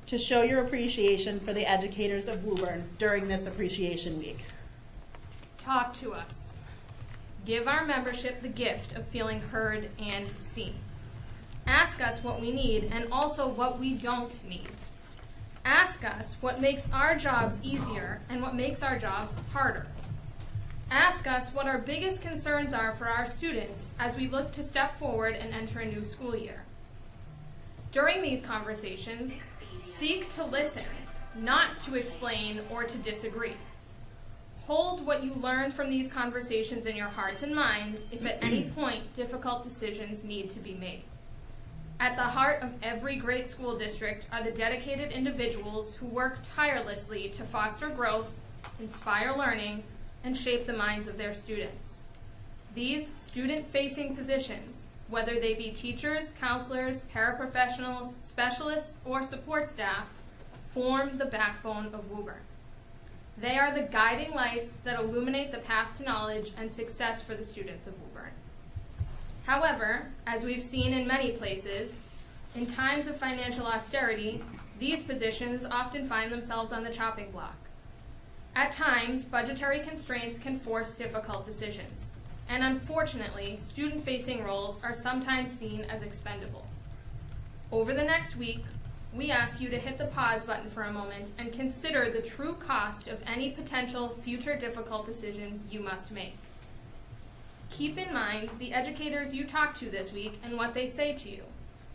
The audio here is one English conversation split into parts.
to show your appreciation for the educators of Woburn during this Appreciation Week? Talk to us. Give our membership the gift of feeling heard and seen. Ask us what we need and also what we don't need. Ask us what makes our jobs easier and what makes our jobs harder. Ask us what our biggest concerns are for our students as we look to step forward and enter a new school year. During these conversations, seek to listen, not to explain or to disagree. Hold what you learned from these conversations in your hearts and minds if at any point difficult decisions need to be made. At the heart of every great school district are the dedicated individuals who work tirelessly to foster growth, inspire learning, and shape the minds of their students. These student-facing positions, whether they be teachers, counselors, paraprofessionals, specialists, or support staff, form the backbone of Woburn. They are the guiding lights that illuminate the path to knowledge and success for the students of Woburn. However, as we've seen in many places, in times of financial austerity, these positions often find themselves on the chopping block. At times, budgetary constraints can force difficult decisions, and unfortunately, student-facing roles are sometimes seen as expendable. Over the next week, we ask you to hit the pause button for a moment and consider the true cost of any potential future difficult decisions you must make. Keep in mind the educators you talk to this week and what they say to you,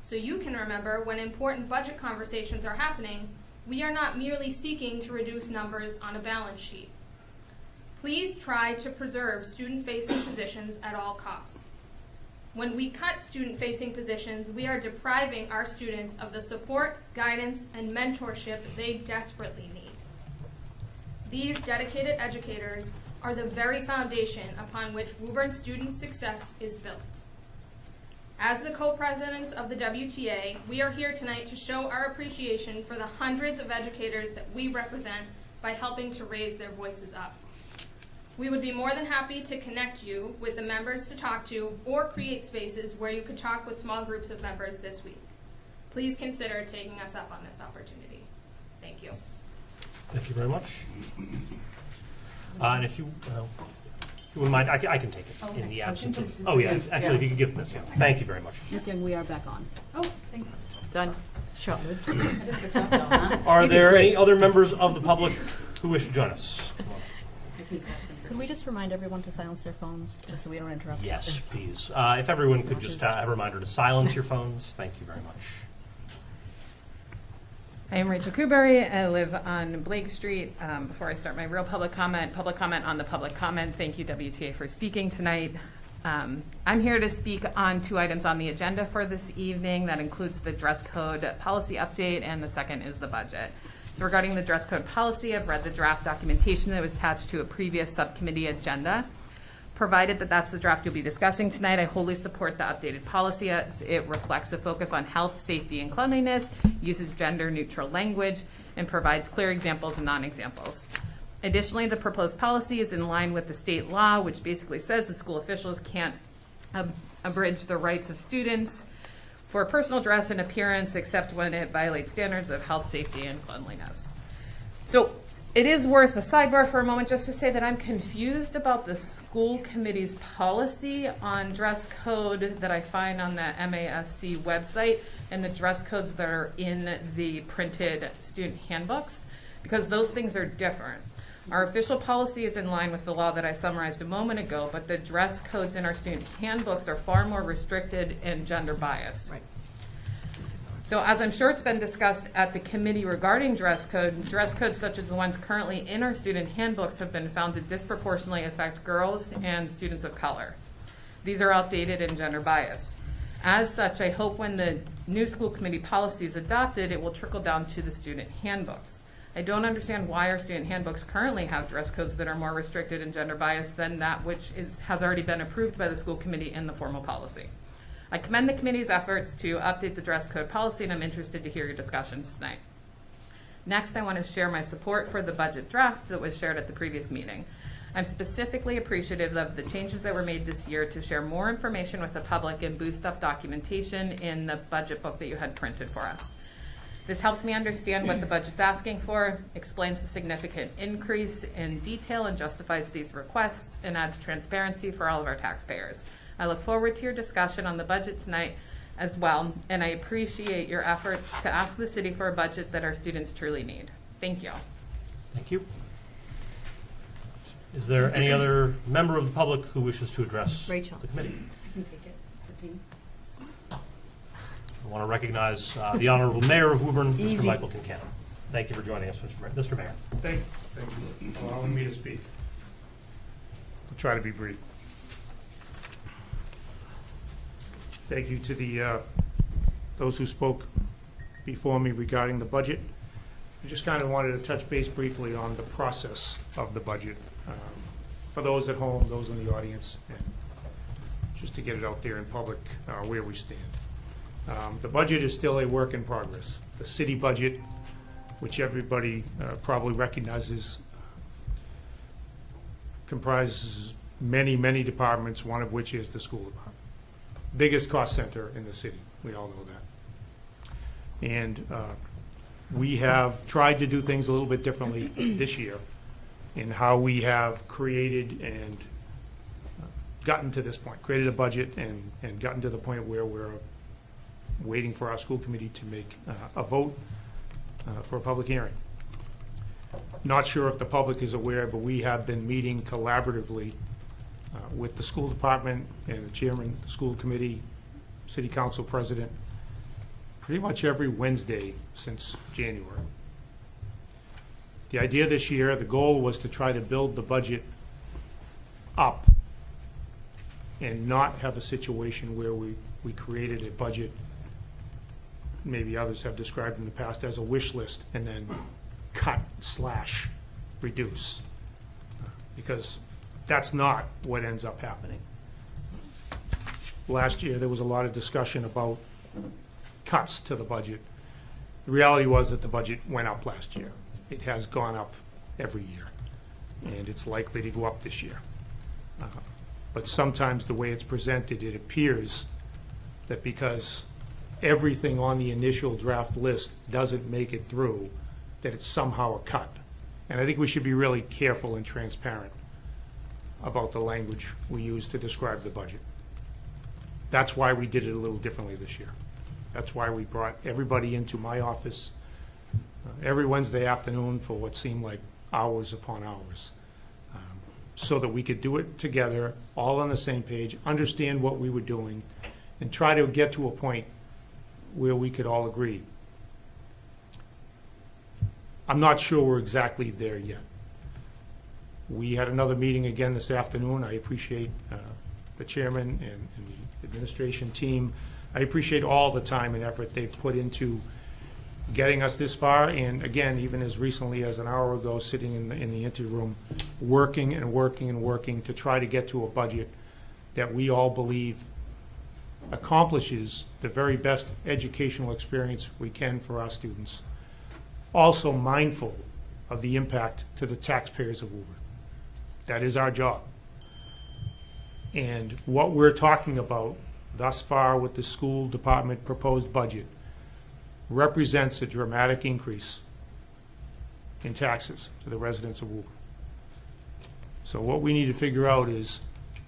so you can remember when important budget conversations are happening, we are not merely seeking to reduce numbers on a balance sheet. Please try to preserve student-facing positions at all costs. When we cut student-facing positions, we are depriving our students of the support, guidance, and mentorship they desperately need. These dedicated educators are the very foundation upon which Woburn student success is built. As the co-presidents of the WTA, we are here tonight to show our appreciation for the hundreds of educators that we represent by helping to raise their voices up. We would be more than happy to connect you with the members to talk to or create spaces where you could talk with small groups of members this week. Please consider taking us up on this opportunity. Thank you. Thank you very much. And if you wouldn't mind, I can take it in the absence of. Oh yeah, actually, if you could give Ms. Young. Thank you very much. Ms. Young, we are back on. Oh, thanks. Done. Shot. Are there any other members of the public who wish to join us? Could we just remind everyone to silence their phones, just so we don't interrupt? Yes, please. If everyone could just have a reminder to silence your phones. Thank you very much. I am Rachel Kuberry. I live on Blake Street. Before I start my real public comment on the public comment, thank you, WTA, for speaking tonight. I'm here to speak on two items on the agenda for this evening. That includes the dress code policy update, and the second is the budget. So regarding the dress code policy, I've read the draft documentation that was attached to a previous subcommittee agenda. Provided that that's the draft you'll be discussing tonight, I wholly support the updated policy as it reflects a focus on health, safety, and cleanliness, uses gender-neutral language, and provides clear examples and non-examples. Additionally, the proposed policy is in line with the state law, which basically says the school officials can't abridge the rights of students for personal dress and appearance except when it violates standards of health, safety, and cleanliness. So it is worth a sidebar for a moment just to say that I'm confused about the school committee's policy on dress code that I find on the MASC website and the dress codes that are in the printed student handbooks, because those things are different. Our official policy is in line with the law that I summarized a moment ago, but the dress codes in our student handbooks are far more restricted and gender biased. Right. So as I'm sure it's been discussed at the committee regarding dress codes such as the ones currently in our student handbooks have been found to disproportionately affect girls and students of color. These are outdated and gender biased. As such, I hope when the new school committee policy is adopted, it will trickle down to the student handbooks. I don't understand why our student handbooks currently have dress codes that are more restricted and gender biased than that which has already been approved by the school committee in the formal policy. I commend the committee's efforts to update the dress code policy, and I'm interested to hear your discussions tonight. Next, I want to share my support for the budget draft that was shared at the previous meeting. I'm specifically appreciative of the changes that were made this year to share more information with the public and boost up documentation in the budget book that you had printed for us. This helps me understand what the budget's asking for, explains the significant increase in detail and justifies these requests, and adds transparency for all of our taxpayers. I look forward to your discussion on the budget tonight as well, and I appreciate your efforts to ask the city for a budget that our students truly need. Thank you. Thank you. Is there any other member of the public who wishes to address Rachel. the committee? I can take it. 15. I want to recognize the Honorable Mayor of Woburn, Mr. Michael Kincannon. Thank you for joining us, Mr. Mayor. Thank you for allowing me to speak. I'll try to be brief. Thank you to the those who spoke before me regarding the budget. I just kind of wanted to touch base briefly on the process of the budget for those at home, those in the audience, and just to get it out there in public where we stand. The budget is still a work in progress. The city budget, which everybody probably recognizes, comprises many, many departments, one of which is the school department. Biggest cost center in the city, we all know that. And we have tried to do things a little bit differently this year in how we have created and gotten to this point, created a budget and gotten to the point where we're waiting for our school committee to make a vote for a public hearing. Not sure if the public is aware, but we have been meeting collaboratively with the school department and the chairman, the school committee, city council president, pretty much every Wednesday since January. The idea this year, the goal was to try to build the budget up and not have a situation where we created a budget, maybe others have described in the past as a wish list, and then cut, slash, reduce. Because that's not what ends up happening. Last year, there was a lot of discussion about cuts to the budget. The reality was that the budget went up last year. It has gone up every year, and it's likely to go up this year. But sometimes the way it's presented, it appears that because everything on the initial draft list doesn't make it through, that it's somehow a cut. And I think we should be really careful and transparent about the language we use to describe the budget. That's why we did it a little differently this year. That's why we brought everybody into my office every Wednesday afternoon for what seemed like hours upon hours, so that we could do it together, all on the same page, understand what we were doing, and try to get to a point where we could all agree. I'm not sure we're exactly there yet. We had another meeting again this afternoon. I appreciate the chairman and the administration team. I appreciate all the time and effort they've put into getting us this far, and again, even as recently as an hour ago, sitting in the interim, working and working and working to try to get to a budget that we all believe accomplishes the very best educational experience we can for our students. Also mindful of the impact to the taxpayers of Woburn. That is our job. And what we're talking about thus far with the school department proposed budget represents a dramatic increase in taxes to the residents of Woburn. So what we need to figure out is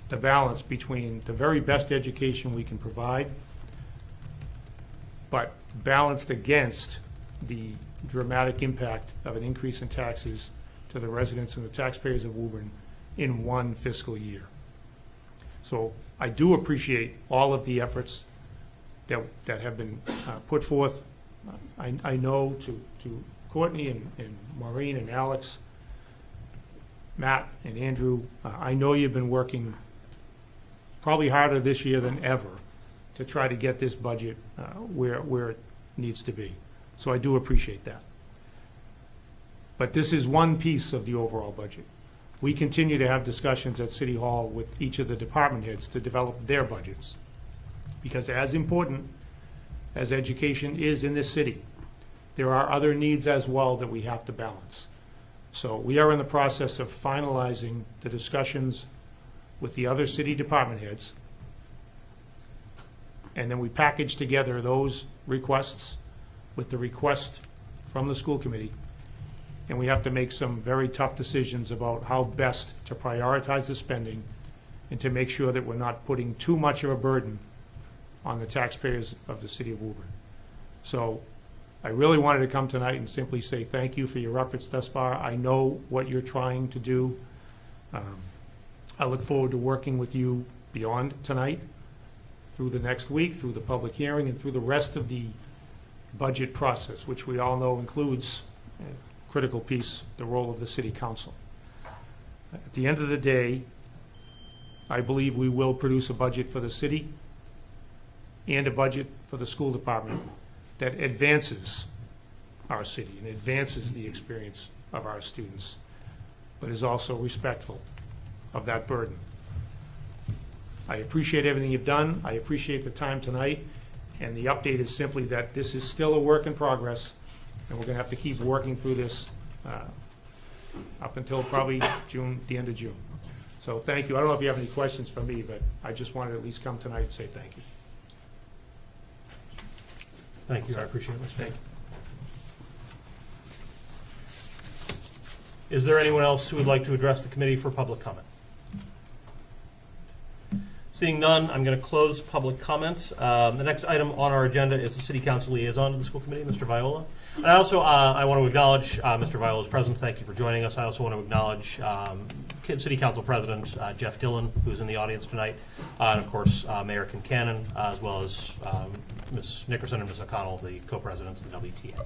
the balance between the very best education we can provide, but balanced against the dramatic impact of an increase in taxes to the residents and the taxpayers of Woburn in one fiscal year. So I do appreciate all of the efforts that have been put forth. I know to Courtney and Maureen and Alex, Matt and Andrew, I know you've been working probably harder this year than ever to try to get this budget where it needs to be. So I do appreciate that. But this is one piece of the overall budget. We continue to have discussions at City Hall with each of the department heads to develop their budgets. Because as important as education is in this city, there are other needs as well that we have to balance. So we are in the process of finalizing the discussions with the other city department heads. And then we package together those requests with the request from the school committee, and we have to make some very tough decisions about how best to prioritize the spending and to make sure that we're not putting too much of a burden on the taxpayers of the city of Woburn. So I really wanted to come tonight and simply say thank you for your efforts thus far. I know what you're trying to do. I look forward to working with you beyond tonight, through the next week, through the public hearing, and through the rest of the budget process, which we all know includes a critical piece, the role of the city council. At the end of the day, I believe we will produce a budget for the city and a budget for the school department that advances our city and advances the experience of our students, but is also respectful of that burden. I appreciate everything you've done. I appreciate the time tonight. And the update is simply that this is still a work in progress, and we're going to have to keep working through this up until probably June, the end of June. So thank you. I don't know if you have any questions for me, but I just wanted to at least come tonight and say thank you. Thank you, I appreciate it, Mr. Thank you. Is there anyone else who would like to address the committee for public comment? Seeing none, I'm going to close public comment. The next item on our agenda is the City Council liaison to the school committee, Mr. Viola. And I also I want to acknowledge Mr. Viola's presence. Thank you for joining us. I also want to acknowledge City Council President Jeff Dillon, who's in the audience tonight, and of course Mayor Kincannon, as well as Ms. Nickerson and Ms. O'Connell, the co-presidents of the WTA.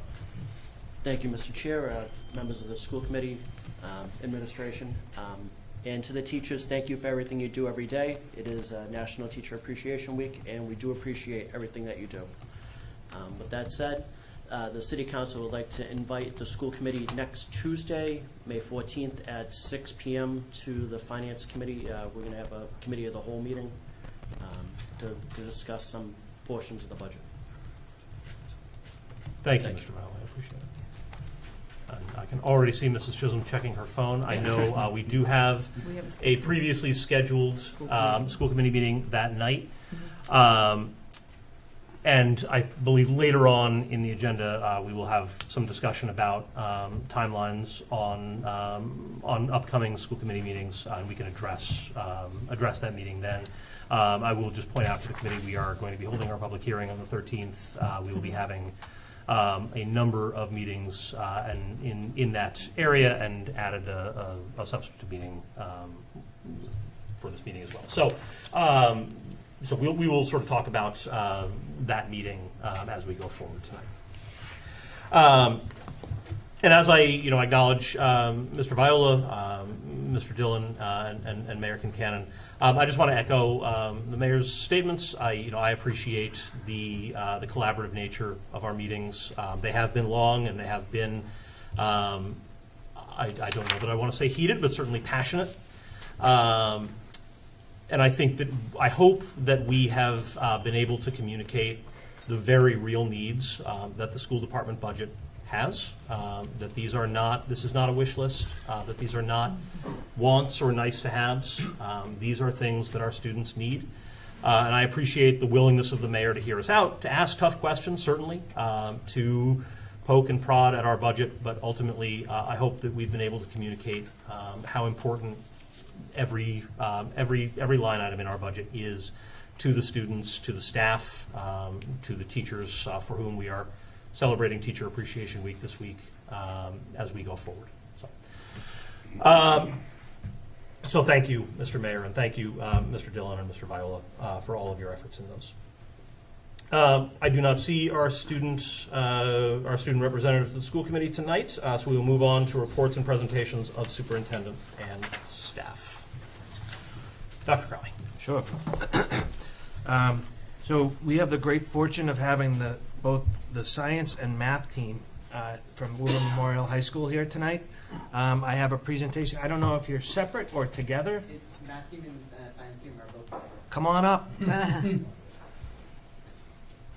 Thank you, Mr. Chair, members of the school committee, administration, and to the teachers, thank you for everything you do every day. It is National Teacher Appreciation Week, and we do appreciate everything that you do. With that said, the City Council would like to invite the school committee next Tuesday, May 14th at 6 p.m. to the Finance Committee. We're going to have a Committee of the Whole meeting to discuss some portions of the budget. Thank you, Thank Mr. Viola. I appreciate it. And I can already see Mrs. Chisholm checking her phone. I know we do have a previously scheduled school committee meeting that night. And I believe later on in the agenda, we will have some discussion about timelines on upcoming school committee meetings, and we can address that meeting then. I will just point out to the committee, we are going to be holding our public hearing on the 13th. We will be having a number of meetings and in that area, and added a substitute meeting for this meeting as well. So we will sort of talk about that meeting as we go forward tonight. And as I acknowledge Mr. Viola, Mr. Dillon, and Mayor Kincannon, I just want to echo the mayor's statements. I appreciate the collaborative nature of our meetings. They have been long, and they have been I don't know that I want to say heated, but certainly passionate. And I hope that we have been able to communicate the very real needs that the school department budget has. That this is not a wish list. That these are not wants or nice to haves. These are things that our students need. And I appreciate the willingness of the mayor to hear us out, to ask tough questions, certainly, to poke and prod at our budget. But ultimately, I hope that we've been able to communicate how important every line item in our budget is to the students, to the staff, to the teachers for whom we are celebrating Teacher Appreciation Week this week as we go forward. So thank you, Mr. Mayor, and thank you, Mr. Dillon and Mr. Viola, for all of your efforts in those. I do not see our student representatives of the school committee tonight, so we will move on to reports and presentations of superintendent and staff. Dr. Crowley. Sure. So we have the great fortune of having both the science and math team from Woburn Memorial High School here tonight. I have a presentation. I don't know if you're separate or together. It's math team and science team are both together. Come on up. I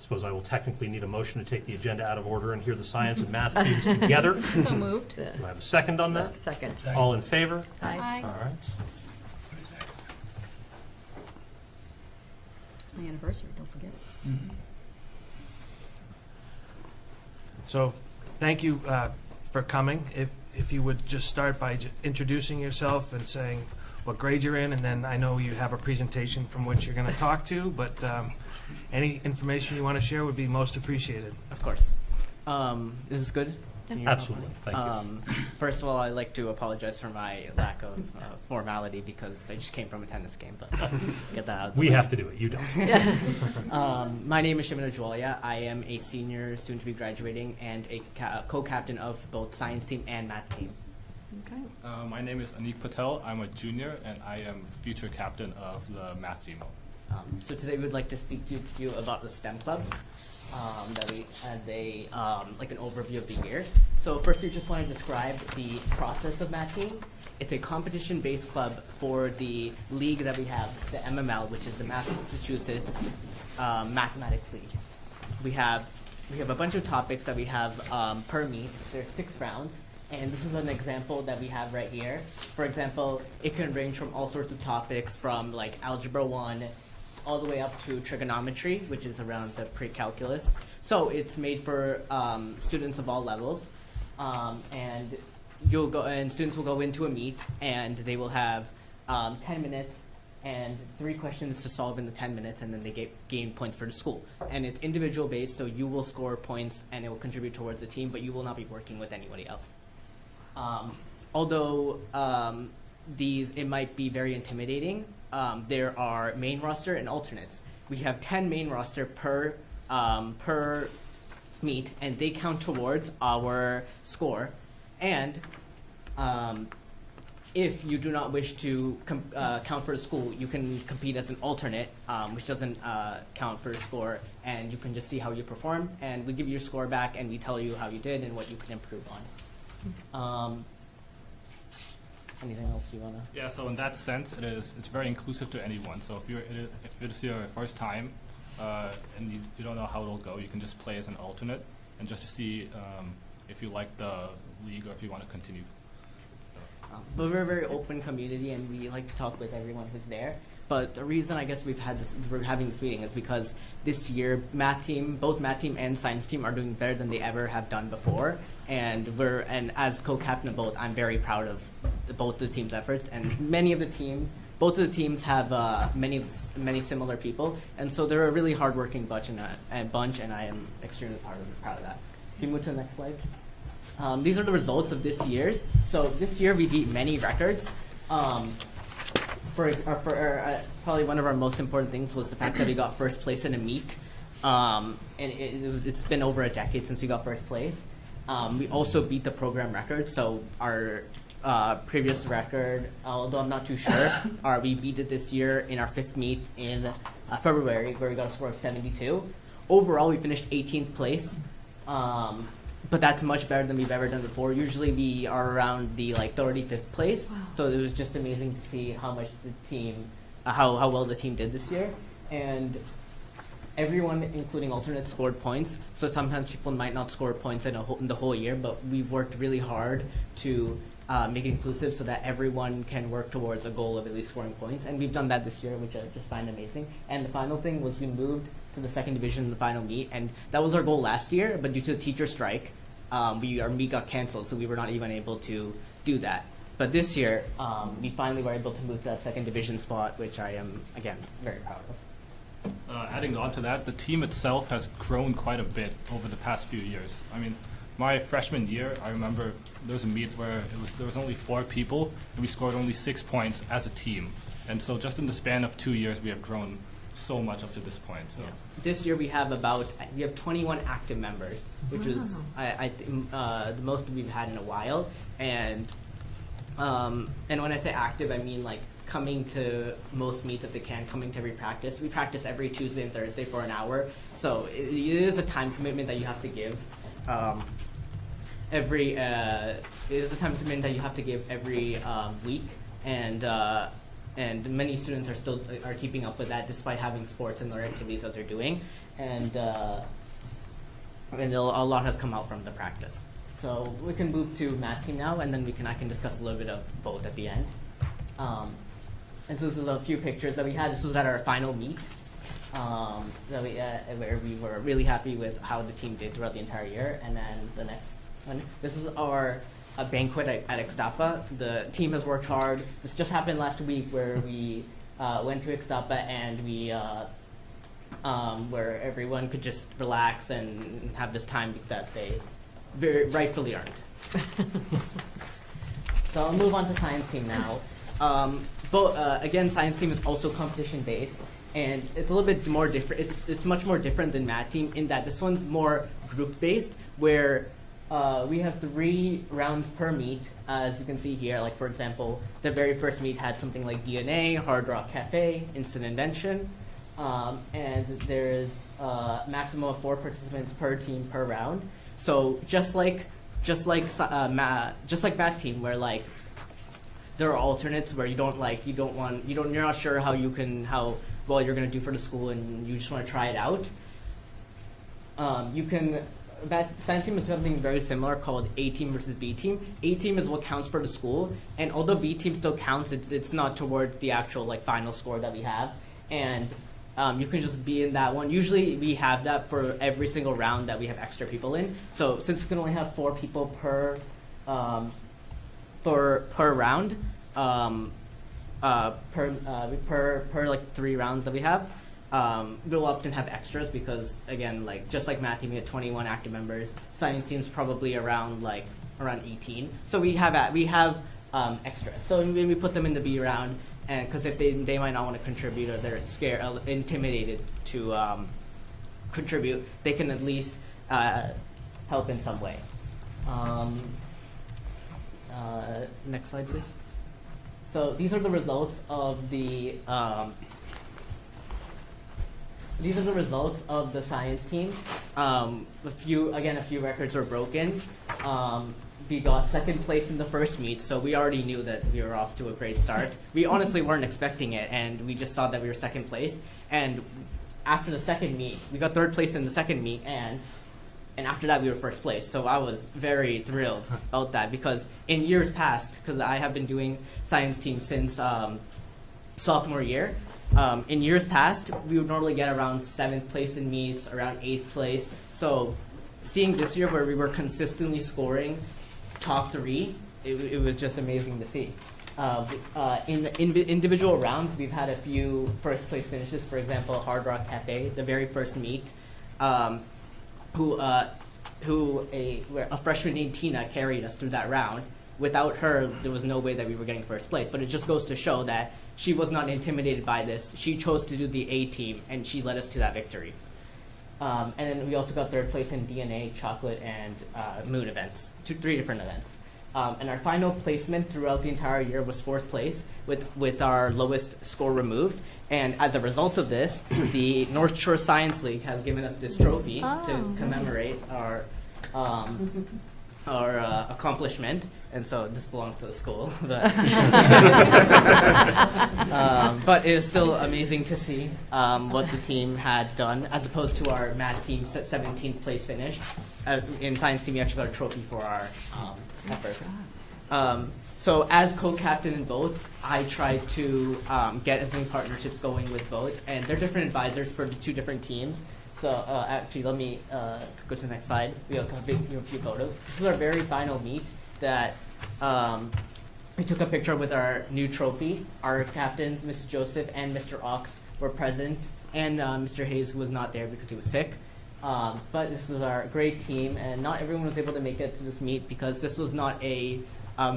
suppose I will technically need a motion to take the agenda out of order and hear the science and math teams together. So moved. Do I have a second on that? Second. All in favor? Aye. All right. My anniversary, don't forget. So thank you for coming. If you would just start by introducing yourself and saying what grade you're in, and then I know you have a presentation from which you're going to talk to, but any information you want to share would be most appreciated. Of course. This is good? Absolutely. Thank you. First of all, I'd like to apologize for my lack of formality because I just came from a tennis game, but get that out. We have to do it. You don't. My name is Shimon Ajwalia. I am a senior, soon to be graduating, and a co-captain of both science team and math team. Okay. My name is Anik Patel. I'm a junior, and I am future captain of the math team. So today we would like to speak to you about the STEM clubs. That we as a like an overview of the year. So first, we just want to describe the process of Math Team. It's a competition-based club for the league that we have, the MML, which is the Massachusetts Mathematics League. We have a bunch of topics that we have per meet. There's 6 rounds. And this is an example that we have right here. For example, it can range from all sorts of topics from like Algebra 1 all the way up to trigonometry, which is around the pre-calculus. So it's made for students of all levels, and students will go into a meet, and they will have 10 minutes and 3 questions to solve in the 10 minutes, and then they gain points for the school. And it's individual based, so you will score points, and it will contribute towards the team, but you will not be working with anybody else. Although it might be very intimidating. There are main roster and alternates. We have 10 main roster per meet, and they count towards our score. And if you do not wish to count for the school, you can compete as an alternate, which doesn't count for a score, and you can just see how you perform. And we give you your score back, and we tell you how you did and what you can improve on. Anything else you wanna? Yeah, so in that sense, it's very inclusive to anyone. So if it's your first time and you don't know how it'll go, you can just play as an alternate and just to see if you like the league or if you want to continue. But we're a very open community, and we like to talk with everyone who's there. But the reason I guess we're having this meeting is because this year both math team and science team are doing better than they ever have done before. And as co-captain of both, I'm very proud of both the teams' efforts. And both of the teams have many similar people, and so they're a really hardworking bunch, and I am extremely proud of that. Can you move to the next slide? These are the results of this year's. So this year we beat many records. Probably one of our most important things was the fact that we got first place in a meet, and it's been over a decade since we got first place. We also beat the program record, so our previous record, although I'm not too sure, we beat it this year in our 5th meet in February, where we got a score of 72. Overall, we finished 18th place. But that's much better than we've ever done before. Usually we are around the 35th place. Wow. So it was just amazing to see how much the team, how well the team did this year. And everyone, including alternates, scored points. So sometimes people might not score points in the whole year, but we've worked really hard to make it inclusive so that everyone can work towards a goal of at least scoring points. And we've done that this year, which I just find amazing. And the final thing was we moved to the 2nd division in the final meet, and that was our goal last year, but due to the teacher strike, our meet got canceled, so we were not even able to do that. But this year, we finally were able to move to that 2nd division spot, which I am, again, very proud of. Adding on to that, the team itself has grown quite a bit over the past few years. I mean, my freshman year, I remember there was a meet where there was only 4 people, and we scored only 6 points as a team. And so just in the span of 2 years, we have grown so much up to this point. So. Yeah. This year we have 21 active members, which is the most we've had in a while. And when I say active, I mean coming to most meets if they can, coming to every practice. We practice every Tuesday and Thursday for an hour, so it is a time commitment that you have to give. It is a time commitment that you have to give every week, and many students are keeping up with that despite having sports and other activities that they're doing, and a lot has come out from the practice. So we can move to math team now, and then I can discuss a little bit of both at the end. And so this is a few pictures that we had. This was at our final meet. where we were really happy with how the team did throughout the entire year. And then the next one, this is our banquet at Ixtapa. The team has worked hard. This just happened last week where we went to Ixtapa and we where everyone could just relax and have this time that they very rightfully earned. So I'll move on to science team now. Again, science team is also competition based, and it's a little bit more different. It's much more different than math team in that this one's more group based, where we have 3 rounds per meet, as you can see here. Like for example, the very first meet had something like DNA, Hard Rock Cafe, Instant Invention, and there's a maximum of 4 participants per team per round. So just like math team, where like there are alternates where you're not sure how well you're going to do for the school, and you just want to try it out. Science team is something very similar called A team versus B team. A team is what counts for the school, and although B team still counts, it's not towards the actual like final score that we have. And you can just be in that one. Usually we have that for every single round that we have extra people in. So since we can only have 4 people per round, per like 3 rounds that we have, we'll often have extras because again, like just like math team, we have 21 active members. Science team's probably around 18. So we have extras. So when we put them in the B round, and because if they might not want to contribute or they're scared, intimidated to contribute, they can at least help in some way. Next slide, please. So these are the results of the science team. A few records were broken. We got 2nd place in the first meet, so we already knew that we were off to a great start. We honestly weren't expecting it, and we just saw that we were 2nd place. And after the 2nd meet, we got 3rd place in the 2nd meet, and after that we were 1st place. So I was very thrilled about that, because in years past, because I have been doing science team since sophomore year, in years past we would normally get around 7th place in meets, around 8th place. So seeing this year where we were consistently scoring top 3, it was just amazing to see. In the individual rounds, we've had a few 1st place finishes. For example, Hard Rock Cafe, the very first meet, a freshman named Tina carried us through that round. Without her, there was no way that we were getting 1st place. But it just goes to show that she was not intimidated by this. She chose to do the A team, and she led us to that victory. And then we also got 3rd place in DNA, chocolate, and moon events, 3 different events. And our final placement throughout the entire year was 4th place with our lowest score removed. And as a result of this, the North Shore Science League has given us this trophy to commemorate our accomplishment. And so this belongs to the school. But it is still amazing to see what the team had done, as opposed to our math team's 17th place finish. In science team, we actually got a trophy for our efforts. So as co-captain in both, I tried to get as many partnerships going with both, and they're different advisors for the 2 different teams. So actually, let me go to the next slide. We have a few photos. This is our very final meet that we took a picture with our new trophy. Our captains, Mrs. Joseph and Mr. Ox, were present, and Mr. Hayes, who was not there because he was sick. But this was our great team, and not everyone was able to make it to this meet because this was not a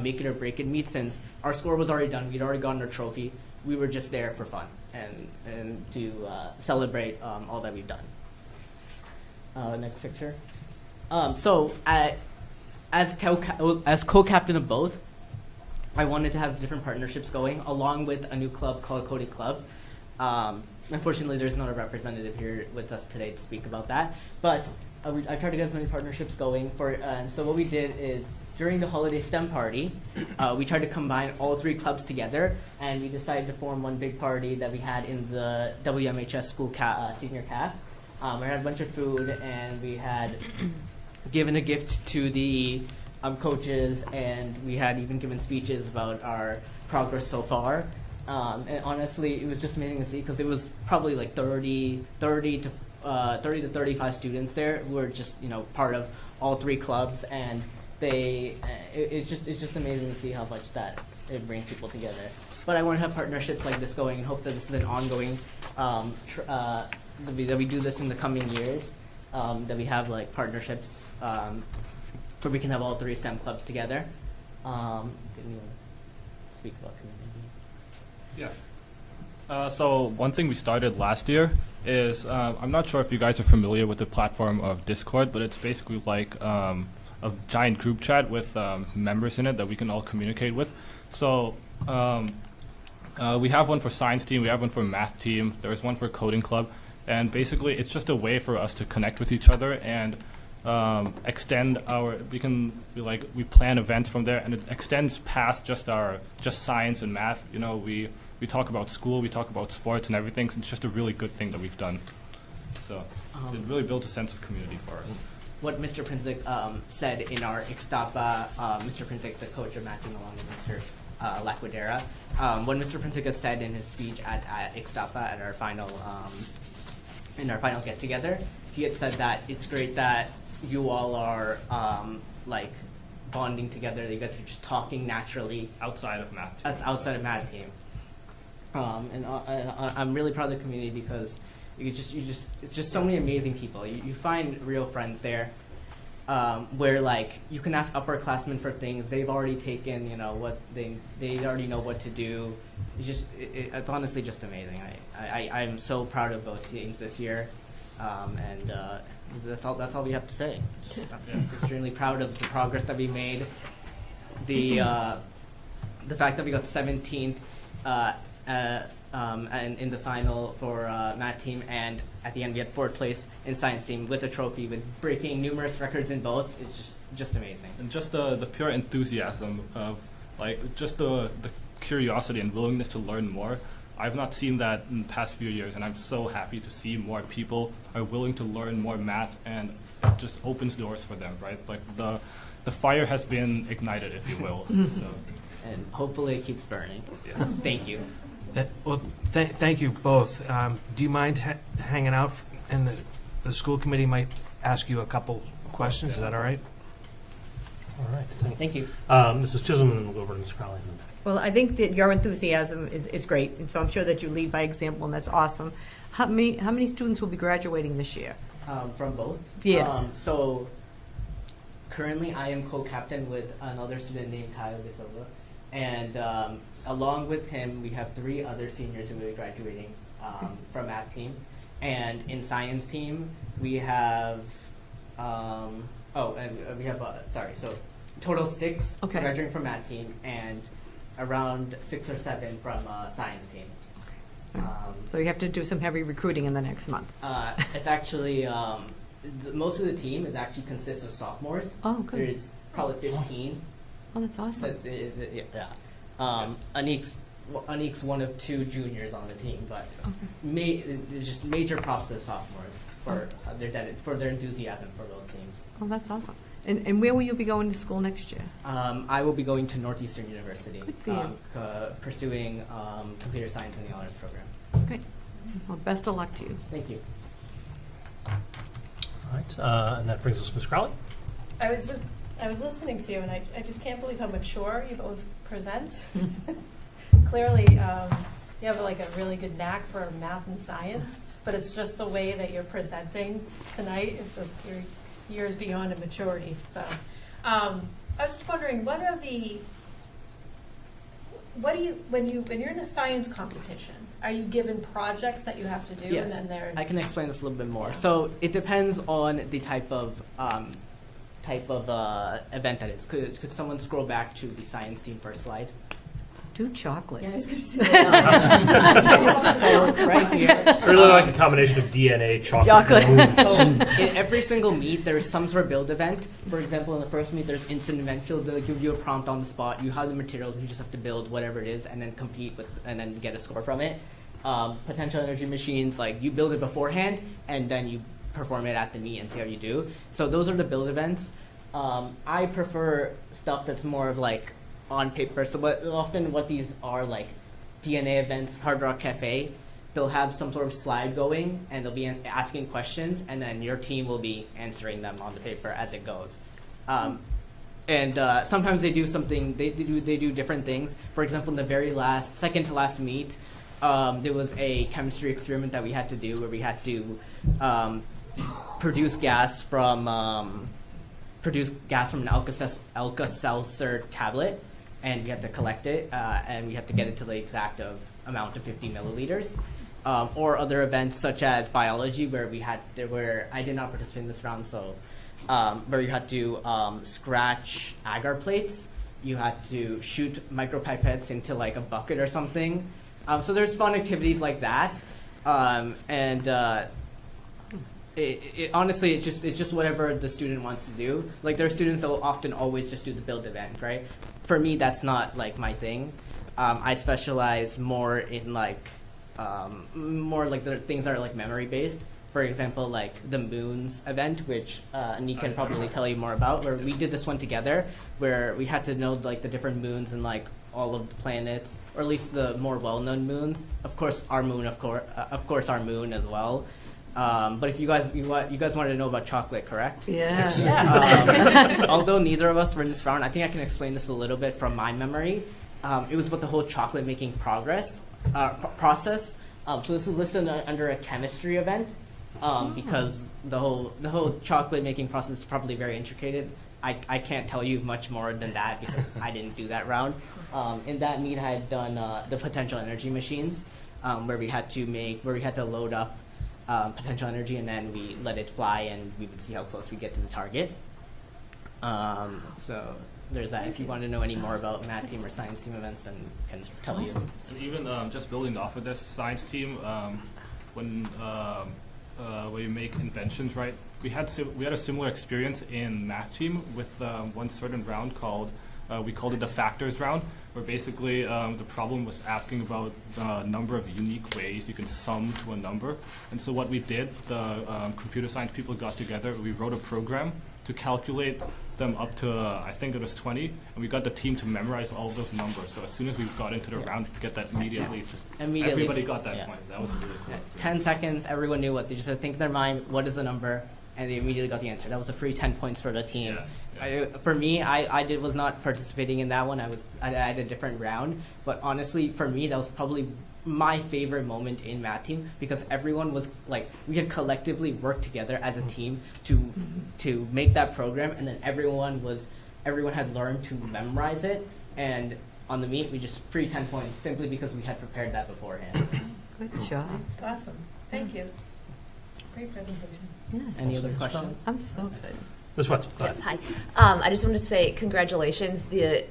make it or break it meet, since our score was already done. We'd already gotten our trophy. We were just there for fun and to celebrate all that we've done. Next picture. As co-captain of both, I wanted to have different partnerships going, along with a new club called Cody Club. Unfortunately, there's not a representative here with us today to speak about that. But I tried to get as many partnerships going. So what we did is, during the holiday STEM party, we tried to combine all 3 clubs together, and we decided to form one big party that we had in the WMHS school senior CAF. We had a bunch of food, and we had given a gift to the coaches, and we had even given speeches about our progress so far. And honestly, it was just amazing to see because it was probably like 30 to 35 students there who were just, you know, part of all 3 clubs, and it's just amazing to see how much that it brings people together. But I want to have partnerships like this going and hope that this is an ongoing, that we do this in the coming years, that we have like partnerships where we can have all 3 STEM clubs together. Can you speak about community? Yeah. So one thing we started last year is, I'm not sure if you guys are familiar with the platform of Discord, but it's basically like a giant group chat with members in it that we can all communicate with. So we have one for science team, we have one for math team, there's one for coding club, and basically it's just a way for us to connect with each other and extend we plan events from there, and it extends past just science and math. You know, we talk about school, we talk about sports and everything. So it's just a really good thing that we've done. So it really builds a sense of community for us. What Mr. Prinzick said in our Ixtapa, Mr. Prinzick, the coach of math team, along with Mr. Laquadera, what Mr. Prinzick had said in his speech at Ixtapa at our final get together, he had said that it's great that you all are like bonding together. That you guys are just talking naturally Outside of math. That's outside of math team. And I'm really proud of the community because it's just so many amazing people. You find real friends there, where like you can ask upperclassmen for things they've already taken. You know what they already know what to do. It's honestly just amazing. I'm so proud of both teams this year, and that's all we have to say. I'm extremely proud of the progress that we made. The fact that we got 17th. And in the final for math team, and at the end we had 4th place in science team with a trophy, with breaking numerous records in both. It's just amazing. And just the pure enthusiasm of like just the curiosity and willingness to learn more. I've not seen that in the past few years, and I'm so happy to see more people are willing to learn more math, and it just opens doors for them, right? Like the fire has been ignited, if you will. So. And hopefully it keeps burning. Yes. Thank you. Well, thank you both. Do you mind hanging out? And the school committee might ask you a couple questions. Is that all right? All right, Thank you. Mrs. Chisholm, and then we'll go over to Ms. Crowley. Well, I think that your enthusiasm is great, and so I'm sure that you lead by example, and that's awesome. How many students will be graduating this year? From both? Yes. So currently I am co-captain with another student named Kyle De Silva, and along with him we have 3 other seniors who will be graduating from math team. And in science team we have so total 6 Okay. graduating from math team, and around 6 or 7 from science team. So you have to do some heavy recruiting in the next month. It's actually most of the team consists of sophomores. Oh, good. There's probably 15. Oh, that's awesome. Anik's one of 2 juniors on the team, but there's just major props to the sophomores for their enthusiasm for both teams. Oh, that's awesome. And where will you be going to school next year? I will be going to Northeastern University, Good for you. pursuing computer science in the honors program. Great. Well, best of luck to you. Thank you. All right, and that brings us to Ms. Crowley. I was listening to you, and I just can't believe how mature you both present. Clearly, you have like a really good knack for math and science, but it's just the way that you're presenting tonight. It's just you're years beyond a maturity. So, I was just wondering, when you're in a science competition, are you given projects that you have to do? Yes, And then I can explain this a little bit more. So it depends on the type of event that is. Could someone scroll back to the science team first slide? Do chocolate. Yeah, I was going to say So right here. I really like the combination of DNA, chocolate, and moons. In every single meet, there's some sort of build event. For example, in the first meet, there's instant event. They'll give you a prompt on the spot. You have the materials. You just have to build whatever it is and then compete with, and then get a score from it. Potential energy machines, like you build it beforehand and then you perform it at the meet and see how you do. So those are the build events. I prefer stuff that's more of like on paper. So what these are like DNA events, Hard Rock Cafe, they'll have some sort of slide going, and they'll be asking questions, and then your team will be answering them on the paper as it goes. And sometimes they do something. They do different things. For example, in the very second to last meet, there was a chemistry experiment that we had to do where we had to produce gas from an Alka-Seltzer tablet, and we had to collect it, and we had to get it to the exact amount of 50 milliliters. Or other events such as biology, where I did not participate in this round, so where you had to scratch agar plates, you had to shoot micropipettes into like a bucket or something. So there's fun activities like that, honestly, it's just whatever the student wants to do. Like, there are students that will often always just do the build event, right? For me, that's not like my thing. I specialize more in like the things that are like memory based. For example, like the Moons event, which Anika can probably tell you more about, where we did this one together, where we had to know like the different moons and like all of the planets, or at least the more well-known moons. Of course, our moon, of course, our moon as well. But if you guys wanted to know about chocolate, correct? Yeah. Although neither of us were in this round, I think I can explain this a little bit from my memory. It was about the whole chocolate making process. So this is listed under a chemistry event, because the whole chocolate making process is probably very intricate. I can't tell you much more than that because I didn't do that round. In that meet, I had done the potential energy machines, where we had to load up potential energy, and then we let it fly, and we would see how close we get to the target. So there's that. If you want to know any more about math team or science team events, then I can tell you. So even just building off of this science team, when we make inventions, right? We had a similar experience in math team with one certain round called we called it the factors round, where basically the problem was asking about the number of unique ways you can sum to a number. And so what we did, the computer science people got together, we wrote a program to calculate them up to, I think it was 20, and we got the team to memorize all of those numbers. So as soon as we got into the round, we get that immediately. Everybody got that point. That was really cool. 10 seconds, everyone knew what they just had to think in their mind, what is the number, and they immediately got the answer. That was a free 10 points for the team. Yes. For me, I was not participating in that one. I had a different round, but honestly, for me, that was probably my favorite moment in math team, because everyone was like, we could collectively work together as a team to make that program, and then everyone had learned to memorize it, and on the meet we just free 10 points simply because we had prepared that beforehand. Good job. Awesome. Thank you. Great presentation. Yeah. Any other questions? I'm so excited. Ms. Wetzel, go ahead. Yes, hi. I just wanted to say congratulations. The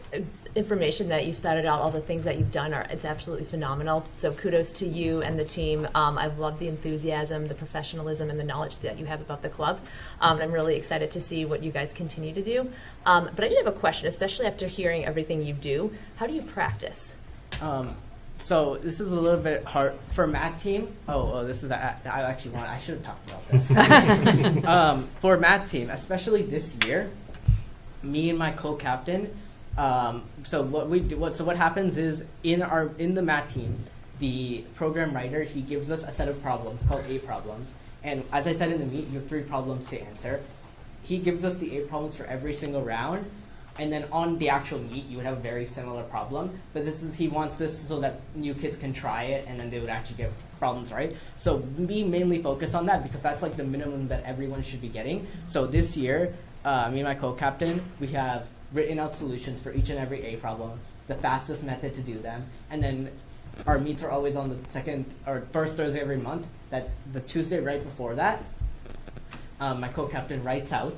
information that you spouted out, all the things that you've done, it's absolutely phenomenal. So kudos to you and the team. I love the enthusiasm, the professionalism, and the knowledge that you have about the club. I'm really excited to see what you guys continue to do. But I did have a question, especially after hearing everything you do. How do you practice? So this is a little bit hard for math team. This is I should have talked about this. For math team, especially this year, me and my co-captain. So what happens is in the math team, the program writer, he gives us a set of problems called 8 problems, and as I said in the meet, you have 3 problems to answer. He gives us the 8 problems for every single round. And then on the actual meet, you would have a very similar problem. But he wants this so that new kids can try it, and then they would actually get problems right. So we mainly focus on that because that's like the minimum that everyone should be getting. So this year, me and my co-captain, we have written out solutions for each and every A problem, the fastest method to do them, and then our meets are always on the second or first Thursday every month. That the Tuesday right before that, my co-captain writes out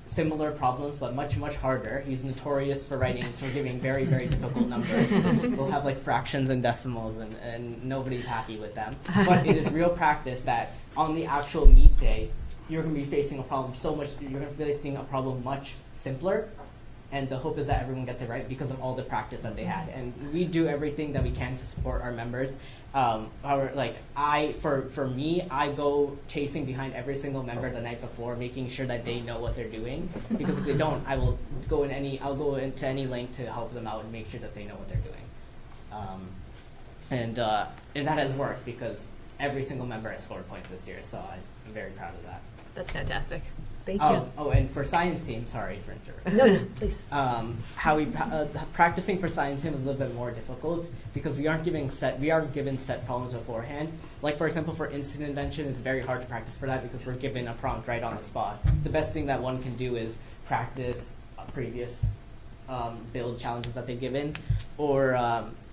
similar problems, but much, much harder. He's notorious for giving very, very difficult numbers. We'll have like fractions and decimals, and nobody's happy with them. But it is real practice that on the actual meet day, you're going to be facing a problem much simpler. And the hope is that everyone gets it right because of all the practice that they had. And we do everything that we can to support our members. For me, I go chasing behind every single member the night before, making sure that they know what they're doing. Because if they don't, I'll go into any length to help them out and make sure that they know what they're doing. And that has worked because every single member has scored points this year, so I'm very proud of that. That's fantastic. Thank Oh, and for science team, sorry for interrupting. No, please. Practicing for science team is a little bit more difficult because we aren't given set problems beforehand. Like for example, for instant invention, it's very hard to practice for that because we're given a prompt right on the spot. The best thing that one can do is practice previous build challenges that they've given, or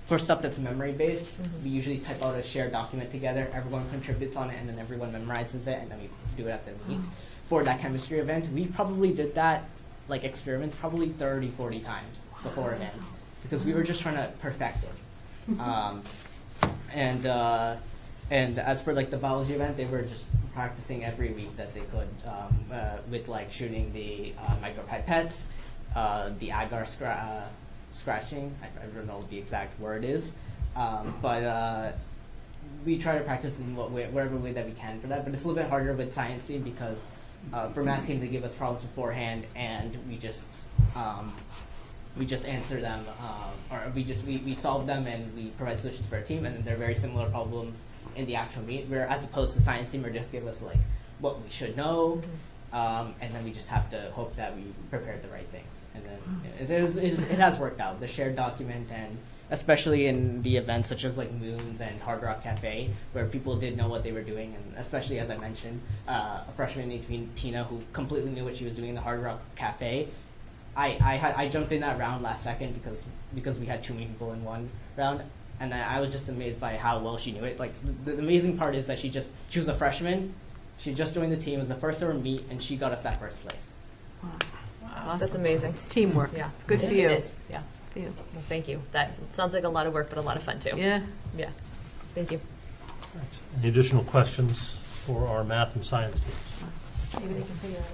for stuff that's memory based, we usually type out a shared document together. Everyone contributes on it, and then everyone memorizes it, and then we do it at the meet. For that chemistry event, we probably did that experiment probably 30, 40 times beforehand because we were just trying to perfect it. And as for the biology event, they were just practicing every week that they could with shooting the micropipettes, the agar scratching. I don't know what the exact word is, but we try to practice in whatever way that we can for that. But it's a little bit harder with science team because for math team they give us problems beforehand and we just answer them, or we solve them and we provide solutions for our team, and then they're very similar problems in the actual meet. Where as opposed to science team, or just give us what we should know, and then we just have to hope that we prepared the right things. And then it has worked out. The shared document, and especially in the events such as Moons and Hard Rock Cafe, where people did know what they were doing, and especially as I mentioned, a freshman named Tina who completely knew what she was doing in the Hard Rock Cafe. I jumped in that round last second because we had too many people in one round, and I was just amazed by how well she knew it. The amazing part is that she was a freshman, she just joined the team, it was the first ever meet, and she got us that first place. Wow. Wow. That's amazing. It's teamwork. Yeah. It's good for It you. is. Yeah. For you. Well, thank you. That sounds like a lot of work, but a lot of fun too. Yeah. Yeah. Thank you. Any additional questions for our math and science teams? Maybe they can figure out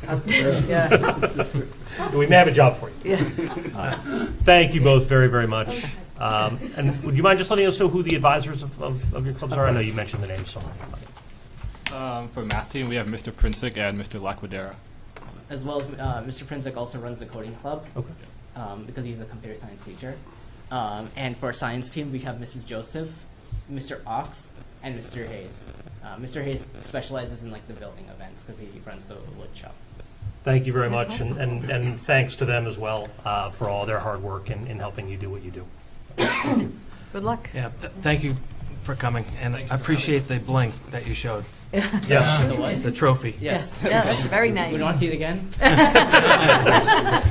our budget. Yeah. We may have a job for you. Yeah. Thank you both very, very much. And would you mind just letting us know who the advisors of your clubs are? I know you mentioned the names. So For math team, we have Mr. Princik and Mr. Laquadera. As well as Mr. Princik also runs the coding club. Okay. Because he's a computer science teacher. And for our science team, we have Mrs. Joseph, Mr. Ox, and Mr. Hayes. Mr. Hayes specializes in the building events because he runs the wood shop. thank you very much, and thanks to them as well for all their hard work in helping you do what you do. Good luck. Yeah, thank you for coming, and I appreciate the bling that you showed. Yes. The what? The trophy. Yes. Yeah, that's very nice. We want to see it again?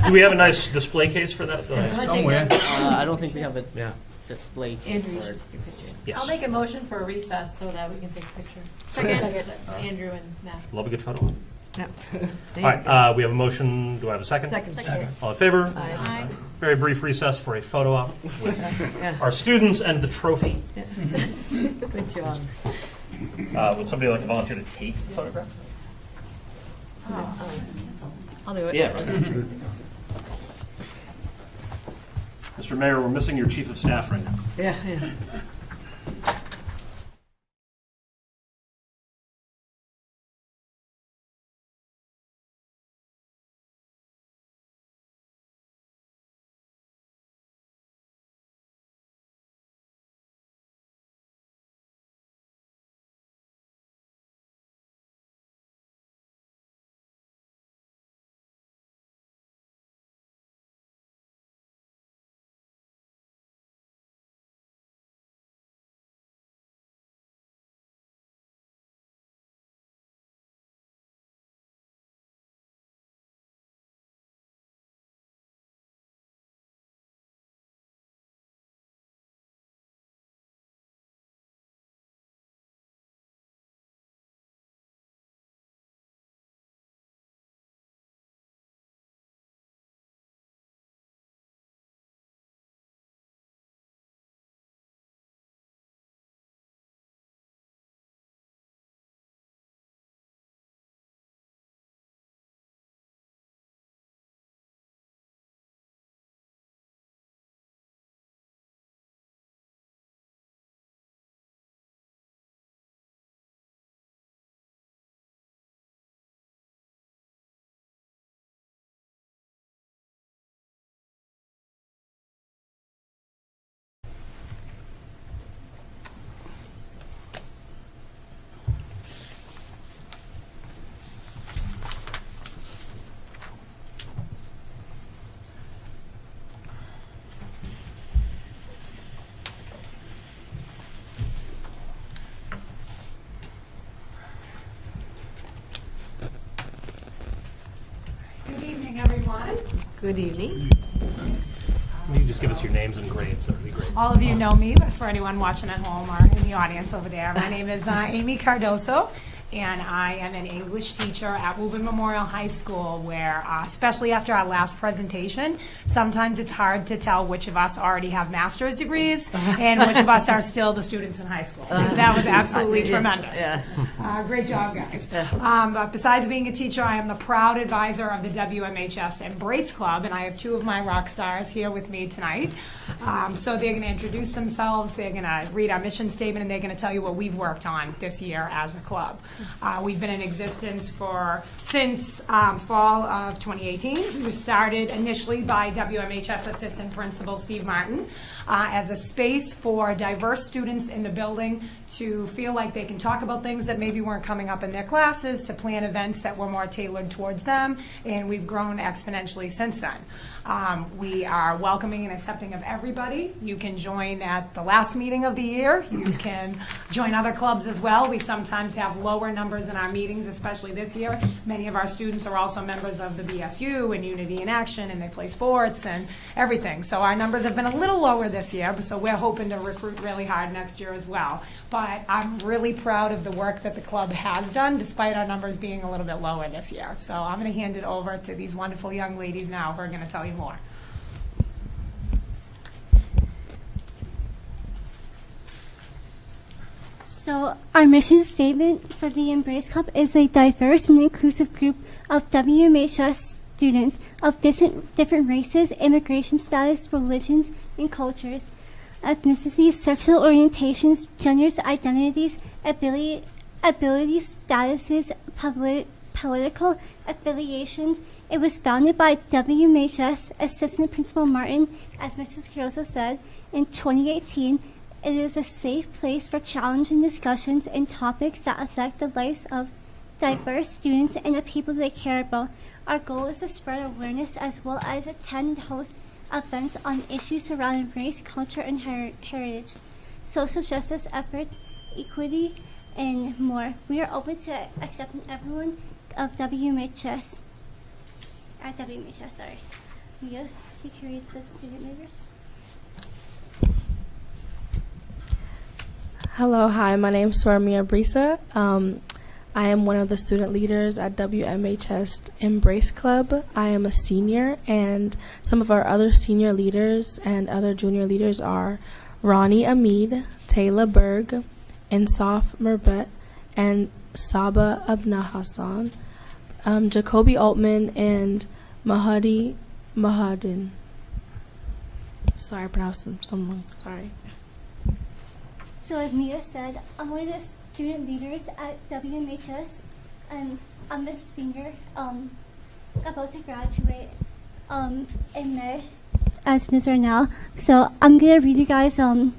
Do we have a nice display case for that? Somewhere. I don't think we have a Yeah. display case Andrew, you for should it. take your picture. Yes. I'll make a motion for a recess so that we can take a picture. Second. Andrew and Matt. Love a good photo. Yeah. All right, we have a motion. Do I have a second? Second. All in favor? Aye. Very brief recess for a photo op with Yeah. our students and the trophy. Good job. Would somebody like to volunteer to take the photograph? I'll do it. Yeah. Mr. Mayor, we're missing your chief of staff right now. Yeah. everyone. Good evening. Can you just give us your names and grades? That would be great. All of you know me, but for anyone watching at home or in the audience over there, my name is Amy Cardoso, and I am an English teacher at Woburn Memorial High School, where, especially after our last presentation, sometimes it's hard to tell which of us already have master's degrees and which of us are still the students in high school, because that was absolutely tremendous. Yeah. Great job, guys. But besides being a teacher, I am the proud advisor of the WMHS Embrace Club, and I have two of my rock stars here with me tonight. So they're going to introduce themselves, they're going to read our mission statement, and they're going to tell you what we've worked on this year as a club. We've been in existence since fall of 2018. We were started initially by WMHS Assistant Principal Steve Martin as a space for diverse students in the building to feel like they can talk about things that maybe weren't coming up in their classes, to plan events that were more tailored towards them, and we've grown exponentially since then. We are welcoming and accepting of everybody. You can join at the last meeting of the year. You can join other clubs as well. We sometimes have lower numbers in our meetings, especially this year. Many of our students are also members of the BSU and Unity in Action, and they play sports and everything. So our numbers have been a little lower this year, so we're hoping to recruit really hard next year as well. But I'm really proud of the work that the club has done, despite our numbers being a little bit lower this year. So I'm going to hand it over to these wonderful young ladies now who are going to tell you more. So our mission statement for the Embrace Club is a diverse and inclusive group of WMHS students of different races, immigration status, religions, and cultures, ethnicities, sexual orientations, genders, identities, abilities, statuses, political affiliations. It was founded by WMHS Assistant Principal Martin, as Mrs. Cardoso said, in 2018. It is a safe place for challenging discussions and topics that affect the lives of diverse students and the people they care about. Our goal is to spread awareness as well as attend and host events on issues surrounding race, culture, and heritage, social justice efforts, equity, and more. We are open to accepting everyone of WMHS. At WMHS, sorry. Mia, you can read the student leaders. Hello, hi, my name is Sormia Brisa. I am one of the student leaders at WMHS Embrace Club. I am a senior, and some of our other senior leaders and other junior leaders are Ronnie Amid, Taylor Berg, Insaf Merbet, and Saba Abna Hassan, Jacoby Altman, and Mahadi Mahadin. Sorry, I pronounced some wrong. Sorry. So as Mia said, I'm one of the student leaders at WMHS, and I'm a senior, about to graduate in May, as it is right now. So I'm gonna read you guys an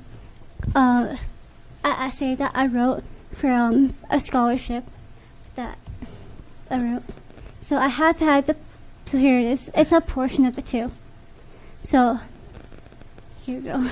essay that I wrote for a scholarship that I wrote. So I have had so here it is. It's a portion of it too. So here we go.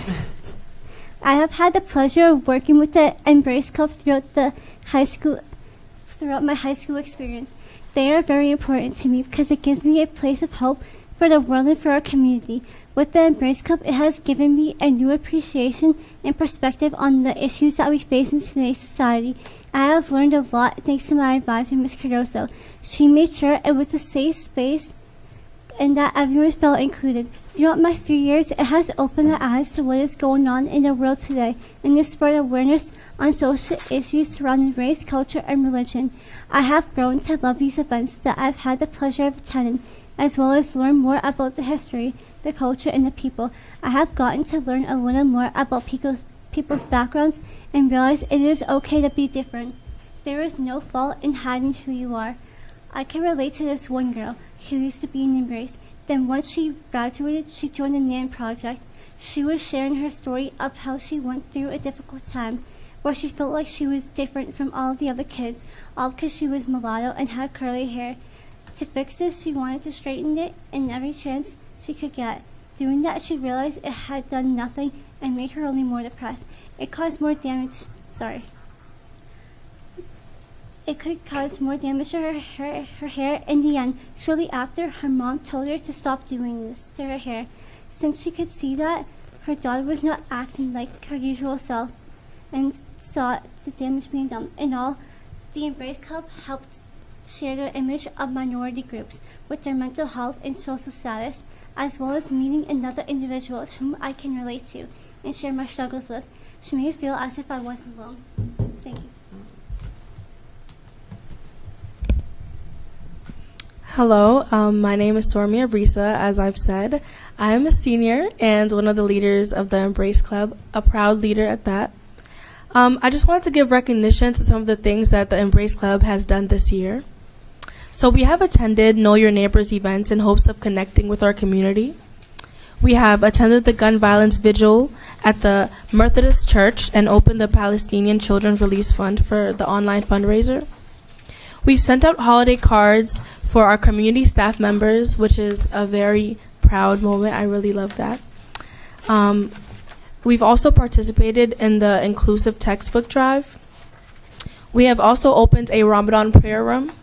I have had the pleasure of working with the Embrace Club throughout my high school experience. They are very important to me because it gives me a place of hope for the world and for our community. With the Embrace Club, it has given me a new appreciation and perspective on the issues that we face in today's society. I have learned a lot thanks to my advisor, Ms. Cardoso. She made sure it was a safe space and that everyone felt included. Throughout my 3 years, it has opened my eyes to what is going on in the world today and to spread awareness on social issues surrounding race, culture, and religion. I have grown to love these events that I've had the pleasure of attending, as well as learn more about the history, the culture, and the people. I have gotten to learn a little more about people's backgrounds and realize it is okay to be different. There is no fault in hiding who you are. I can relate to this one girl who used to be in Embrace. Then once she graduated, she joined the NAN project. She was sharing her story of how she went through a difficult time where she felt like she was different from all the other kids, all because she was mulatto and had curly hair. To fix this, she wanted to straighten it in every chance she could get. Doing that, she realized it had done nothing and made her only more depressed. It caused more damage. it could cause more damage to her hair. In the end, shortly after, her mom told her to stop doing this to her hair, since she could see that her daughter was not acting like her usual self and saw the damage being done. In all, the Embrace Club helped share the image of minority groups with their mental health and social status, as well as meeting another individual whom I can relate to and share my struggles with. She made me feel as if I wasn't alone. Thank you. Hello, my name is Sormia Brisa. As I've said, I am a senior and one of the leaders of the Embrace Club, a proud leader at that. I just wanted to give recognition to some of the things that the Embrace Club has done this year. So we have attended Know Your Neighbors events in hopes of connecting with our community. We have attended the gun violence vigil at the Methodist Church and opened the Palestinian Children's Release Fund for the online fundraiser. We've sent out holiday cards for our community staff members, which is a very proud moment. I really love that. We've also participated in the inclusive textbook drive. We have also opened a Ramadan prayer room.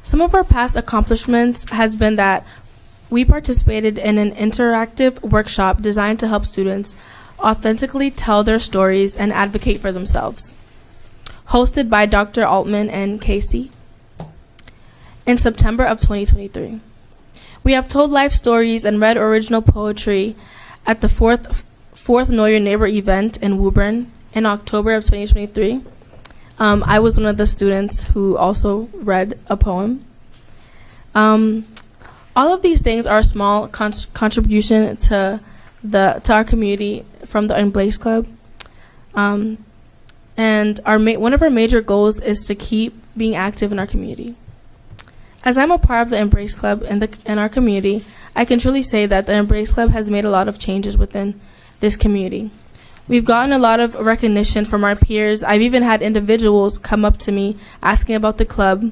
Some of our past accomplishments has been that we participated in an interactive workshop designed to help students authentically tell their stories and advocate for themselves, hosted by Dr. Altman and Casey in September of 2023. We have told life stories and read original poetry at the fourth Know Your Neighbor event in Woburn in October of 2023. I was one of the students who also read a poem. All of these things are a small contribution to our community from the Embrace Club. And one of our major goals is to keep being active in our community. As I'm a part of the Embrace Club in our community, I can truly say that the Embrace Club has made a lot of changes within this community. We've gotten a lot of recognition from our peers. I've even had individuals come up to me asking about the club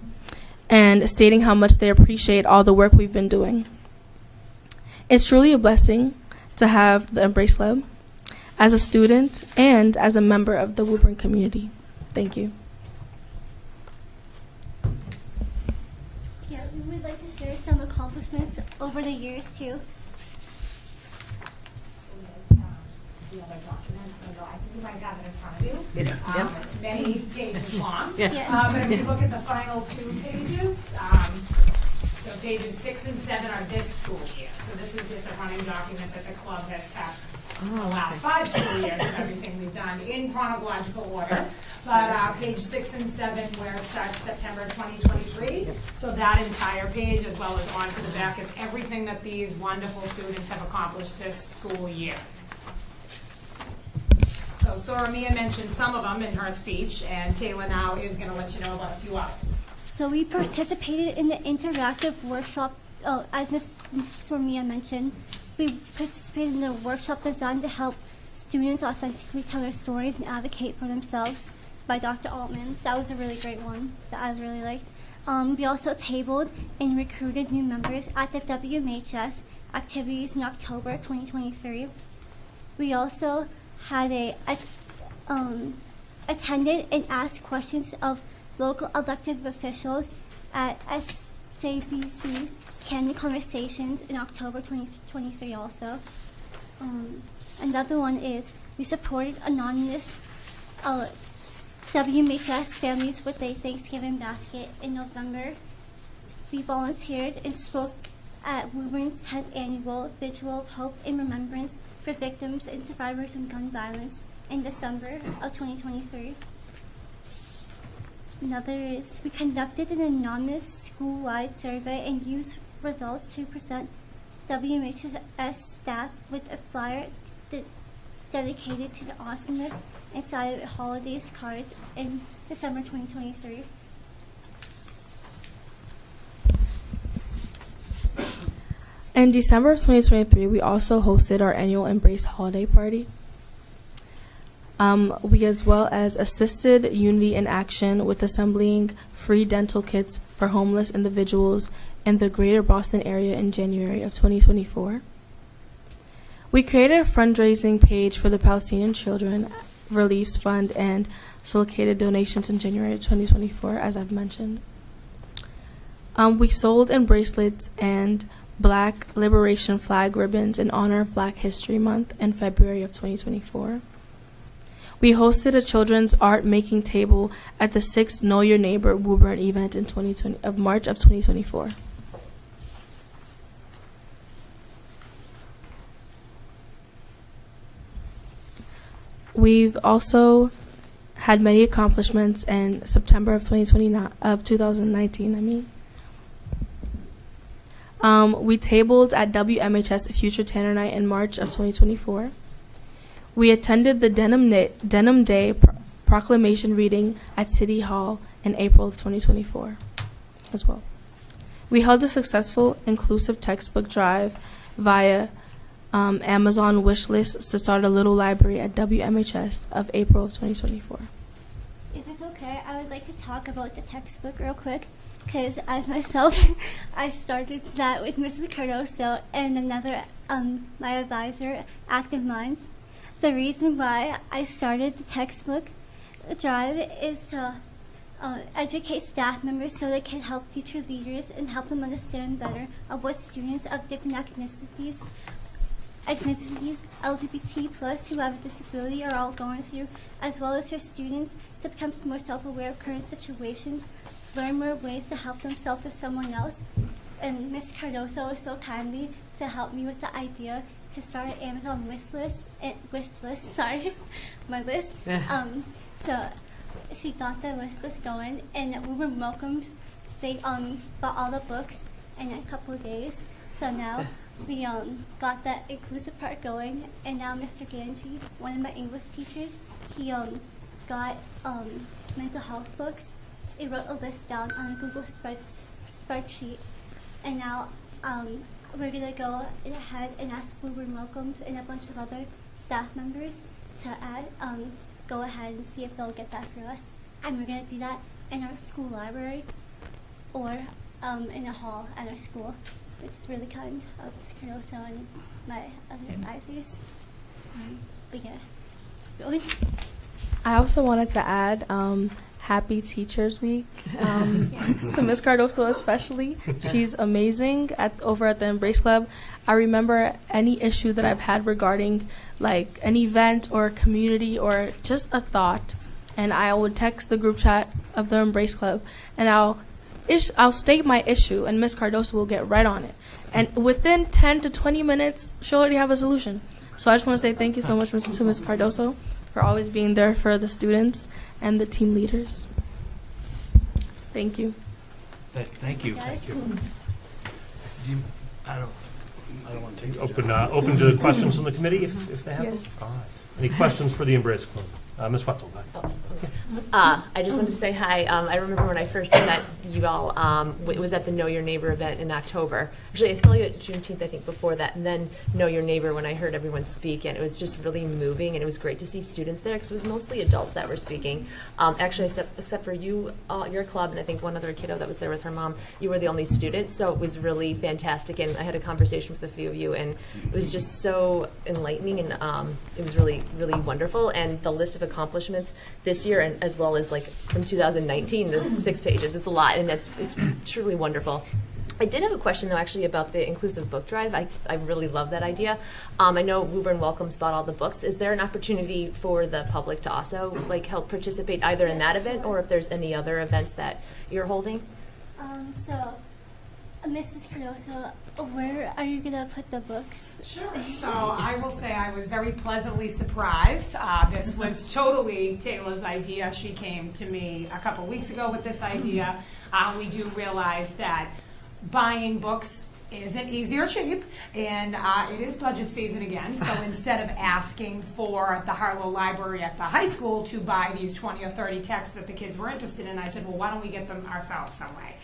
and stating how much they appreciate all the work we've been doing. It's truly a blessing to have the Embrace Club as a student and as a member of the Woburn community. Thank you. Yeah, we would like to share some accomplishments over the years too. The other document, I think you might have it in front of you. Yep. It's many pages long. Yeah. Yes. But if you look at the final 2 pages, so pages 6 and 7 are this school year. So this is just a running document that the club has kept the last 5 school years of everything we've done in chronological order. But page 6 and 7, where it starts September 2023. So that entire page, as well as onto the back, is everything that these wonderful students have accomplished this school year. So Soramia mentioned some of them in her speech, and Taylor now is going to let you know about a few others. So we participated in the interactive workshop, as Ms. Soramia mentioned. We participated in the workshop designed to help students authentically tell their stories and advocate for themselves by Dr. Altman. That was a really great one that I really liked. We also tabled and recruited new members at the WMHS activities in October 2023. We also had attended and asked questions of local elected officials at SJBC's Candid Conversations in October 2023 also. Another one is we supported anonymous WMHS families with a Thanksgiving basket in November. We volunteered and spoke at Woburn's 10th annual Vigil of Hope and Remembrance for victims and survivors of gun violence in December of 2023. Another is we conducted an anonymous school-wide survey and used results to present WMHS staff with a flyer dedicated to the awesomeness inside holidays cards in December 2023. In December of 2023, we also hosted our annual Embrace Holiday Party. We as well as assisted Unity in Action with assembling free dental kits for homeless individuals in the greater Boston area in January of 2024. We created a fundraising page for the Palestinian Children Relief Fund and solicited donations in January 2024, as I've mentioned. We sold in bracelets and Black Liberation flag ribbons in honor of Black History Month in February of 2024. We hosted a children's art making table at the 6th Know Your Neighbor Woburn event in March of 2024. We've also had many accomplishments in September of 2019. We tabled at WMHS Future Tanner Night in March of 2024. We attended the Denim Day proclamation reading at City Hall in April of 2024 as well. We held a successful inclusive textbook drive via Amazon wish list to start a little library at WMHS of April of 2024. If it's okay, I would like to talk about the textbook real quick, because as myself, I started that with Mrs. Cardoso and another, my advisor, Active Minds. The reason why I started the textbook drive is to educate staff members so they can help future leaders and help them understand better of what students of different ethnicities, LGBT plus who have a disability are all going through, as well as for students to become more self-aware of current situations, learn more ways to help themselves or someone else. And Ms. Cardoso was so kindly to help me with the idea to start an Amazon wish list. My list. So she got the wish list going, and at Woburn Welcomes, they bought all the books in a couple of days. So now we got that inclusive part going, and now Mr. Ganji, one of my English teachers, he got mental health books. He wrote a list down on a Google spreadsheet, and now we're gonna go ahead and ask Woburn Welcomes and a bunch of other staff members to go ahead and see if they'll get that for us, and we're gonna do that in our school library or in a hall at our school, which is really kind of Ms. Cardoso and my other advisors. But yeah, going. I also wanted to add Happy Teachers Week to Ms. Cardoso especially. She's amazing over at the Embrace Club. I remember any issue that I've had regarding like an event or a community or just a thought, and I would text the group chat of the Embrace Club, and I'll state my issue, and Ms. Cardoso will get right on it. And within 10 to 20 minutes, she'll already have a solution. So I just want to say thank you so much to Ms. Cardoso for always being there for the students and the team leaders. Thank you. Thank you. Yes. Thank you. I don't want to take Open to questions from the committee if they have Yes. them. All right. Any questions for the Embrace Club? Ms. Wetzel, back. I just wanted to say hi. I remember when I first met you all, it was at the Know Your Neighbor event in October. Actually, I saw you at Juneteenth, I think, before that, and then Know Your Neighbor when I heard everyone speak, and it was just really moving, and it was great to see students there, because it was mostly adults that were speaking. Actually, except for you, your club, and I think one other kiddo that was there with her mom, you were the only student, so it was really fantastic, and I had a conversation with a few of you, and it was just so enlightening, and it was really, really wonderful, and the list of accomplishments this year, and as well as like from 2019, the 6 pages. It's a lot, and it's truly wonderful. I did have a question though, actually, about the inclusive book drive. I really love that idea. I know Woburn Welcomes bought all the books. Is there an opportunity for the public to also like help participate either in that event or if there's any other events that you're holding? So, Mrs. Cardoso, where are you gonna put the books? Sure. So I will say I was very pleasantly surprised. This was totally Taylor's idea. She came to me a couple weeks ago with this idea. We do realize that buying books isn't easy or cheap, and it is budget season again. So instead of asking for the Harlow Library at the high school to buy these 20 or 30 texts that the kids were interested in, I said, well, why don't we get them ourselves some way?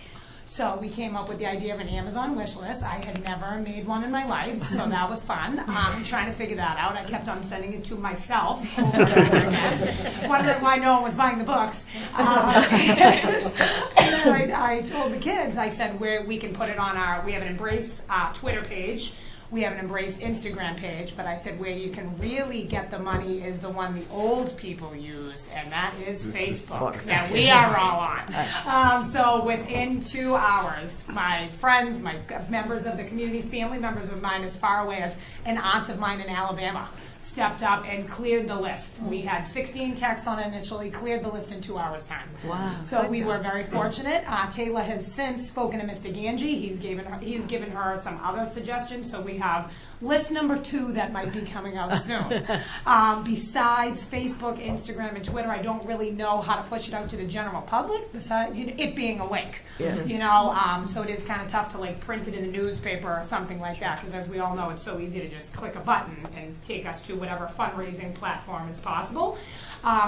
So we came up with the idea of an Amazon wish list. I had never made one in my life, so that was fun. Trying to figure that out. I kept on sending it to myself over and over again, wondering why no one was buying the books. And then I told the kids, I said, we can put it on we have an Embrace Twitter page We have an Embrace Instagram page, but I said where you can really get the money is the one the old people use, and that is Facebook, that we are all on. So within 2 hours, my friends, my members of the community, family members of mine as far away as an aunt of mine in Alabama, stepped up and cleared the list. We had 16 texts on it initially, cleared the list in 2 hours' time. Wow. So we were very fortunate. Taylor has since spoken to Mr. Ganji. He's given her some other suggestions. So we have list number 2 that might be coming out soon. Besides Facebook, Instagram, and Twitter, I don't really know how to push it out to the general public, besides it being a link. Yeah. So it is kind of tough to like print it in a newspaper or something like that, because as we all know, it's so easy to just click a button and take us to whatever fundraising platform is possible.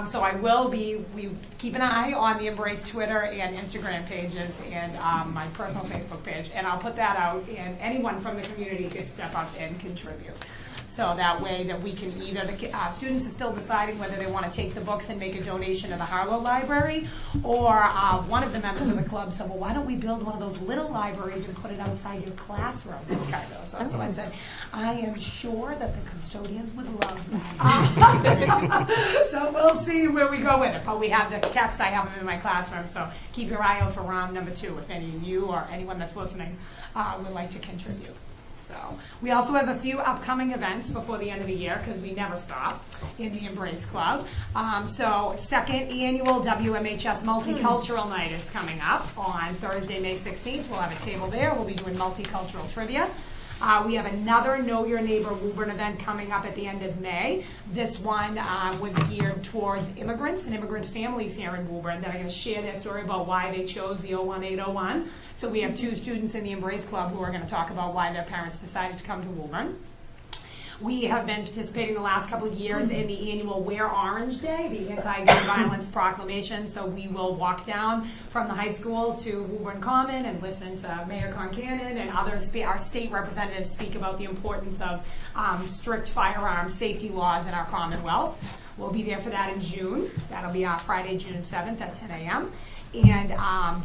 So we keep an eye on the Embrace Twitter and Instagram pages and my personal Facebook page, and I'll put that out, and anyone from the community can step up and contribute. So that way that we can either, the students are still deciding whether they want to take the books and make a donation to the Harlow Library, or one of the members of the club said, well, why don't we build one of those little libraries and put it outside your classroom? This kind of. So I said, I am sure that the custodians would love that. So we'll see where we go with it. But we have the text, I have them in my classroom, so keep your eye out for round number 2 if any of you or anyone that's listening would like to contribute. So we also have a few upcoming events before the end of the year, because we never stop in the Embrace Club. So second annual WMHS Multicultural Night is coming up on Thursday, May 16th. We'll have a table there. We'll be doing multicultural trivia. We have another Know Your Neighbor Woburn event coming up at the end of May. This one was geared towards immigrants and immigrant families here in Woburn that are going to share their story about why they chose the 01801. So we have 2 students in the Embrace Club who are going to talk about why their parents decided to come to Woburn. We have been participating the last couple of years in the annual Wear Orange Day, the anti-gun violence proclamation. So we will walk down from the high school to Woburn Common and listen to Mayor Concannon and our state representatives speak about the importance of strict firearm safety laws in our Commonwealth. We'll be there for that in June. That'll be on Friday, June 7th at 10 a.m. And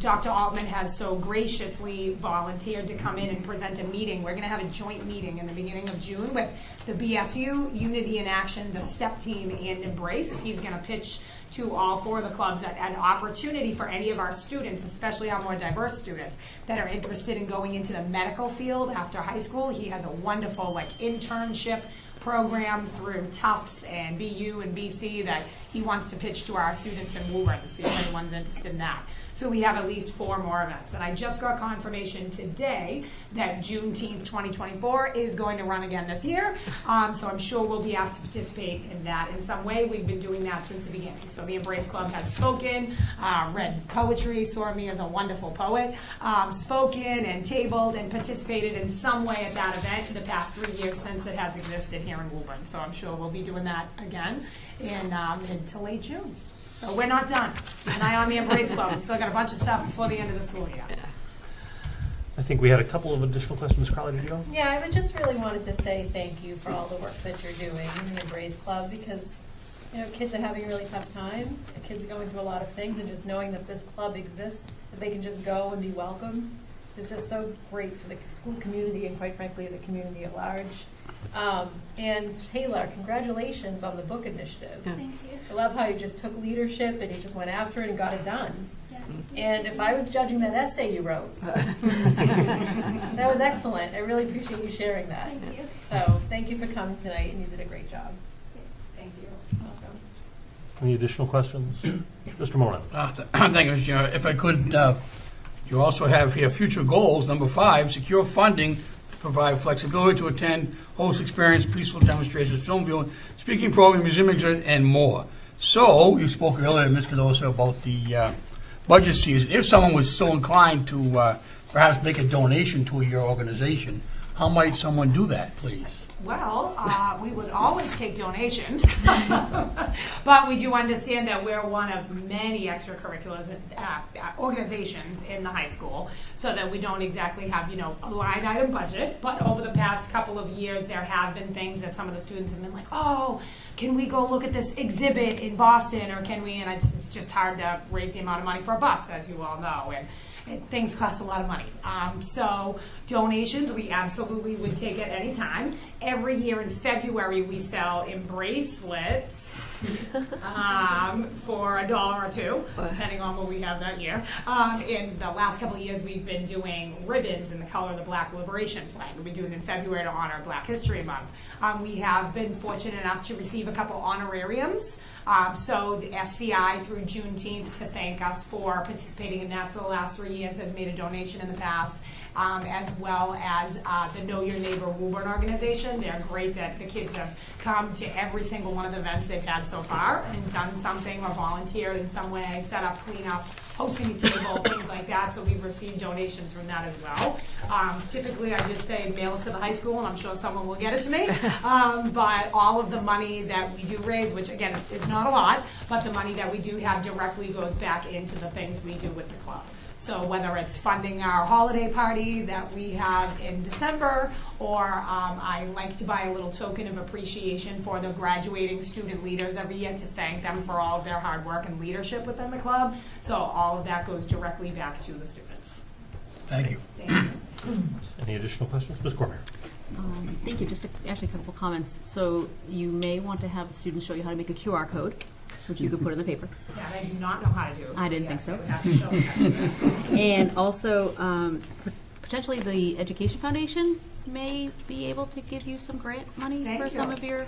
Dr. Altman has so graciously volunteered to come in and present a meeting. We're going to have a joint meeting in the beginning of June with the BSU, Unity in Action, the STEP team, and Embrace. He's going to pitch to all 4 of the clubs an opportunity for any of our students, especially our more diverse students, that are interested in going into the medical field after high school. He has a wonderful internship program through Tufts and BU and BC that he wants to pitch to our students in Woburn to see if anyone's interested in that. So we have at least 4 more events. And I just got confirmation today that Juneteenth 2024 is going to run again this year. So I'm sure we'll be asked to participate in that in some way. We've been doing that since the beginning. So the Embrace Club has spoken, read poetry, saw me as a wonderful poet, spoken and tabled and participated in some way at that event in the past 3 years since it has existed here in Woburn. So I'm sure we'll be doing that again in mid to late June. So we're not done. An eye on the Embrace Club. We've still got a bunch of stuff before the end of the school year. I think we had a couple of additional questions. Carly, did you go? Yeah, I would just really wanted to say thank you for all the work that you're doing in the Embrace Club, because kids are having a really tough time. The kids are going through a lot of things, and just knowing that this club exists, that they can just go and be welcome, is just so great for the school community and, quite frankly, the community at large. And Taylor, congratulations on the book initiative. Thank you. I love how you just took leadership and you just went after it and got it done. Yeah. And if I was judging that essay you wrote, that was excellent. I really appreciate you sharing that. Thank you. So thank you for coming tonight, and you did a great job. Yes. Thank you. Welcome. Any additional questions? Mr. Moran. Thank you, Mr. Chairman. If I could, you also have here future goals. Number 5, secure funding to provide flexibility to attend, host experience, peaceful demonstrations, film viewing, speaking program, museum exhibit, and more. So, you spoke earlier, Ms. Cardoso, about the budget season. If someone was so inclined to perhaps make a donation to your organization, how might someone do that, please? Well, we would always take donations, but we do understand that we're one of many extracurricular organizations in the high school, so that we don't exactly have, a line item budget. But over the past couple of years, there have been things that some of the students have been like, oh, can we go look at this exhibit in Boston, or can we? And it's just hard to raise the amount of money for a bus, as you all know. things cost a lot of money. So donations, we absolutely would take at any time. Every year in February, we sell bracelets for $1 or $2, depending on what we have that year. In the last couple of years, we've been doing ribbons in the color of the Black Liberation flag. We've been doing it in February to honor Black History Month. We have been fortunate enough to receive a couple honorariums. So the SCI through Juneteenth, to thank us for participating in that for the last 3 years, has made a donation in the past, as well as the Know Your Neighbor Woburn organization. They're great that the kids have come to every single one of the events they've had so far and done something or volunteered in some way, set up, clean up, hosting a table, things like that. So we've received donations from that as well. Typically, I just say mail it to the high school, and I'm sure someone will get it to me. But all of the money that we do raise, which again is not a lot, but the money that we do have directly goes back into the things we do with the club. So whether it's funding our holiday party that we have in December, or I like to buy a little token of appreciation for the graduating student leaders every year to thank them for all of their hard work and leadership within the club. So all of that goes directly back to the students. Thank you. Thank you. Any additional questions? Ms. Cormier? Thank you. Just actually a couple comments. So you may want to have the students show you how to make a QR code, which you could put in the paper. That I do not know how to do. I didn't yes, think so. I would have to show them how to do that. And also, potentially the Education Foundation may be able to give you some grant money Thank for you. some of your,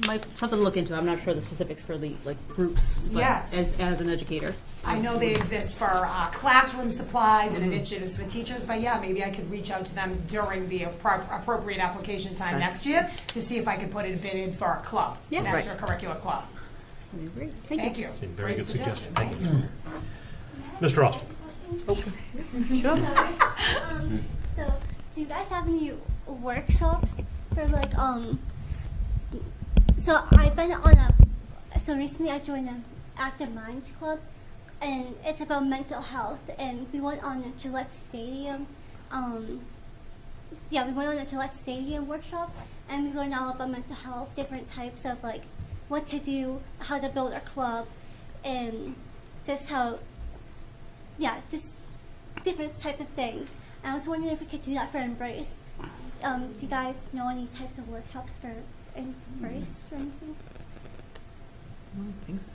something to look into. I'm not sure the specifics for the groups, but Yes. as an educator. I know they exist for classroom supplies and initiatives for teachers, but yeah, maybe I could reach out to them during the appropriate application time next year to see if I could put a bid in for a club, an extracurricular club. Great. Thank you. Very Great good suggestion. suggestion. Thank you. Mr. Austin? So, do you guys have any workshops for so I've been on so recently I joined an Active Minds Club, and it's about mental health, and we went on a Gillette Stadium, we went on a Gillette Stadium workshop, and we learned all about mental health, different types of what to do, how to build a club, and just just different types of things. And I was wondering if we could do that for Embrace. Do you guys know any types of workshops for Embrace or anything? I don't think so.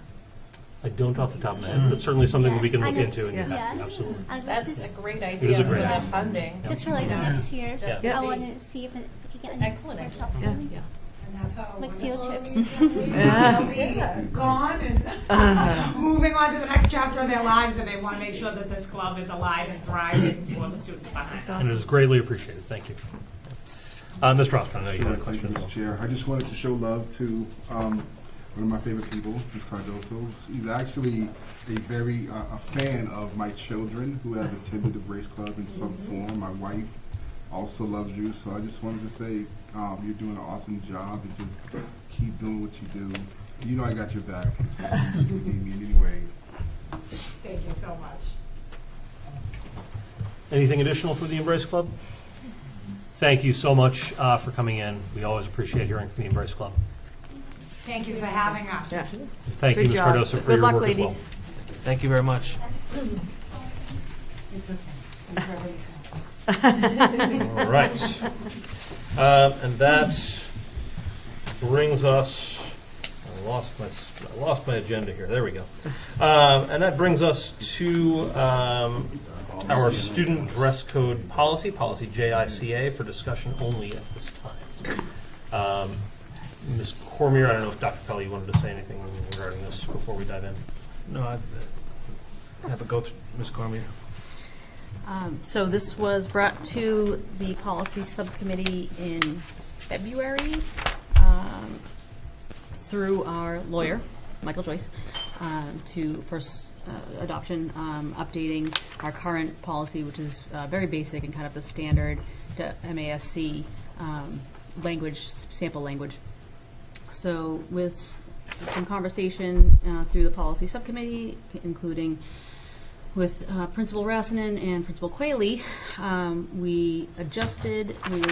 I don't off the top of my head, but certainly something that we can I look know- into and get back to you. yeah. Absolutely. I'd like That's to a great It idea is a for great that idea. funding. just for next year. Just I see. wanted to see if we could get any Excellent idea. workshops. Yeah. going. And that's how Like field trips. They'll be gone and moving on to the next chapter of their lives, and they want to make sure that this club is alive and thriving for the students behind it. And it is greatly appreciated. Thank you. Mr. Austin, I know you had a Thank question you, as well. Mr. Chair. I just wanted to show love to one of my favorite people, Ms. Cardoso. He's actually a fan of my children who have attended the Brace Club in some form. My wife also loves you, so I just wanted to say you're doing an awesome job, and just keep doing what you do. You know I got your back. You need me in any way. Thank you so much. Anything additional for the Embrace Club? Thank you so much for coming in. We always appreciate hearing from the Embrace Club. Thank you for having us. Yeah. Thank you, Good Ms. job. Cardoso, for Good your luck, work ladies. as well. Thank you very much. All right. And that brings us, I lost my agenda here. There we go. And that brings us to our student dress code policy JICA, for discussion only at this time. Ms. Cormier, I don't know if Dr. Pelley, you wanted to say anything regarding this before we dive in. No, I have a go through Ms. Cormier. So this was brought to the policy subcommittee in February through our lawyer, Michael Joyce, to first adoption, updating our current policy, which is very basic and kind of the standard to MASC language, sample language. So with some conversation through the policy subcommittee, including with Principal Rassanen and Principal Qualey, we adjusted, we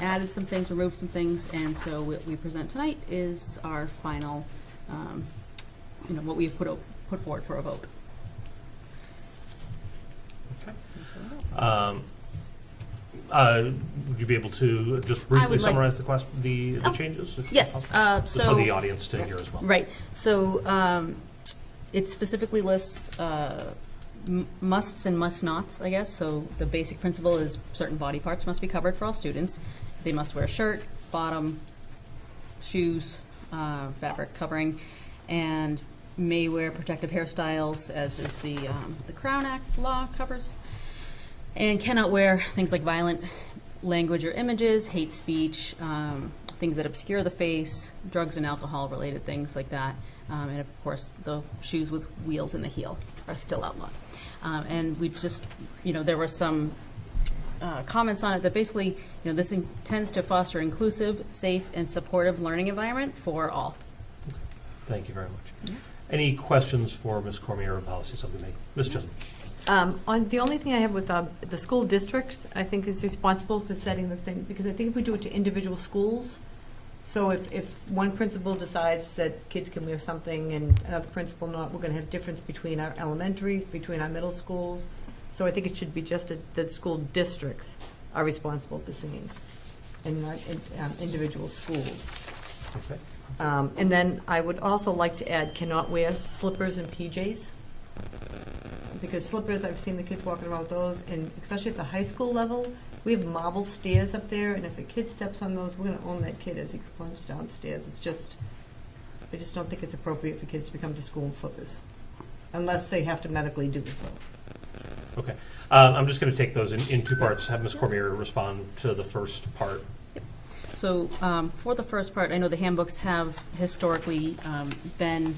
added some things, removed some things, and so what we present tonight is our final, what we've put forward for a vote. Would you be able to just briefly would like- summarize the changes? if Yes, possible? Just so- for the audience to hear as well. Right. So it specifically lists musts and must-nots, I guess. So the basic principle is certain body parts must be covered for all students. They must wear a shirt, bottom, shoes, fabric covering, and may wear protective hairstyles, as is the Crown Act law covers, and cannot wear things like violent language or images, hate speech, things that obscure the face, drugs and alcohol-related things like that. And of course, the shoes with wheels in the heel are still outlawed. And we just, there were some comments on it that basically, this intends to foster inclusive, safe, and supportive learning environment for all. Thank you very much. Any questions for Ms. Cormier of Policy Subcommittee? Ms. Chisholm? On the only thing I have with the school district, I think is responsible for setting the thing, because I think if we do it to individual schools, so if one principal decides that kids can wear something and another principal not, we're going to have difference between our elementaries, between our middle schools. So I think it should be just that school districts are responsible for singing, and not individual schools. Okay. And then I would also like to add, cannot wear slippers and PJs. Because slippers, I've seen the kids walking around with those, and especially at the high school level, we have marble stairs up there, and if a kid steps on those, we're going to own that kid as he comes downstairs. I just don't think it's appropriate for kids to come to school in slippers, unless they have to medically do so. Okay. I'm just going to take those in two parts. Have Ms. Cormier respond to the first part. So for the first part, I know the handbooks have historically been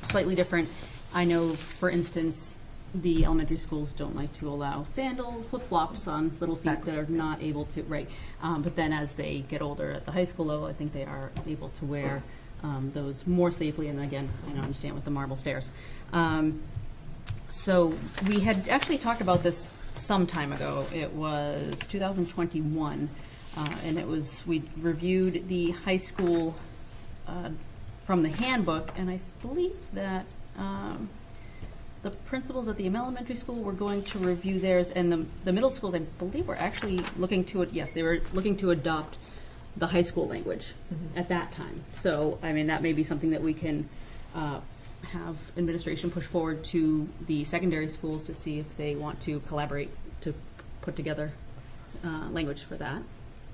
slightly different. I know, for instance, the elementary schools don't like to allow sandals, flip-flops on little feet that are not able to, right. But then as they get older at the high school level, I think they are able to wear those more safely. And again, I don't understand with the marble stairs. So we had actually talked about this some time ago. It was 2021. And it was, we reviewed the high school from the handbook, and I believe that the principals at the elementary school were going to review theirs, and the middle schools, I believe, were actually looking to, they were looking to adopt the high school language at that time. So, I mean, that may be something that we can have administration push forward to the secondary schools to see if they want to collaborate to put together language for that.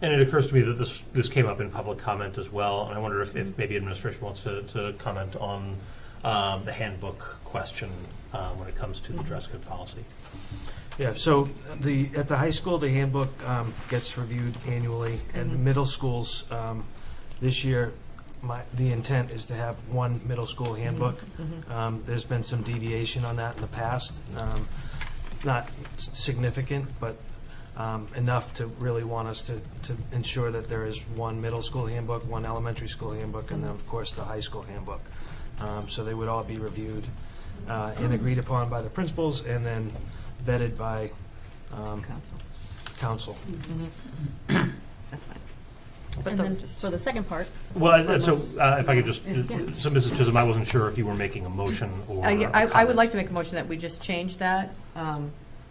And it occurs to me that this came up in public comment as well, and I wonder if maybe administration wants to comment on the handbook question when it comes to the dress code policy. Yeah, so at the high school, the handbook gets reviewed annually, and the middle schools, this year, the intent is to have one middle school handbook. There's been some deviation on that in the past, not significant, but enough to really want us to ensure that there is one middle school handbook, one elementary school handbook, and then, of course, the high school handbook. So they would all be reviewed and agreed upon by the principals and then vetted by council. That's fine. And then for the second part. Well, so if I could just, Yeah. so Mrs. Chisholm, I wasn't sure if you were making a motion or I would comment. like to make a motion that we just change that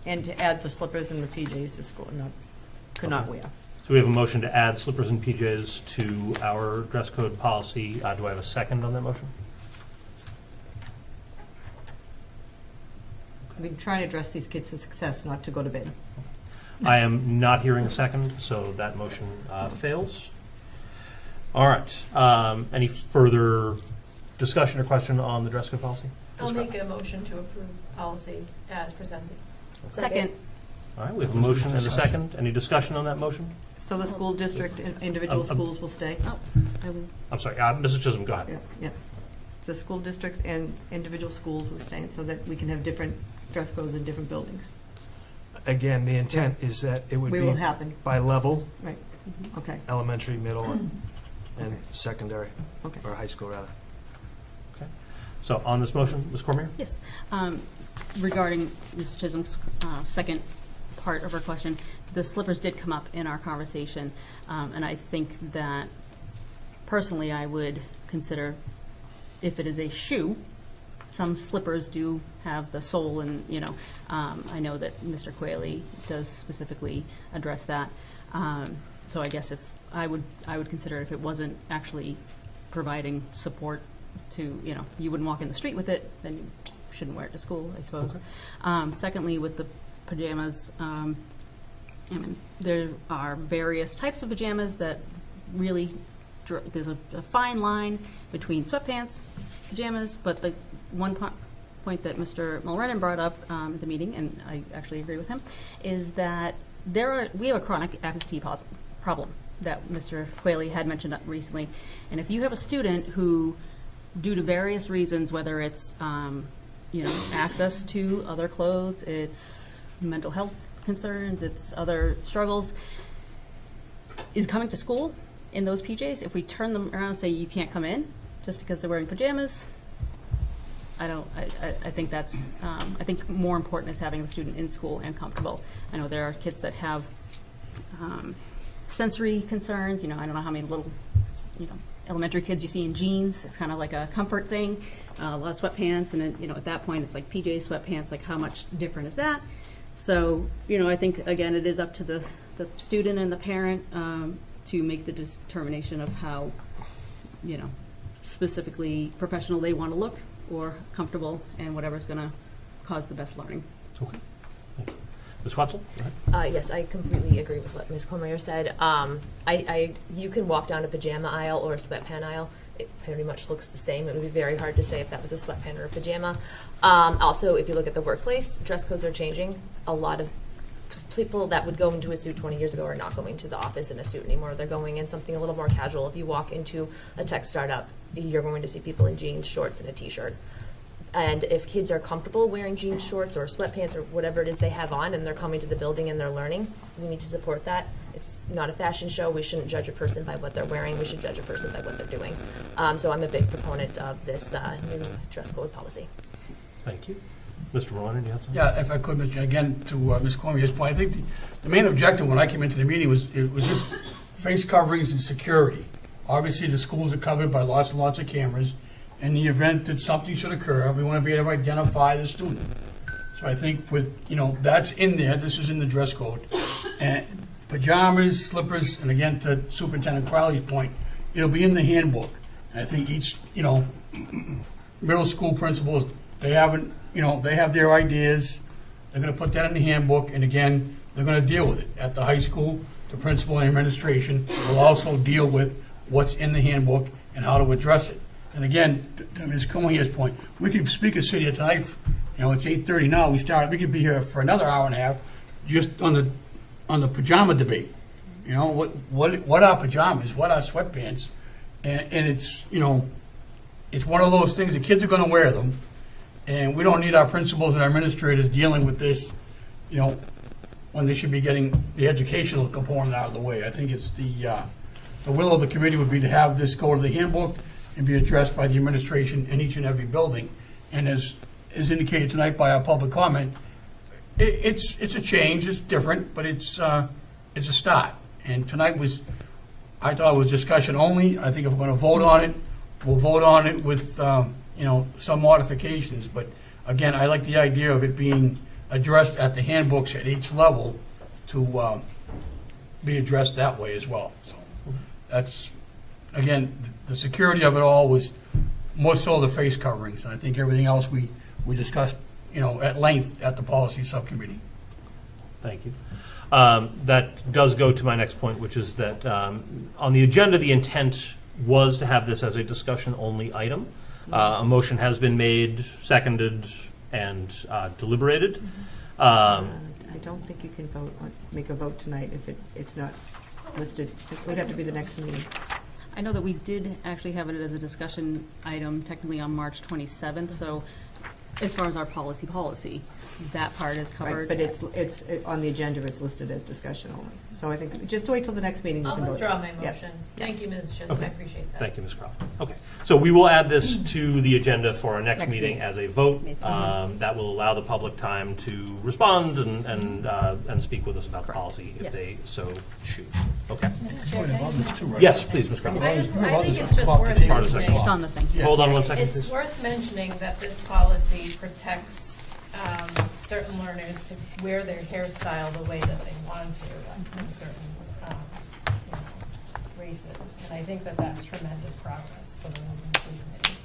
and to add the slippers and the PJs to school, could not wear. So we have a motion to add slippers and PJs to our dress code policy. Do I have a second on that motion? We're trying to address these kids for success, not to go to bed. I am not hearing a second, so that motion fails. All right. Any further discussion or question on the dress code policy? I'll make a motion to approve policy as presented. Second. All right, we have a motion and a second. Any discussion on that motion? So the school district and individual schools will stay? I'm sorry, Mrs. Chisholm, go ahead. Yeah. The school district and individual schools will stay, so that we can have different dress codes in different buildings. Again, the intent is that it would We be will happen. by level, Right. Okay. elementary, middle, and secondary, Okay. or high school, rather. Okay. So on this motion, Ms. Cormier? Yes. Regarding Ms. Chisholm's second part of her question, the slippers did come up in our conversation, and I think that personally I would consider, if it is a shoe, some slippers do have the sole, and I know that Mr. Quayle does specifically address that. So I guess if I would consider if it wasn't actually providing support to, you wouldn't walk in the street with it, then you shouldn't wear it to school, I suppose. Okay. Secondly, with the pajamas, there are various types of pajamas that really, there's a fine line between sweatpants, pajamas, but the one point that Mr. Mulrennan brought up at the meeting, and I actually agree with him, is that we have a chronic absentee problem that Mr. Quayle had mentioned recently. And if you have a student who, due to various reasons, whether it's access to other clothes, it's mental health concerns, it's other struggles, is coming to school in those PJs, if we turn them around and say you can't come in just because they're wearing pajamas, I think that's, I think more important is having the student in school and comfortable. I know there are kids that have sensory concerns. I don't know how many little, elementary kids you see in jeans. It's kind of like a comfort thing. A lot of sweatpants, and then, at that point it's like PJs, sweatpants. Like, how much different is that? So, I think again it is up to the student and the parent to make the determination of how, specifically professional they want to look, or comfortable, and whatever's going to cause the best learning. Okay. Ms. Watzel? Go ahead. Yes, I completely agree with what Ms. Cormier said. You can walk down a pajama aisle or a sweatpant aisle. It pretty much looks the same. It would be very hard to say if that was a sweatpant or a pajama. Also, if you look at the workplace, dress codes are changing. A lot of people that would go into a suit 20 years ago are not going to the office in a suit anymore. They're going in something a little more casual. If you walk into a tech startup, you're going to see people in jeans, shorts, and a t-shirt. And if kids are comfortable wearing jeans, shorts, or sweatpants, or whatever it is they have on, and they're coming to the building and they're learning, we need to support that. It's not a fashion show. We shouldn't judge a person by what they're wearing. We should judge a person by what they're doing. So I'm a big proponent of this new dress code policy. Thank you. Mr. Rowan, you had something? Yeah, if I could, Mr. Again, to Ms. Cormier's point, I think the main objective when I came into the meeting was just face coverings and security. Obviously, the schools are covered by lots and lots of cameras. In the event that something should occur, we want to be able to identify the student. So I think with, that's in there. This is in the dress code. And pajamas, slippers, and again, to Superintendent Crowley's point, it'll be in the handbook. And I think each, middle school principals, they haven't, they have their ideas. They're going to put that in the handbook, and again, they're going to deal with it. At the high school, the principal and administration will also deal with what's in the handbook and how to address it. And again, to Ms. Cormier's point, we could speak a city tonight. It's 8:30 now. We could be here for another hour and a half, just on the pajama debate. What are pajamas? What are sweatpants? And it's it's one of those things. The kids are going to wear them, and we don't need our principals and our administrators dealing with this. When they should be getting the educational component out of the way. I think it's the will of the committee would be to have this go to the handbook and be addressed by the administration in each and every building. And as indicated tonight by our public comment, it's a change, it's different, but it's a start. And tonight I thought it was discussion only. I think if we're going to vote on it, we'll vote on it with some modifications. But again, I like the idea of it being addressed at the handbooks at each level to be addressed that way as well. So that's, again, the security of it all was more so the face coverings, and I think everything else we discussed, at length at the policy subcommittee. Thank you. That does go to my next point, which is that on the agenda, the intent was to have this as a discussion-only item. A motion has been made, seconded, and deliberated. I don't think you can make a vote tonight if it's not listed. It would have to be the next meeting. I know that we did actually have it as a discussion item technically on March 27th, so as far as our policy, that part is covered. But it's on the agenda, it's listed as discussion only. So I think, just wait till the next meeting. You I'll can vote. withdraw my Yep. motion. Thank you, Ms. Chisholm, I appreciate that. Thank you, Ms. Croft. Okay, so we will add this to the agenda for our next meeting as a vote. That will allow the public time to respond and speak with us about the policy if they so choose. Okay. Yes, please, Ms. Croft. I think it's just worth mentioning. It's on the thing. Hold on one second, It's please. worth mentioning that this policy protects certain learners to wear their hairstyle the way that they want to in certain races. And I think that that's tremendous progress for the Woburn School Committee.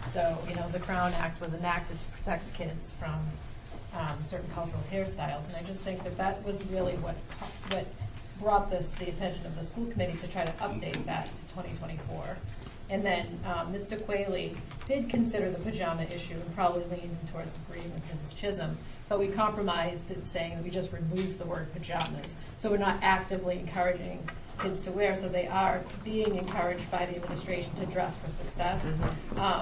So, the Crown Act was enacted to protect kids from certain cultural hairstyles. And I just think that that was really what brought this to the attention of the school committee to try to update that to 2024. And then Mr. Qualey did consider the pajama issue and probably leaned towards agreeing with Mrs. Chisholm, but we compromised in saying that we just removed the word pajamas. So we're not actively encouraging kids to wear, so they are being encouraged by the administration to dress for success.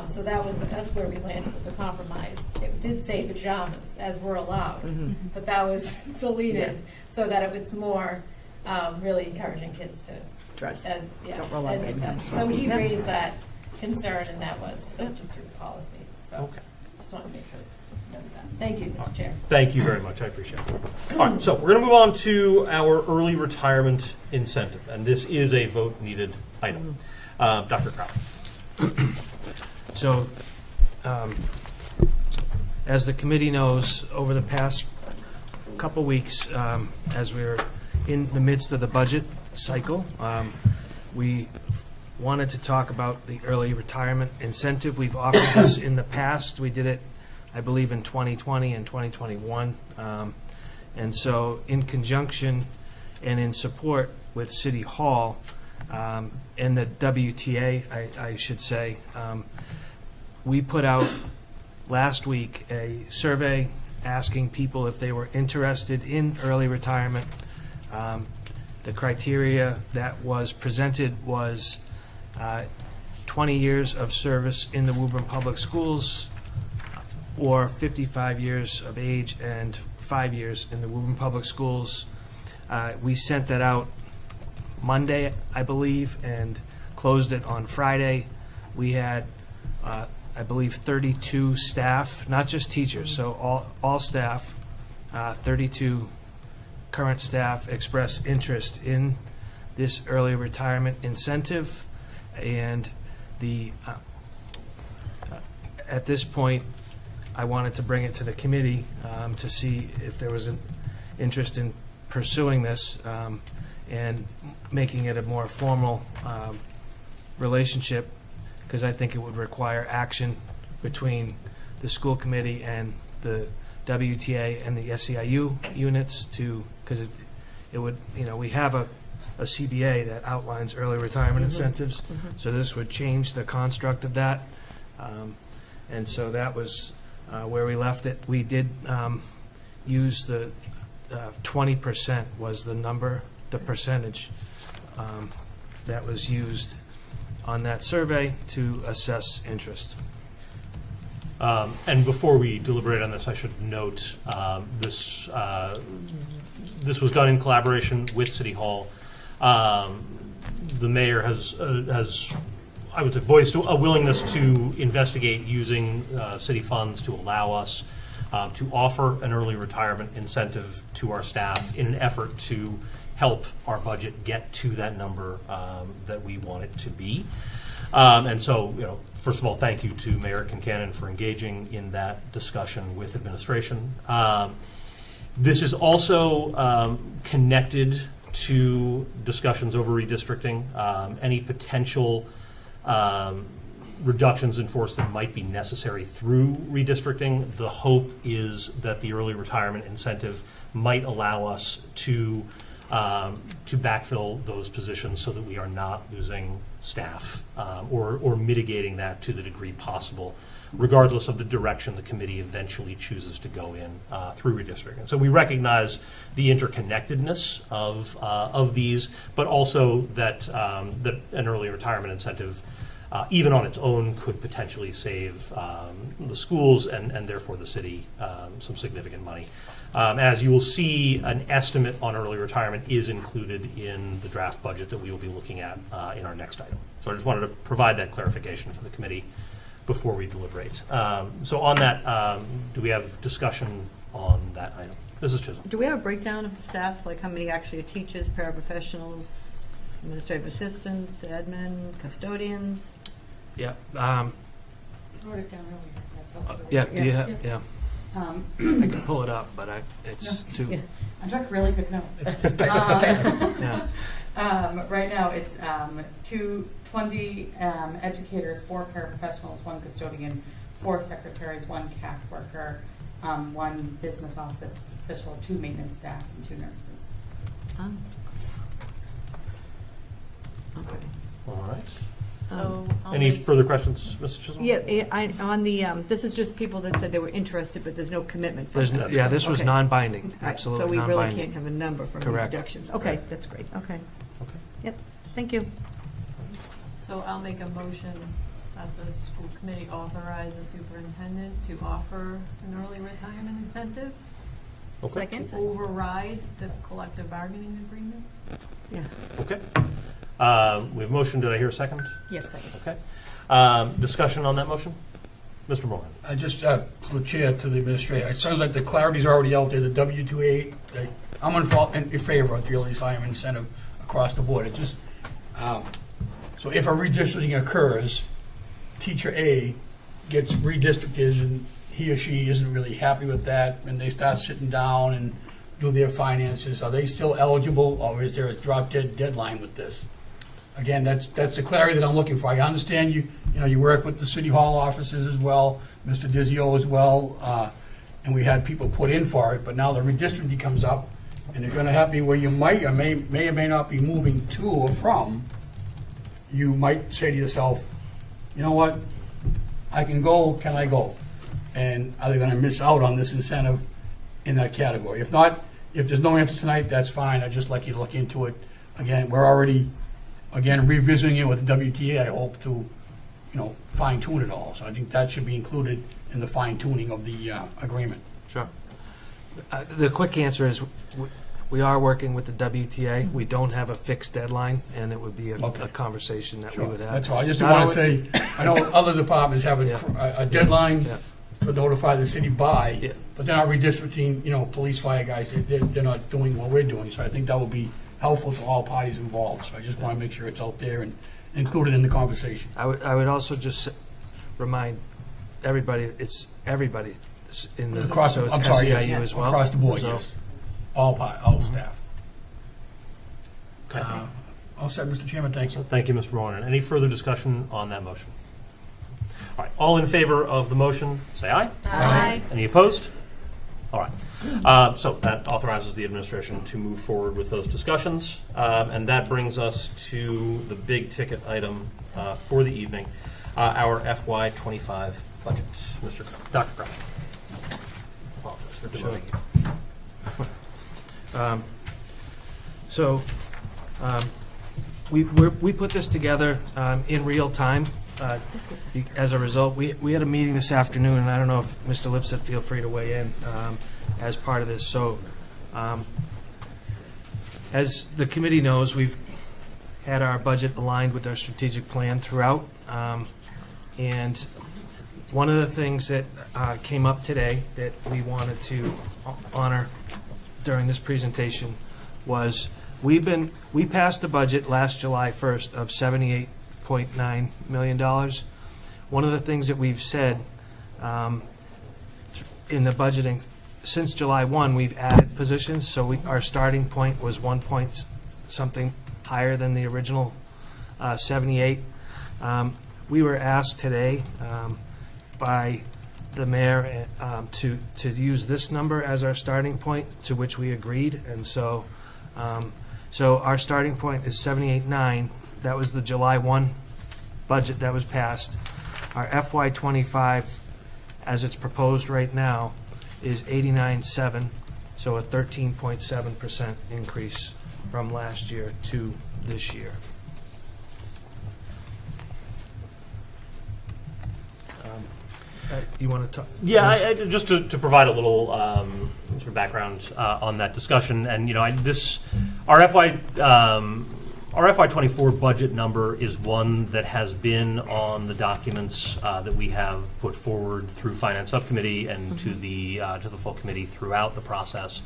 So that's where we landed with the compromise. It did say pajamas, as we're allowed, but that was deleted so that it's more really encouraging kids to dress. Don't roll as you said. So he raised that concern, and that was filtered through the policy. So just want to make sure you know that. Thank you, Mr. Chair. Thank you very much. I appreciate it. All right, so we're going to move on to our early retirement incentive, and this is a vote-needed item. Dr. Crowell. So, as the committee knows, over the past couple weeks, as we're in the midst of the budget cycle, we wanted to talk about the early retirement incentive. We've offered this in the past. We did it, I believe, in 2020 and 2021. And so in conjunction and in support with City Hall and the WTA, I should say, we put out last week a survey asking people if they were interested in early retirement. The criteria that was presented was 20 years of service in the Woburn Public Schools or 55 years of age and 5 years in the Woburn Public Schools. We sent that out Monday, I believe, and closed it on Friday. We had, I believe, 32 staff, not just teachers, so all staff, 32 current staff express interest in this early retirement incentive, and at this point, I wanted to bring it to the committee to see if there was an interest in pursuing this and making it a more formal relationship, because I think it would require action between the school committee and the WTA and the SEIU units because it would, we have a CBA that outlines early retirement incentives, so this would change the construct of that. And so that was where we left it. We did use the 20% was the number, the percentage that was used on that survey to assess interest. And before we deliberate on this, I should note this was done in collaboration with City Hall. The mayor has, I would say, voiced a willingness to investigate using city funds to allow us to offer an early retirement incentive to our staff in an effort to help our budget get to that number that we want it to be. And so, first of all, thank you to Mayor Kincannon for engaging in that discussion with administration. This is also connected to discussions over redistricting, any potential reductions in force that might be necessary through redistricting. The hope is that the early retirement incentive might allow us to backfill those positions so that we are not losing staff or mitigating that to the degree possible, regardless of the direction the committee eventually chooses to go in through redistricting. So we recognize the interconnectedness of these, but also that that an early retirement incentive even on its own, could potentially save the schools and therefore the city some significant money. As you will see, an estimate on early retirement is included in the draft budget that we will be looking at in our next item. So I just wanted to provide that clarification for the committee before we deliberate. So on that, do we have discussion on that item? Mrs. Chisholm. Do we have a breakdown of the staff, like how many actually are teachers, paraprofessionals, administrative assistants, admin, custodians? Yeah. I wrote it down earlier. That's helpful. Yeah. Do you have? Yeah. I can pull it up, but it's too. Yeah. I took really good notes. Yeah. Right now, it's 220 educators, 4 paraprofessionals, 1 custodian, 4 secretaries, 1 CAF worker, 1 business office official, 2 maintenance staff, and 2 nurses. Oh. Okay. All right. So Any further questions, Mrs. Chisholm? Yeah, on the, this is just people that said they were interested, but there's no commitment from them. Yeah, this was Okay. non-binding. Right, Absolutely so we non-binding. really can't have a number for Correct. reductions. Okay, Right. that's great, okay. Okay. Yep, thank you. So I'll make a motion that the school committee authorize the superintendent to offer an early retirement incentive. Okay. Second? Override the collective bargaining agreement. Yeah. Okay. We have motion. Did I hear a second? Yes, second. Okay. Discussion on that motion? Mr. Moran. I just, to the chair, to the administrator, it sounds like the clarity's already out there, the W-2A, I'm in favor of the early retirement incentive across the board. It just, so if a redistricting occurs, teacher A gets redistricted and he or she isn't really happy with that, and they start sitting down and do their finances, are they still eligible, or is there a drop-dead deadline with this? Again, that's the clarity that I'm looking for. I understand you work with the city hall offices as well, Mr. Dizio as well, and we had people put in for it, but now the redistricting comes up, and it's gonna happen where you may or may not be moving to or from. You might say to yourself, you know what, I can go, can I go? And are they gonna miss out on this incentive in that category? If not, if there's no answer tonight, that's fine. I'd just like you to look into it. Again, we're already, revisiting it with the WTA, I hope to, fine tune it all. So I think that should be included in the fine tuning of the agreement. Sure. The quick answer is we are working with the WTA. We don't have a fixed deadline, and it would be a conversation that we would have. That's all. I just want to say, I know other departments have a deadline to notify the city by, but they're not redistricting, police, fire guys. They're not doing what we're doing. So I think that will be helpful to all parties involved. So I just want to make sure it's out there and included in the conversation. I would also just remind everybody, it's everybody in the, Across so the, it's I'm sorry, SEIU yes, as well. across the board, So- yes. All staff. Okay. All set, Mr. Chairman, thank you. Thank you, Mr. Moran. Any further discussion on that motion? All right. All in favor of the motion, say aye. Aye. Any opposed? All right. So that authorizes the administration to move forward with those discussions. And that brings us to the big ticket item for the evening, our FY25 budget. Dr. Brown. Apologize for delaying you. We put this together in real time. As a result, we had a meeting this afternoon, and I don't know if Mr. Lipset, feel free to weigh in as part of this. So, as the committee knows, we've had our budget aligned with our strategic plan throughout. And one of the things that came up today that we wanted to honor during this presentation was we passed the budget last July 1st of $78.9 million. One of the things that we've said in the budgeting, since July 1, we've added positions, so our starting point was 1 point something higher than the original 78. We were asked today by the mayor to use this number as our starting point, to which we agreed, and so our starting point is 78.9. That was the July 1 budget that was passed. Our FY25, as it's proposed right now, is 89.7, so a 13.7% increase from last year to this year. you want to talk? Yeah, just to provide a little sort of background on that discussion, and our FY24 budget number is one that has been on the documents that we have put forward through Finance Subcommittee and to the full committee throughout the process.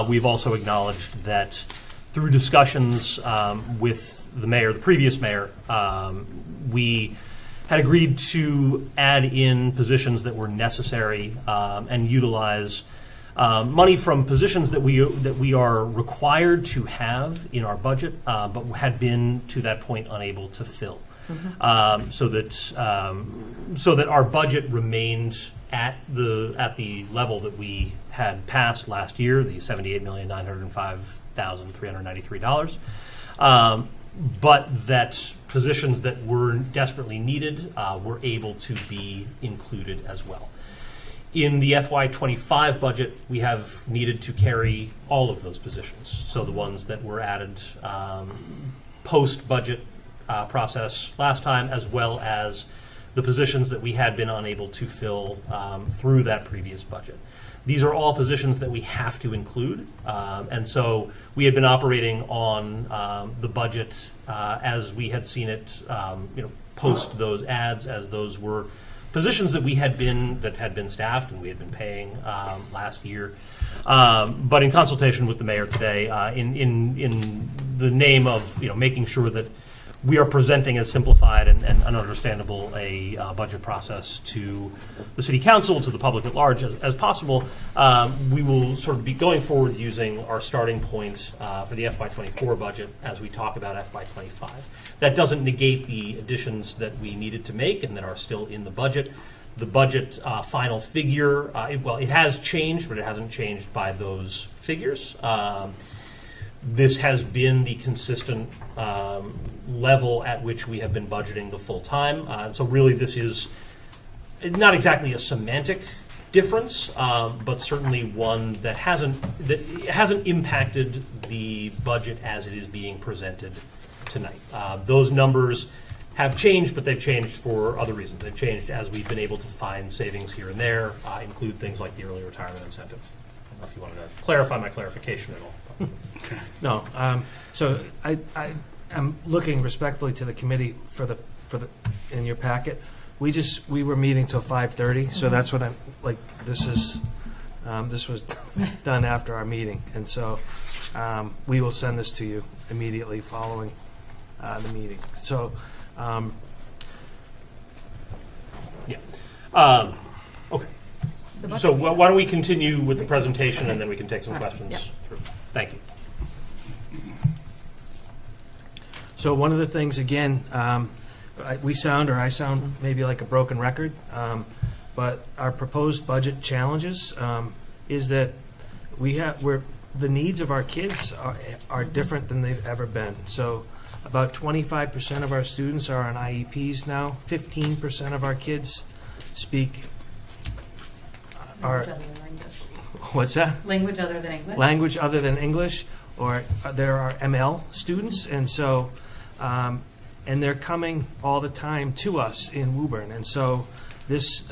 We've also acknowledged that through discussions with the mayor, the previous mayor, we had agreed to add in positions that were necessary and utilize money from positions that we are required to have in our budget, but had been to that point unable to fill, so that our budget remained at the level that we had passed last year, the $78,905,393. But that positions that were desperately needed were able to be included as well. In the FY25 budget, we have needed to carry all of those positions. So the ones that were added post-budget process last time, as well as the positions that we had been unable to fill through that previous budget. These are all positions that we have to include, and so we had been operating on the budget as we had seen it, post those ads, as those were positions that had been staffed and we had been paying last year. But in consultation with the mayor today, in the name of making sure that we are presenting as simplified and understandable a budget process to the city council, to the public at large as possible, we will sort of be going forward using our starting point for the FY24 budget as we talk about FY25. That doesn't negate the additions that we needed to make and that are still in the budget. The budget final figure, it has changed, but it hasn't changed by those figures. This has been the consistent level at which we have been budgeting the full time. So really this is not exactly a semantic difference, but certainly one that hasn't impacted the budget as it is being presented tonight. Those numbers have changed, but they've changed for other reasons. They've changed as we've been able to find savings here and there, include things like the early retirement incentive. I don't know if you wanted to clarify my clarification at all. No. So I'm looking respectfully to the committee for the in your packet. We were meeting till 5:30, so that's what I'm like. This was done after our meeting, and so we will send this to you immediately following the meeting. So okay. So why don't we continue with the presentation and then we can take some questions through. Thank you. So one of the things, again, I sound maybe like a broken record, but our proposed budget challenges is that the needs of our kids are different than they've ever been. So about 25% of our students are on IEPs now. 15% of our kids speak what's that? Language other than English. Language other than English, or there are ML students, and so and they're coming all the time to us in Woburn, and so this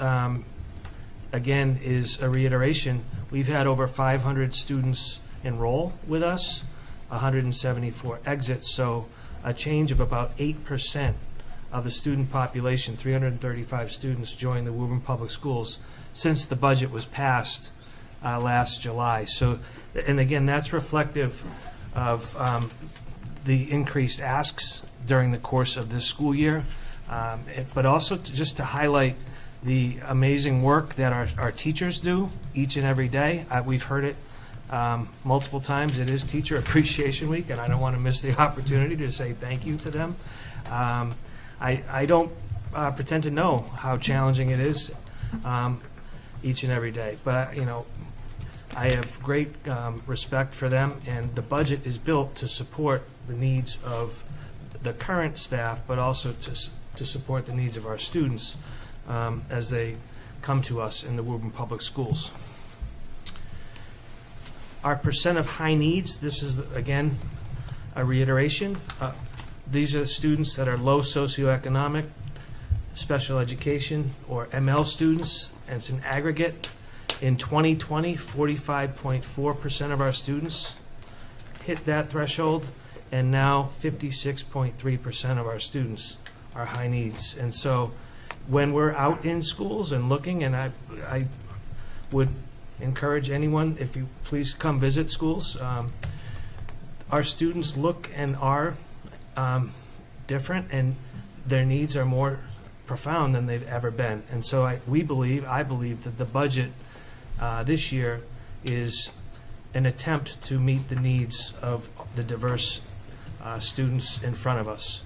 again is a reiteration. We've had over 500 students enroll with us, 174 exits, so a change of about 8% of the student population, 335 students, joined the Woburn Public Schools since the budget was passed last July. So, and again, that's reflective of the increased asks during the course of this school year, but also just to highlight the amazing work that our teachers do each and every day. We've heard it multiple times. It is Teacher Appreciation Week, and I don't want to miss the opportunity to say thank you to them. I don't pretend to know how challenging it is each and every day, but I have great respect for them, and the budget is built to support the needs of the current staff, but also to support the needs of our students as they come to us in the Woburn Public Schools. Our percent of high needs, this is, again, a reiteration. These are students that are low socioeconomic special education, or ML students, and it's an aggregate. In 2020, 45.4% of our students hit that threshold, and now 56.3% of our students are high needs. And so when we're out in schools and looking, and I would encourage anyone, if you please come visit schools, our students look and are different, and their needs are more profound than they've ever been. And so I believe that the budget this year is an attempt to meet the needs of the diverse students in front of us.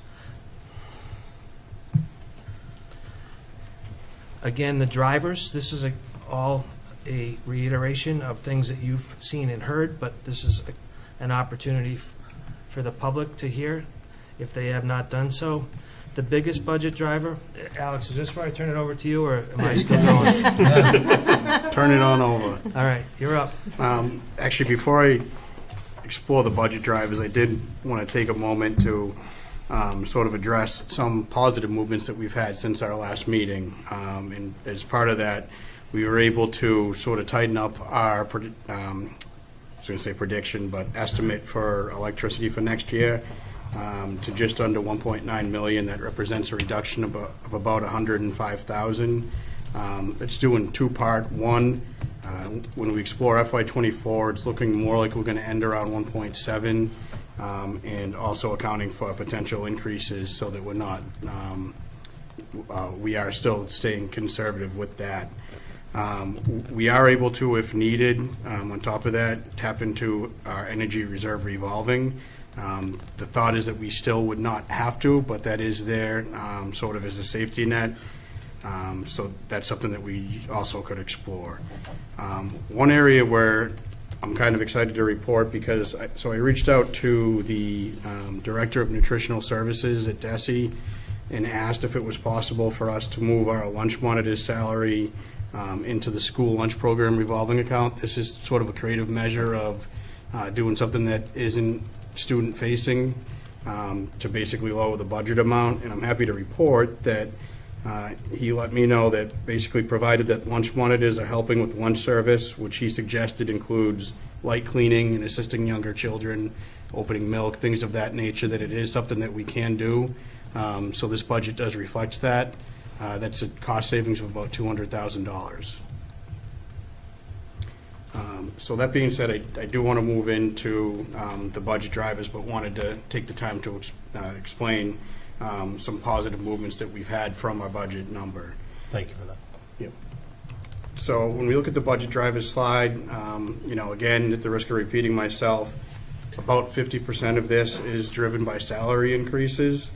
Again, the drivers, this is all a reiteration of things that you've seen and heard, but this is an opportunity for the public to hear if they have not done so. The biggest budget driver, Alex, is this where I turn it over to you, or am I still going? Turn it on over. All right, you're up. Actually, before I explore the budget drivers, I did want to take a moment to sort of address some positive movements that we've had since our last meeting. And as part of that, we were able to sort of tighten up our, I was going to say prediction, but estimate for electricity for next year to just under 1.9 million. That represents a reduction of about 105,000. That's due in two-part. One, when we explore FY24, it's looking more like we're going to end around 1.7, and also accounting for potential increases so that we're not, we are still staying conservative with that. We are able to, if needed, on top of that, tap into our energy reserve revolving. The thought is that we still would not have to, but that is there sort of as a safety net. So that's something that we also could explore. One area where I'm kind of excited to report, because I reached out to the Director of Nutritional Services at DESE and asked if it was possible for us to move our lunch monitor's salary into the school lunch program revolving account. This is sort of a creative measure of doing something that isn't student facing to basically lower the budget amount. And I'm happy to report that he let me know that basically, provided that lunch monitors are helping with lunch service, which he suggested includes light cleaning and assisting younger children, opening milk, things of that nature, that it is something that we can do. So this budget does reflect that. That's a cost savings of about $200,000. So that being said, I do want to move into the budget drivers, but wanted to take the time to explain some positive movements that we've had from our budget number. Thank you for that. Yep. So when we look at the budget drivers slide, again, at the risk of repeating myself, about 50% of this is driven by salary increases.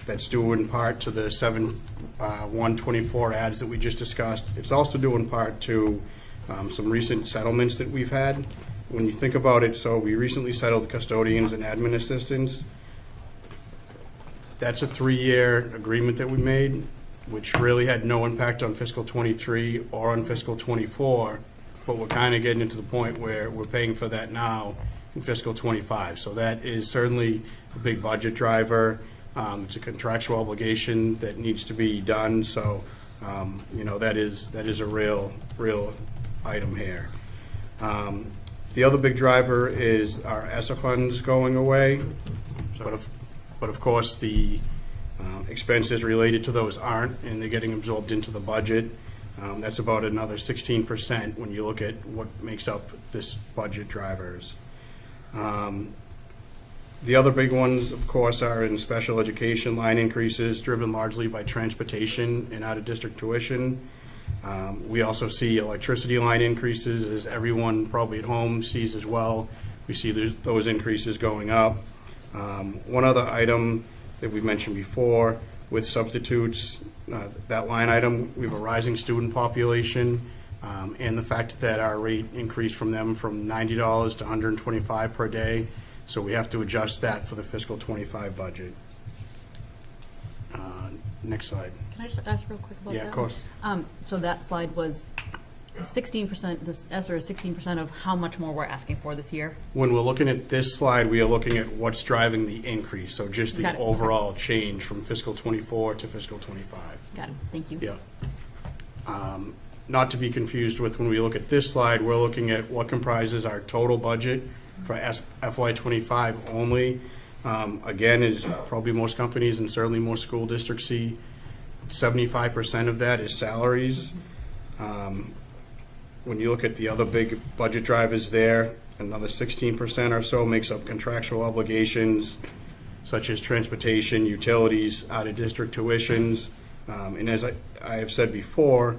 That's due in part to the 7/1/24 ads that we just discussed. It's also due in part to some recent settlements that we've had. When you think about it, so we recently settled custodians and admin assistants. That's a 3-year agreement that we made, which really had no impact on fiscal 23 or on fiscal 24, but we're kind of getting into the point where we're paying for that now in fiscal 25. So that is certainly a big budget driver. It's a contractual obligation that needs to be done. So, that is a real item here. The other big driver is our ESSA funds going away, but of course the expenses related to those aren't, and they're getting absorbed into the budget. That's about another 16% when you look at what makes up this budget drivers. The other big ones, of course, are in special education line increases, driven largely by transportation and out-of-district tuition. We also see electricity line increases, as everyone probably at home sees as well. We see those increases going up. One other item that we mentioned before with substitutes, that line item, we have a rising student population, and the fact that our rate increased from them from $90 to $125 per day. So we have to adjust that for the fiscal 25 budget. Next slide. Can I just ask real quick about that? Yeah, of course. So that slide was 16%, this ESSER is 16% of how much more we're asking for this year. When we're looking at this slide, we are looking at what's driving the increase, so just Got the it. overall change from fiscal '24 to fiscal '25. Got it, thank you. Yeah. Not to be confused with when we look at this slide, we're looking at what comprises our total budget for FY '25 only. Again, as probably most companies and certainly most school districts see, 75% of that is salaries. When you look at the other big budget drivers there, another 16% or so makes up contractual obligations, such as transportation, utilities, out-of-district tuitions. And as I have said before,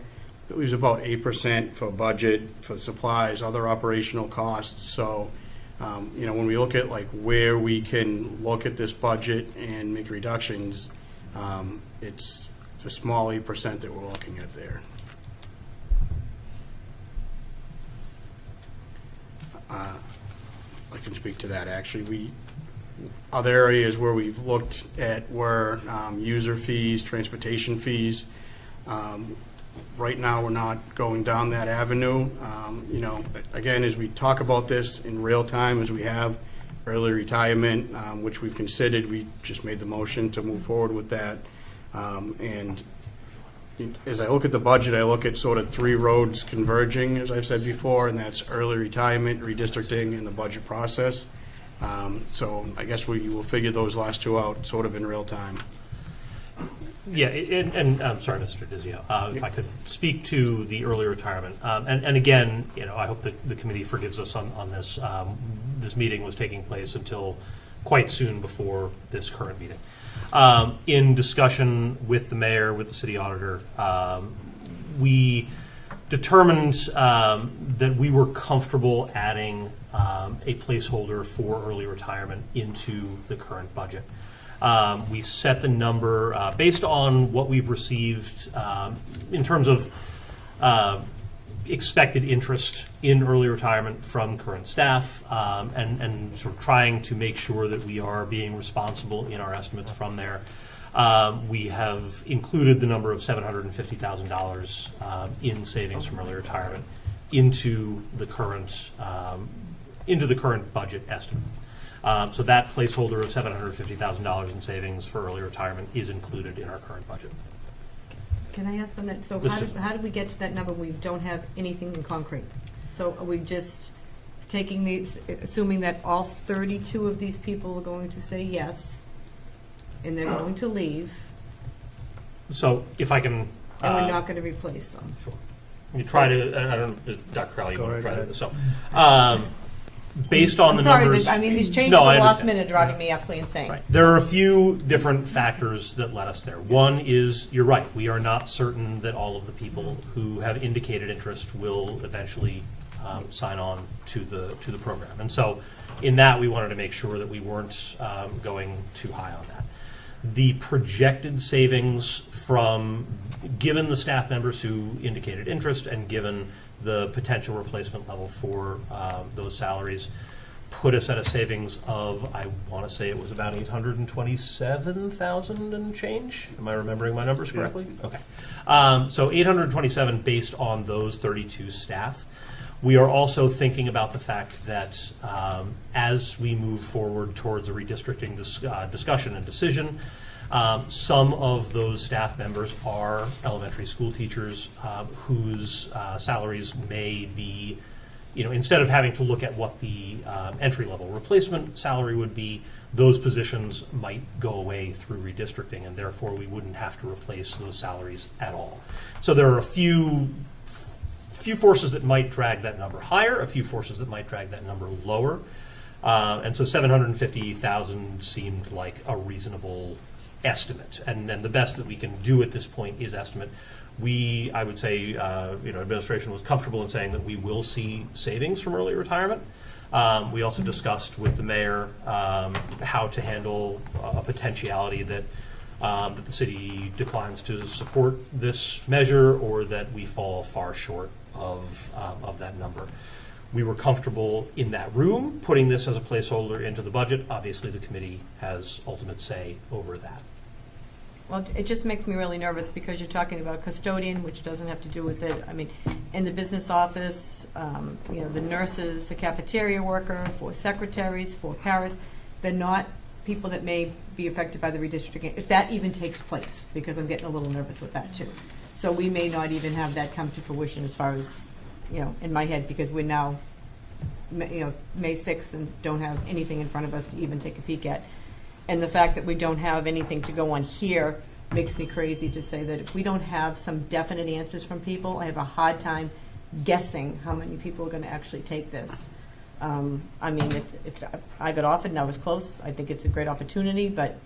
it leaves about 8% for budget, for supplies, other operational costs. So, when we look at like where we can look at this budget and make reductions, it's a small 8% that we're looking at there. I can speak to that actually. Other areas where we've looked at were user fees, transportation fees. Right now, we're not going down that avenue. Again, as we talk about this in real time, as we have early retirement, which we've considered, we just made the motion to move forward with that. And as I look at the budget, I look at sort of three roads converging, as I've said before, and that's early retirement, redistricting, and the budget process. So I guess we will figure those last two out sort of in real time. Yeah, and I'm sorry, Mr. Dizio, if I could speak to the early retirement. And again, I hope that the committee forgives us on this. This meeting was taking place until quite soon before this current meeting. In discussion with the mayor, with the city auditor, we determined that we were comfortable adding a placeholder for early retirement into the current budget. We set the number based on what we've received in terms of expected interest in early retirement from current staff, and sort of trying to make sure that we are being responsible in our estimates from there. We have included the number of $750,000 in savings from early retirement into the current budget estimate. So that placeholder of $750,000 in savings for early retirement is included in our current budget. Can I ask on that? So how did we get to that number when we don't have anything in concrete? So are we just taking these, assuming that all 32 of these people are going to say yes, and they're going to leave, So if I can... and we're not going to replace them? Sure. Let me try to, I don't know, Dr. Crowley, you want to try to... So, based on the numbers... I mean, these changes No, at I the last understand. minute are driving me absolutely insane. Right. There are a few different factors that led us there. One is, you're right, we are not certain that all of the people who have indicated interest will eventually sign on to the program. And so in that, we wanted to make sure that we weren't going too high on that. The projected savings from, given the staff members who indicated interest and given the potential replacement level for those salaries, put us at a savings of, I want to say it was about $827,000 and change. Am I remembering my numbers correctly? Yeah. Okay. So $827 based on those 32 staff. We are also thinking about the fact that as we move forward towards a redistricting discussion and decision, some of those staff members are elementary school teachers whose salaries may be, instead of having to look at what the entry-level replacement salary would be, those positions might go away through redistricting, and therefore we wouldn't have to replace those salaries at all. So there are a few forces that might drag that number higher, a few forces that might drag that number lower. And so $750,000 seemed like a reasonable estimate. And then the best that we can do at this point is estimate. I would say, administration was comfortable in saying that we will see savings from early retirement. We also discussed with the mayor how to handle a potentiality that the city declines to support this measure, or that we fall far short of that number. We were comfortable in that room putting this as a placeholder into the budget. Obviously, the committee has ultimate say over that. Well, it just makes me really nervous because you're talking about custodian, which doesn't have to do with it. I mean, in the business office, you know, the nurses, the cafeteria worker, 4 secretaries, 4 paras, they're not people that may be affected by the redistricting, if that even takes place, because I'm getting a little nervous with that too. So we may not even have that come to fruition as far as, you know, in my head, because we're now, you know, May 6th and don't have anything in front of us to even take a peek at. And the fact that we don't have anything to go on here makes me crazy to say that if we don't have some definite answers from people, I have a hard time guessing how many people are going to actually take this. I mean, if I got offered and I was close, I think it's a great opportunity, but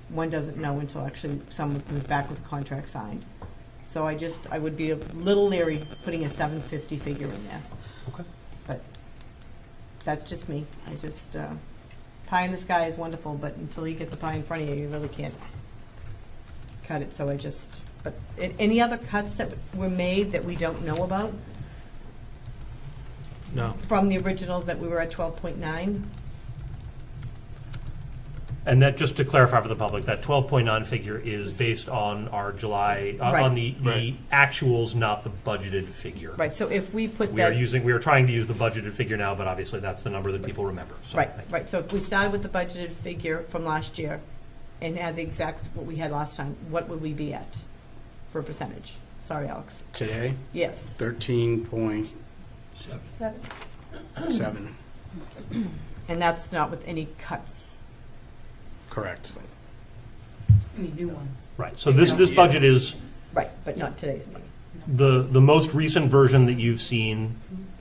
one doesn't know until actually someone comes back with a contract signed. So I would be a little leery putting a $750 figure in there. Okay. But that's just me. I just, pie in the sky is wonderful, but until you get the pie in front of you, you really can't cut it. So but any other cuts that were made that we don't know about? No. From the original that we were at 12.9? And that, just to clarify for the public, that 12.9 figure is based on our July, on the actuals, not the budgeted figure. Right, so if we put We that... are trying to use the budgeted figure now, but obviously that's the number that people remember. So, Right. So if we started with the budgeted figure from last year and add the exact, what we had last time, what would we be at for a percentage? Sorry, Alex. Today? Yes. 13.7. And that's not with any cuts. Correct. Any new ones? Right, so this budget is Right, but not today's meeting. the most recent version that you've seen,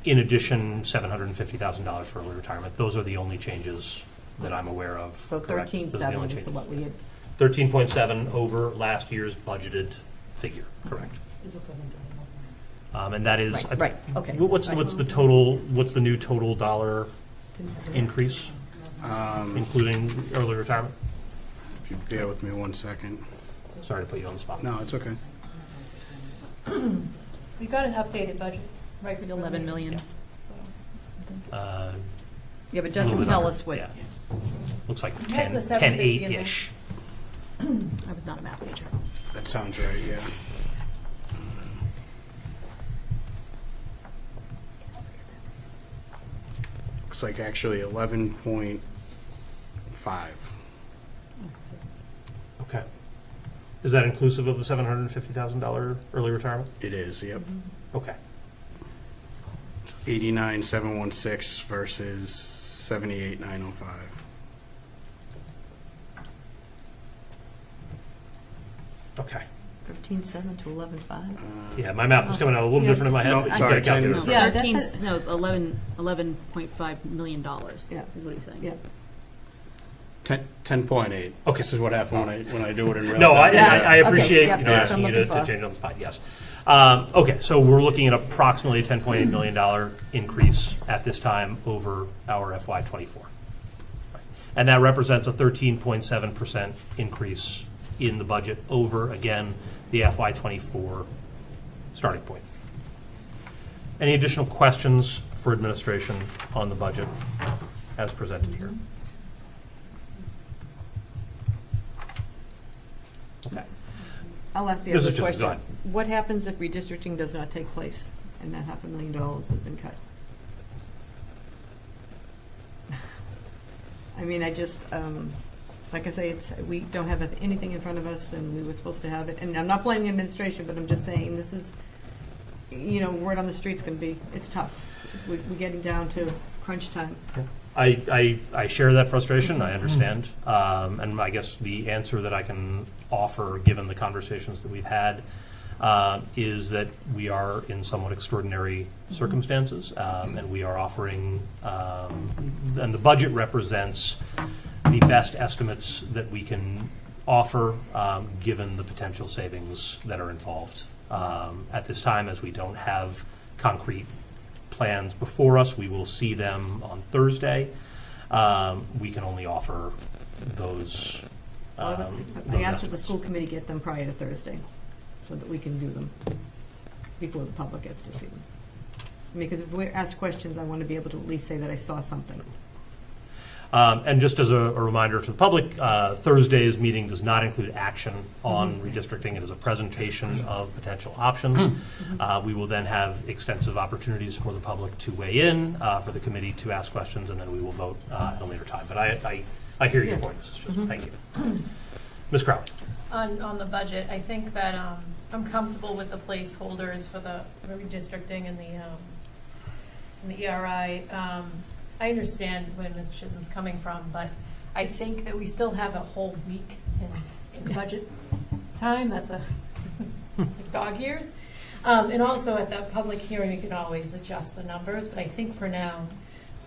in addition, $750,000 for early retirement. Those are the only changes that I'm aware of. So correct? Those are the 13.7 only is changes. what we had. 13.7 over last year's budgeted figure, correct. And that is... Right, okay. What's the total, what's the new total dollar increase, including early retirement? If you bear with me 1 second. Sorry to put you on the spot. No, it's okay. We got an updated budget, right? Like 11 million. Yeah, but it doesn't tell us what. Yeah. Looks like It has the 750 in there. 10.8-ish. I was not a math major. That sounds right, yeah. Looks like actually 11.5. Okay. Is that inclusive of the $750,000 early retirement? It is, yep. Okay. 89,716 versus 78,905. Okay. 13.7 to 11.5. Yeah, my math is coming out a little different in my head. No, but you sorry, gotta calculate 10 it. Yeah, 13, that's no, $11.5 million Yeah. is what he's saying. Yeah. 10.8. Okay. This is what happened when I do it in real No, time. I appreciate Okay, yeah, asking I'm you looking to for. change it on the spot, yes. Okay, so we're looking at approximately a $10.8 million increase at this time over our FY24. And that represents a 13.7% increase in the budget over, again, the FY24 starting point. Any additional questions for administration on the budget as presented here? Okay. I'll ask the This other is just- go question. ahead. What happens if redistricting does not take place and that $500,000 has been cut? I mean, I just, like I say, we don't have anything in front of us, and we were supposed to have it. And I'm not blaming the administration, but I'm just saying this is, word on the street's going to be, it's tough. We're getting down to crunch time. I share that frustration, I understand. And I guess the answer that I can offer, given the conversations that we've had, is that we are in somewhat extraordinary circumstances, and we are offering, and the budget represents the best estimates that we can offer, given the potential savings that are involved. At this time, as we don't have concrete plans before us, we will see them on Thursday. We can only offer those. I those asked that the estimates. school committee get them prior to Thursday, so that we can do them before the public gets to see them. I mean, because if we're asked questions, I want to be able to at least say that I saw something. And just as a reminder to the public, Thursday's meeting does not include action on redistricting. It is a presentation of potential options. We will then have extensive opportunities for the public to weigh in, for the committee to ask questions, and then we will vote at a later time. But I hear your point, Mrs. Chisholm. Thank you. Ms. Crowley. On the budget, I think that I'm comfortable with the placeholders for the redistricting and the ERI. I understand where Ms. Chisholm's coming from, but I think that we still have a whole week in budget time. That's like dog years. And also at that public hearing, you can always adjust the numbers. But I think for now,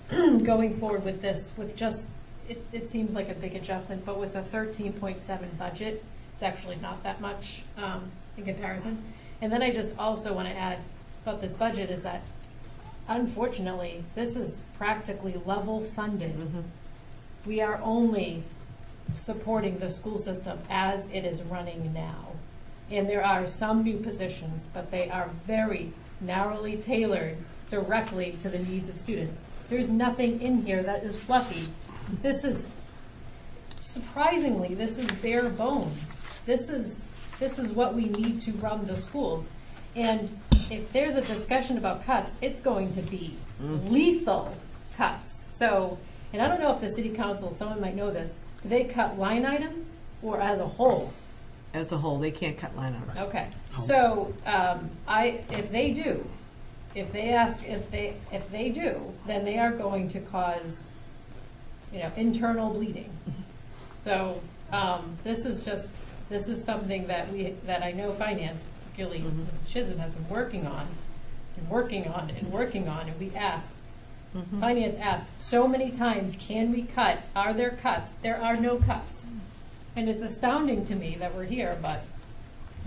going forward with this, with just, it seems like a big adjustment, but with a 13.7 budget, it's actually not that much in comparison. And then I just also want to add about this budget is that unfortunately, this is practically level funded. We are only supporting the school system as it is running now. And there are some new positions, but they are very narrowly tailored directly to the needs of students. There's nothing in here that is fluffy. This is, surprisingly, this is bare bones. This is what we need to run the schools. And if there's a discussion about cuts, it's going to be lethal cuts. So, and I don't know if the city council, someone might know this, do they cut line items or as a whole? As a whole, they can't cut line items. Okay, so if they do, if they do, then they are going to cause, internal bleeding. So this is something that I know finance, particularly Mrs. Chisholm, has been working on, and we asked. Finance asked so many times, can we cut? Are there cuts? There are no cuts. And it's astounding to me that we're here, but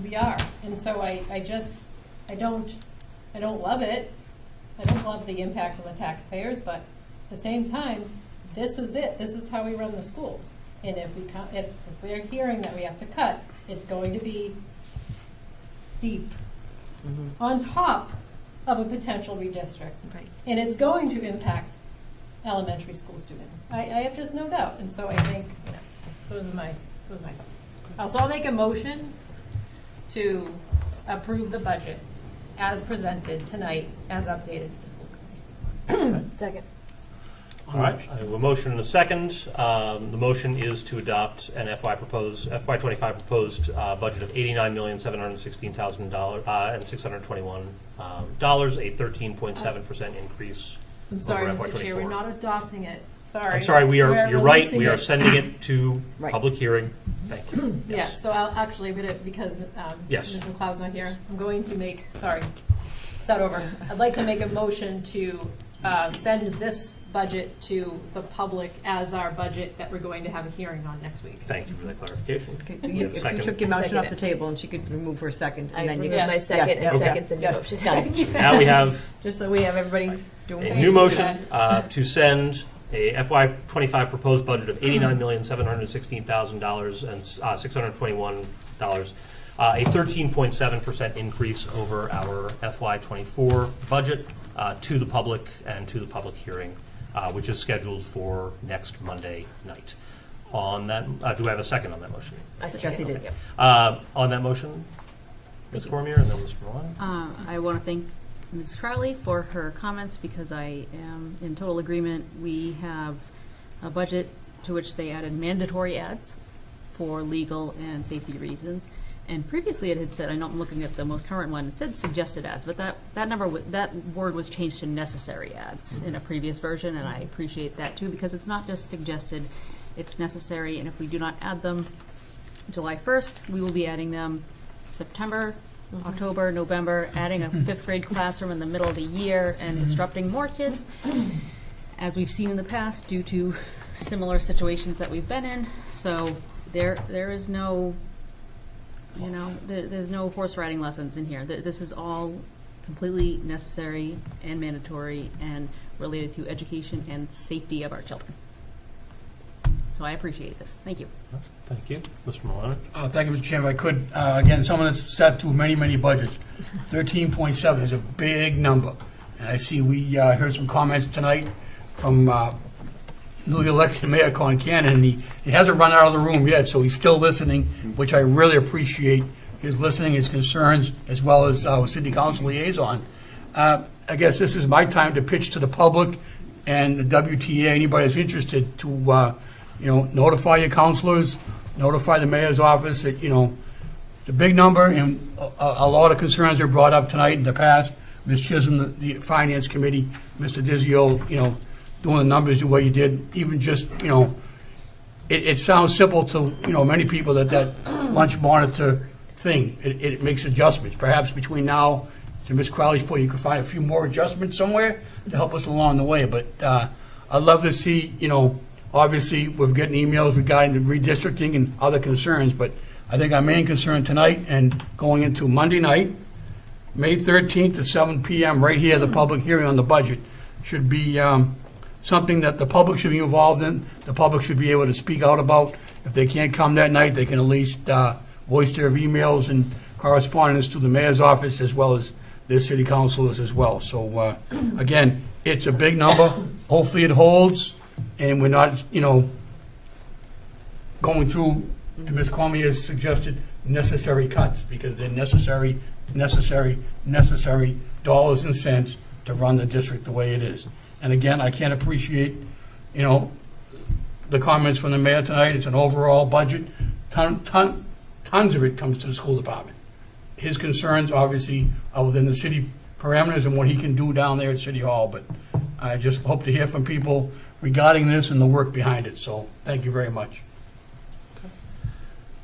we are. And so I don't love it. I don't love the impact on the taxpayers, but at the same time, this is it. This is how we run the schools. And if we're hearing that we have to cut, it's going to be deep on top of a potential redistrict. Right. And it's going to impact elementary school students. I have just no doubt. And so I think those are my thoughts. So I'll make a motion to approve the budget as presented tonight, as updated to the school committee. Second. All right, I have a motion and a second. The motion is to adopt an FY25 proposed budget of $89,716,000 and $621, a 13.7% increase. I'm sorry, over Mr. Chair, FY24. we're not adopting it. Sorry. I'm sorry, you're right. releasing We are it. sending it to Right. public hearing. Thank you. Yeah, Yes. so I'll actually, because Yes. Ms. McLeod's not here, I'm going to start over. I'd like to make a motion to send this budget to the public as our budget that we're going to have a hearing on next week. Thank you for that clarification. Okay, so We have a if you second. took your motion Second off it. the table, and she could remove her second, I and then you remove could. my second and Okay. second the new motion. Done. Now we have Just so we have everybody doing. a new motion to send a FY25 proposed budget of $89,716,000 and $621, a 13.7% increase over our FY24 budget to the public and to the public hearing, which is scheduled for next Monday night. On that, do I have a second on that motion? Jesse did. On that motion, Ms. Cormier and then Mr. Malone. I want to thank Ms. Crowley for her comments because I am in total agreement. We have a budget to which they added mandatory ads for legal and safety reasons. And previously it had said, I know I'm looking at the most current one, it said suggested ads, but that word was changed to necessary ads in a previous version, and I appreciate that too because it's not just suggested, it's necessary, and if we do not add them July 1st, we will be adding them September, October, November, adding a 5th grade classroom in the middle of the year and disrupting more kids, as we've seen in the past due to similar situations that we've been in. So there is no, there's no horse riding lessons in here. This is all completely necessary and mandatory and related to education and safety of our children. So I appreciate this. Thank you. Thank you. Mr. Malone. Thank you, Mr. Chairman. If I could, again, someone that's sat through many, many budgets, 13.7 is a big number. And I see we heard some comments tonight from newly elected Mayor Concanon, and he hasn't run out of the room yet, so he's still listening, which I really appreciate, his listening, his concerns, as well as our city council liaison. I guess this is my time to pitch to the public and the WTA, anybody that's interested, to notify your counselors, notify the mayor's office that, it's a big number, and a lot of concerns are brought up tonight in the past. Ms. Chisholm, the Finance Committee, Mr. Dizio, doing the numbers the way you did, even just, it sounds simple to, many people that lunch monitor thing. It makes adjustments. Perhaps between now to Ms. Crowley's point, you could find a few more adjustments somewhere to help us along the way. But I'd love to see, obviously, we're getting emails regarding the redistricting and other concerns, but I think our main concern tonight and going into Monday night, May 13th at 7 p.m. right here, the public hearing on the budget should be something that the public should be involved in. The public should be able to speak out about. If they can't come that night, they can at least voice their emails and correspondence to the mayor's office as well as their city councilors as well. So again, it's a big number. Hopefully it holds, and we're not, going through, to Ms. Cormier's suggested, necessary cuts, because they're necessary dollars and cents to run the district the way it is. And again, I can't appreciate, the comments from the mayor tonight. It's an overall budget. Tons of it comes to the school department. His concerns, obviously, are within the city parameters and what he can do down there at City Hall. But I just hope to hear from people regarding this and the work behind it. So thank you very much.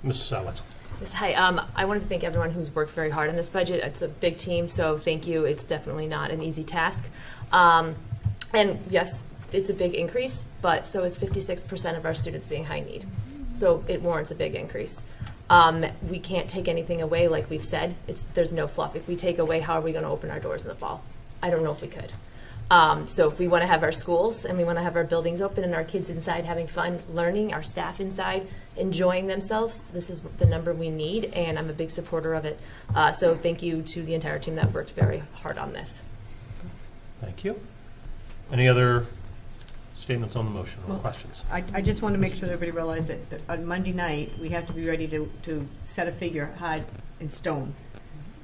Mrs. Wetzel. Yes, hi. I wanted to thank everyone who's worked very hard on this budget. It's a big team, so thank you. It's definitely not an easy task. And yes, it's a big increase, but so is 56% of our students being high need. So it warrants a big increase. We can't take anything away, like we've said. There's no fluff. If we take away, how are we going to open our doors in the fall? I don't know if we could. So if we want to have our schools and we want to have our buildings open and our kids inside having fun learning, our staff inside enjoying themselves, this is the number we need, and I'm a big supporter of it. So thank you to the entire team that worked very hard on this. Thank you. Any other statements on the motion or questions? I just want to make sure that everybody realizes that on Monday night, we have to be ready to set a figure hard in stone,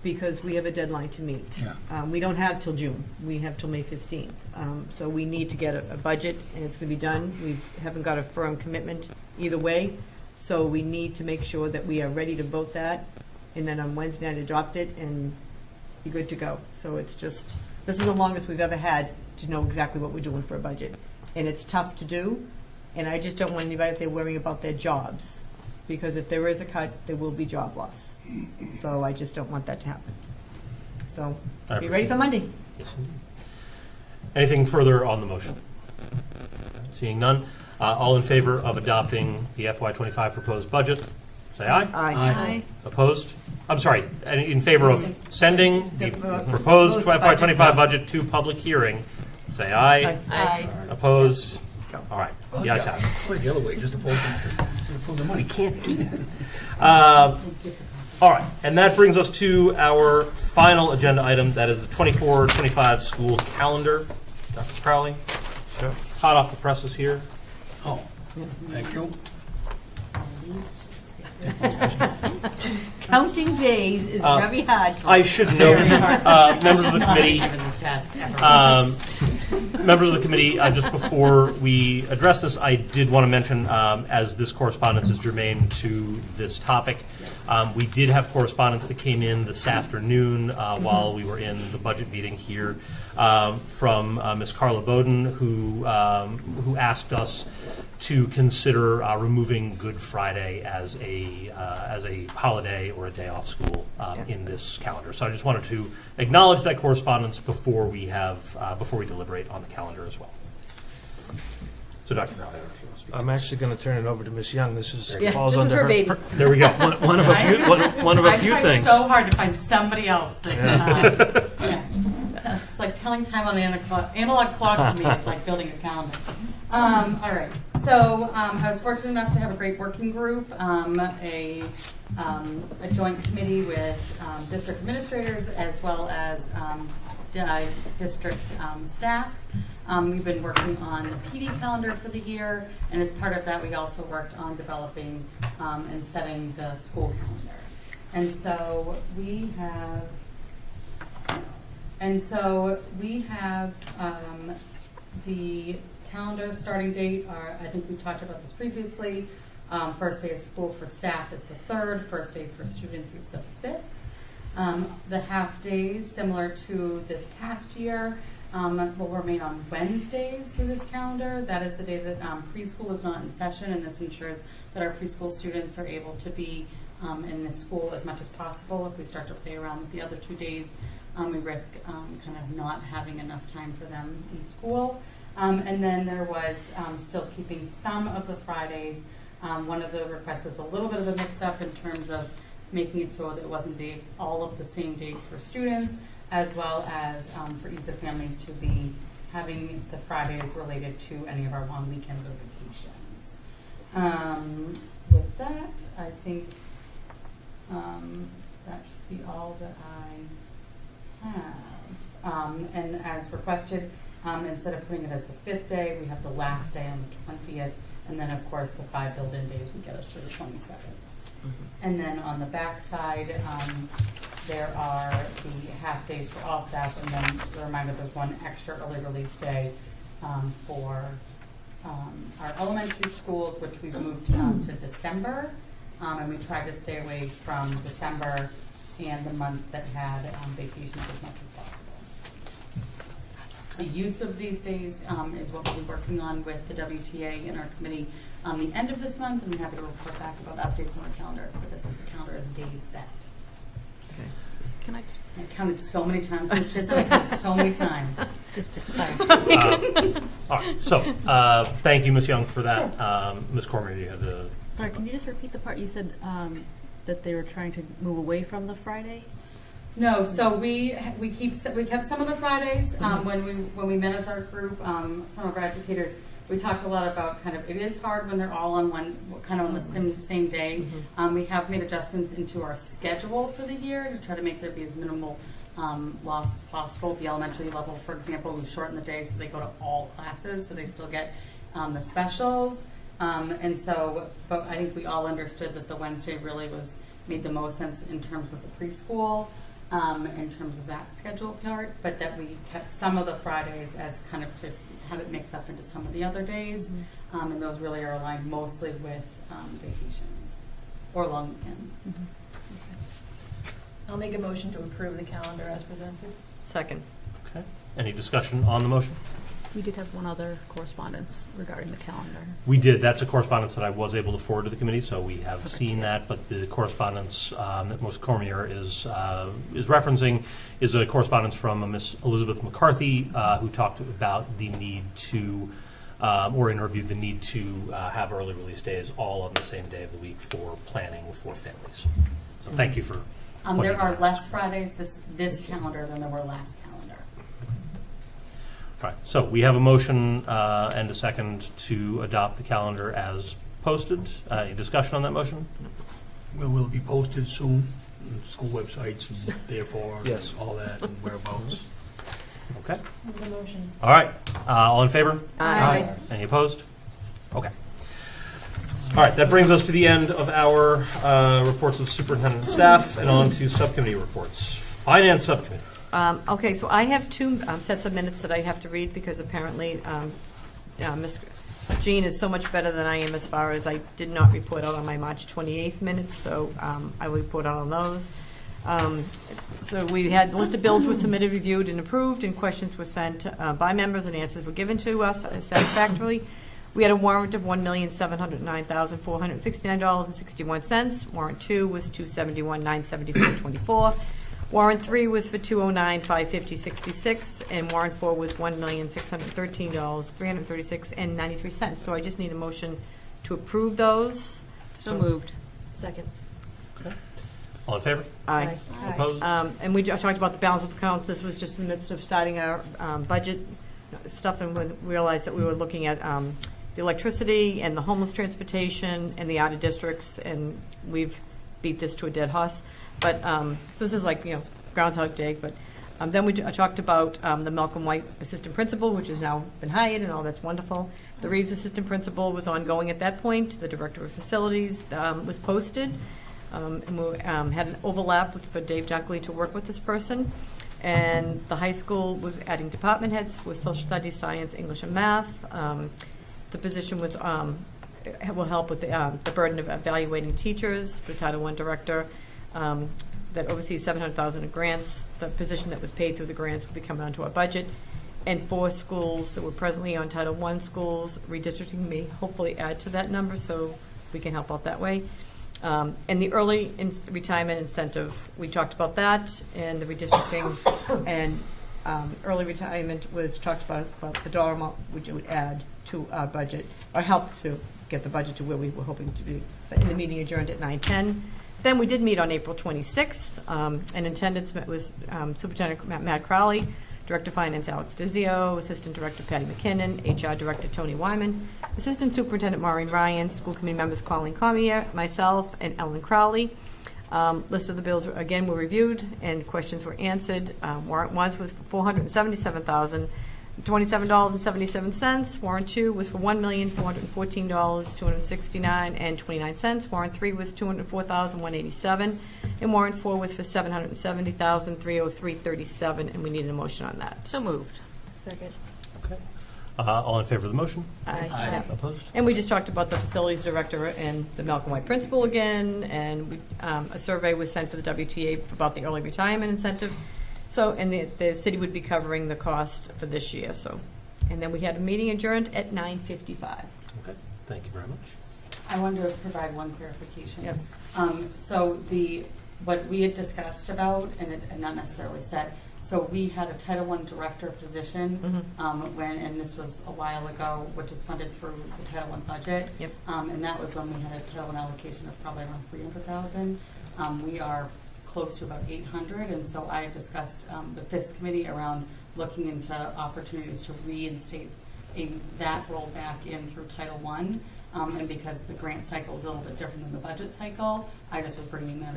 because we have a deadline to meet. Yeah. We don't have till June. We have till May 15th. So we need to get a budget, and it's going to be done. We haven't got a firm commitment either way, so we need to make sure that we are ready to vote that, and then on Wednesday night adopt it and be good to go. So it's just, this is the longest we've ever had to know exactly what we're doing for a budget. And it's tough to do, and I just don't want anybody out there worrying about their jobs, because if there is a cut, there will be job loss. So I just don't want that to happen. So be ready for Monday. Yes, indeed. Anything further on the motion? Seeing none, all in favor of adopting the FY25 proposed budget, say aye. Aye. Opposed? I'm sorry, in favor of sending the proposed FY25 budget to public hearing, say aye. Aye. Opposed? All right, the ayes have it. Put it the other way, just to pull the money. Can't do that. All right, and that brings us to our final agenda item, that is the 24-25 school calendar. Dr. Crowley? Sure. Hot off the presses here. Oh, thank you. Counting days is very hard. I should note, members of the committee, members of the committee, just before we address this, I did want to mention, as this correspondence is germane to this topic, we did have correspondence that came in this afternoon while we were in the budget meeting here from Ms. Carla Bowden, who asked us to consider removing Good Friday as a holiday or a day off school in this calendar. So I just wanted to acknowledge that correspondence before we deliberate on the calendar as well. So Dr. Crowley, if you want to speak. I'm actually going to turn it over to Ms. Young. This falls this is under her her. baby. There we go. One of a few things. I tried so hard to find somebody else that, yeah. It's like telling time on the analog clock for me. It's like building a calendar. All right. So I was fortunate enough to have a great working group, a joint committee with district administrators as well as district staff. We've been working on the PD calendar for the year, and as part of that, we also worked on developing and setting the school calendar. And so we have the calendar starting date are, I think we talked about this previously. First day of school for staff is the 3rd. First day for students is the 5th. The half days, similar to this past year, will remain on Wednesdays through this calendar. That is the day that preschool is not in session, and this ensures that our preschool students are able to be in the school as much as possible. If we start to play around with the other 2 days, we risk kind of not having enough time for them in school. And then there was still keeping some of the Fridays. One of the requests was a little bit of a mix-up in terms of making it so that it wasn't all of the same days for students, as well as for ease of families to be having the Fridays related to any of our long weekends or vacations. With that, I think that should be all that I have. And as requested, instead of putting it as the 5th day, we have the last day on the 20th, and then of course the 5 build-in days would get us to the 27th. And then on the back side, there are the half days for all staff, and then a reminder there's one extra early release day for our elementary schools, which we've moved to December, and we tried to stay away from December and the months that had vacations as much as possible. The use of these days is what we'll be working on with the WTA and our committee the end of this month, and I'm happy to report back about updates on the calendar, but this is the calendar as days set. Okay. Can I counted so many times, Ms. Chisholm, I counted so many times. Just to clarify. All right, so thank you, Ms. Young, for that. Ms. Cormier, you had the... Sorry, can you just repeat the part you said that they were trying to move away from the Friday? No, so we kept some of the Fridays when we met as our group. Some of our educators, we talked a lot about kind of it is hard when they're all on the same day. We have made adjustments into our schedule for the year to try to make there be as minimal loss as possible. At the elementary level, for example, we've shortened the day so they go to all classes, so they still get the specials. And so, but I think we all understood that the Wednesday really made the most sense in terms of the preschool. In terms of that schedule part, but that we kept some of the Fridays as kind of to have it mix up into some of the other days, and those really are aligned mostly with vacations or long weekends. I'll make a motion to approve the calendar as presented. Second. Okay. Any discussion on the motion? We did have one other correspondence regarding the calendar. We did. That's a correspondence that I was able to forward to the committee, so we have seen that. But the correspondence that Ms. Cormier is referencing is a correspondence from Ms. Elizabeth McCarthy, who talked about the need to, or interviewed the need to have early release days all on the same day of the week for planning for families. So thank you for. There are less Fridays this calendar than there were last calendar. All right, so we have a motion and a second to adopt the calendar as posted. Any discussion on that motion? Well, will it be posted soon? School websites and therefore, Yes. all that and whereabouts? Okay. The motion. All right. All in favor? Aye. Any opposed? Okay. All right, that brings us to the end of our reports of superintendent and staff and on to subcommittee reports. Finance subcommittee. Okay, so I have two sets of minutes that I have to read because apparently Ms. Jean is so much better than I am as far as I did not report out on my March 28th minutes, so I will report out on those. So we had, the list of bills were submitted, reviewed, and approved, and questions were sent by members, and answers were given to us satisfactorily. We had a warrant of $1,709,469.61. Warrant 2 was $271,974.24. Warrant 3 was for $209,550.66, and warrant 4 was $1,613,336.93. So I just need a motion to approve those. So moved. Second. Okay. All in favor? Aye. Opposed? And we talked about the balance of accounts. This was just in the midst of starting our budget stuff, and we realized that we were looking at the electricity and the homeless transportation and the out of districts, and we've beat this to a dead horse. But so this is like, Groundhog Day. But Then we talked about the Malcolm White assistant principal, which has now been hired, and all that's wonderful. The Reeves assistant principal was ongoing at that point. The director of facilities was posted, and we had an overlap for Dave Dunkley to work with this person. And the high school was adding department heads for social studies, science, English, and math. The position was will help with the burden of evaluating teachers. The Title I director that oversees $700,000 in grants. The position that was paid through the grants will be coming onto our budget. And 4 schools that were presently on Title I schools, redistricting may hopefully add to that number, so we can help out that way. And the early retirement incentive, we talked about that, and the redistricting and early retirement was talked about the dollar amount which it would add to our budget, or help to get the budget to where we were hoping to be. But in the meeting adjourned at 9:10. Then we did meet on April 26th. In attendance was Superintendent Matt Crowley, Director of Finance Alex Dizio, Assistant Director Patty McKinnon, HR Director Tony Wyman, Assistant Superintendent Maureen Ryan, School Committee members Colleen Cormier, myself, and Ellen Crowley. List of the bills, again, were reviewed and questions were answered. Warrant 1 was for $477,027.77. Warrant 2 was for $1,414,269.29. Warrant 3 was $204,187, and warrant 4 was for $770,303.37. And we needed a motion on that. So moved. Second. All in favor of the motion? Aye. Opposed? And we just talked about the facilities director and the Malcolm White principal again, and a survey was sent for the WTA about the early retirement incentive. So, and the city would be covering the cost for this year. So, and then we had a meeting adjourned at 9:55. Okay, thank you very much. I wanted to provide one clarification. Yep. So what we had discussed about, and not necessarily said, so we had a Title I director position and this was a while ago, which is funded through the Title I budget. Yep. And that was when we had a Title I allocation of probably around $300,000. We are close to about 800, and so I discussed with this committee around looking into opportunities to reinstate that roll back in through Title I. And because the grant cycle is a little bit different than the budget cycle, I just was bringing that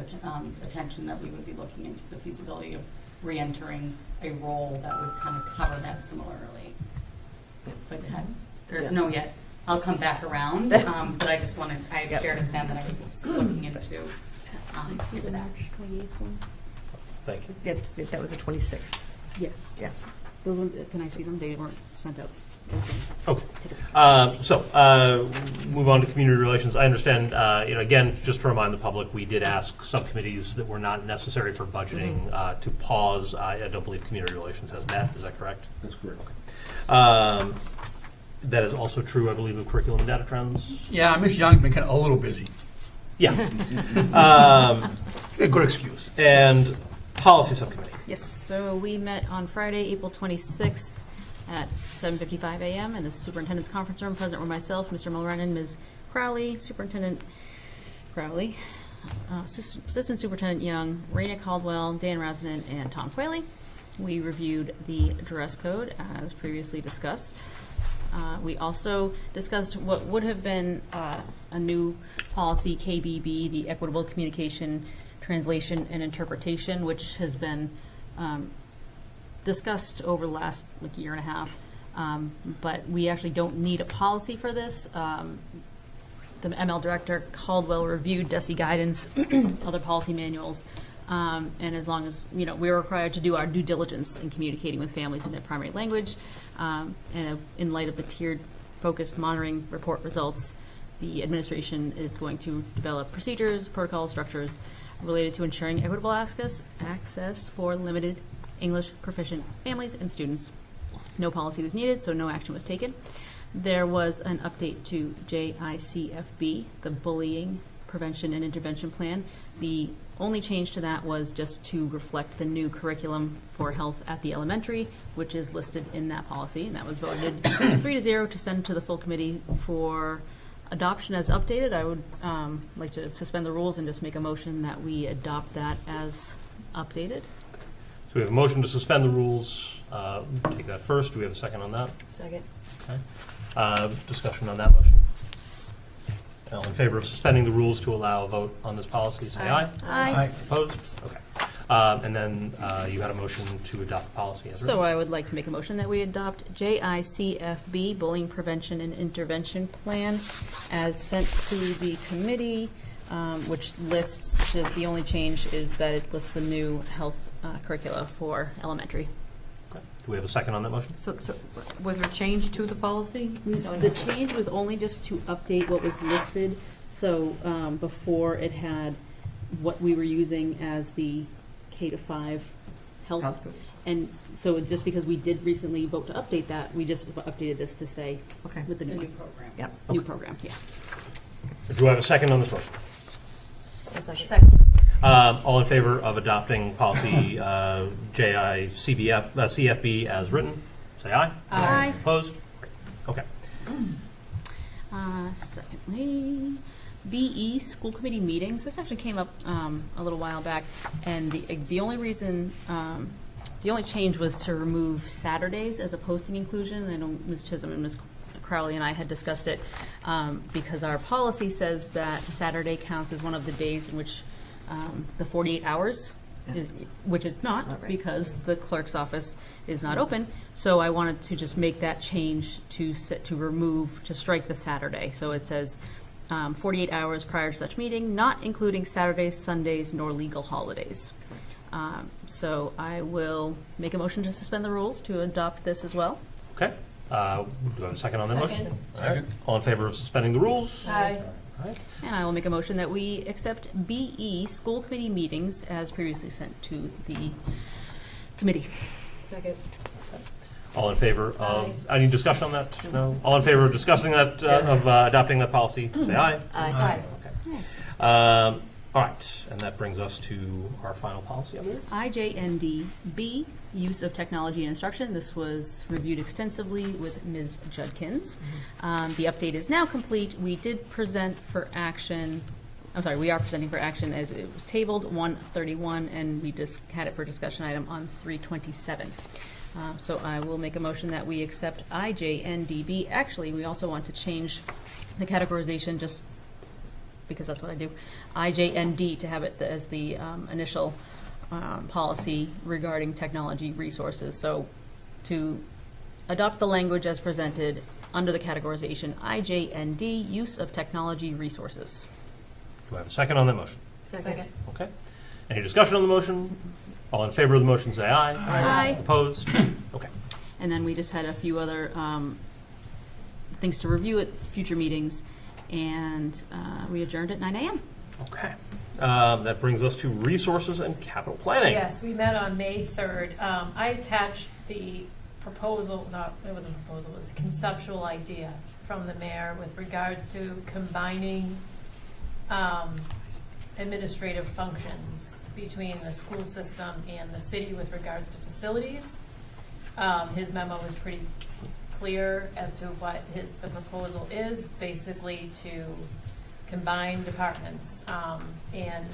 attention that we would be looking into the feasibility of re-entering a role that would kind of cover that similarly. But there's no yet. I'll come back around, but I just wanted, I shared with them that I was looking into that. Thank you. That was the 26th. Yeah. Yeah. Those ones, can I see them? They weren't sent out. Okay. Move on to community relations. I understand, again, just to remind the public, we did ask subcommittees that were not necessary for budgeting to pause. I don't believe community relations has met. Is that correct? That's correct. Okay. That is also true, I believe, of curriculum and data trends. Yeah, Ms. Young's been kind of a little busy. Yeah. A good excuse. And policy subcommittee. Yes, so we met on Friday, April 26th at 7:55 a.m. in the superintendent's conference room. Present were myself, Mr. Mulrennan, Ms. Crowley, Superintendent Crowley, Assistant Superintendent Young, Raina Caldwell, Dan Rasinen, and Tom Quayle. We reviewed the dress code as previously discussed. We also discussed what would have been a new policy, KBB, the Equitable Communication, Translation, and Interpretation, which has been discussed over the last year and a half. But we actually don't need a policy for this. The ML Director, Caldwell, reviewed DESE guidance, other policy manuals, and as long as, we are required to do our due diligence in communicating with families in their primary language, and in light of the tiered focused monitoring report results, the administration is going to develop procedures, protocol structures related to ensuring equitable access for limited English proficient families and students. No policy was needed, so no action was taken. There was an update to JICFB, the Bullying Prevention and Intervention Plan. The only change to that was just to reflect the new curriculum for health at the elementary, which is listed in that policy, and that was voted 3-0 to send to the full committee for adoption as updated. I would like to suspend the rules and just make a motion that we adopt that as updated. So we have a motion to suspend the rules. Take that first. Do we have a second on that? Second. Okay. Discussion on that motion. All in favor of suspending the rules to allow a vote on this policy, say aye. Aye. Opposed? Okay. And then you had a motion to adopt the policy as written. So I would like to make a motion that we adopt JICFB, Bullying Prevention and Intervention Plan, as sent to the committee, which lists, the only change is that it lists the new health curricula for elementary. Okay. Do we have a second on that motion? So was there change to the policy? The change was only just to update what was listed. So before it had what we were using as the K-5 health. And so just because we did recently vote to update that, we just updated this to say with the new one. program. Yep. New program, yeah. Do I have a second on this motion? Second. All in favor of adopting policy CFB as written, say aye. Aye. Opposed? Okay. Secondly, BE, school committee meetings. This actually came up a little while back, and the only reason, the only change was to remove Saturdays as a posting inclusion. I know Ms. Chisholm and Ms. Crowley and I had discussed it because our policy says that Saturday counts as one of the days in which the 48 hours, which it's not because the clerk's office is not open. So I wanted to just make that change to strike the Saturday. So it says 48 hours prior to such meeting, not including Saturdays, Sundays, nor legal holidays. So I will make a motion to suspend the rules to adopt this as well. Okay. Do I have a second on that motion? Second. All right. All in favor of suspending the rules? Aye. All right. And I will make a motion that we accept BE, school committee meetings, as previously sent to the committee. Second. All in favor of, any discussion on that? No? All in favor of discussing that, of adopting that policy, say aye. Aye. Okay. All right, and that brings us to our final policy, I believe. IJNDB, use of technology and instruction. This was reviewed extensively with Ms. Judkins. The update is now complete. We did present for action, we are presenting for action as it was tabled, 131, and we just had it for discussion item on 327. So I will make a motion that we accept IJNDB. Actually, we also want to change the categorization just because that's what I do, IJND, to have it as the initial policy regarding technology resources. So to adopt the language as presented under the categorization IJND, use of technology resources. Do I have a second on that motion? Second. Okay. Any discussion on the motion? All in favor of the motion, say aye. Aye. Opposed? Okay. And then we just had a few other things to review at future meetings, and we adjourned at 9 a.m. Okay. That brings us to resources and capital planning. Yes, we met on May 3rd. I attached the proposal, it wasn't a proposal, it was a conceptual idea from the mayor with regards to combining administrative functions between the school system and the city with regards to facilities. His memo was pretty clear as to what the proposal is. It's basically to combine departments, and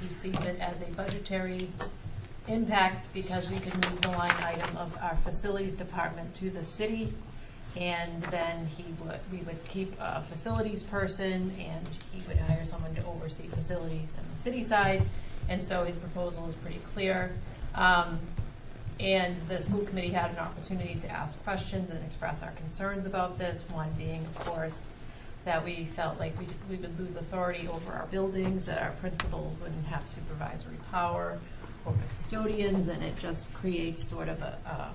he sees it as a budgetary impact because we could move the line item of our facilities department to the city, and then we would keep a facilities person, and he would hire someone to oversee facilities on the city side. And so his proposal is pretty clear. And the school committee had an opportunity to ask questions and express our concerns about this, one being, of course, that we felt like we would lose authority over our buildings, that our principals wouldn't have supervisory power over custodians, and it just creates sort of a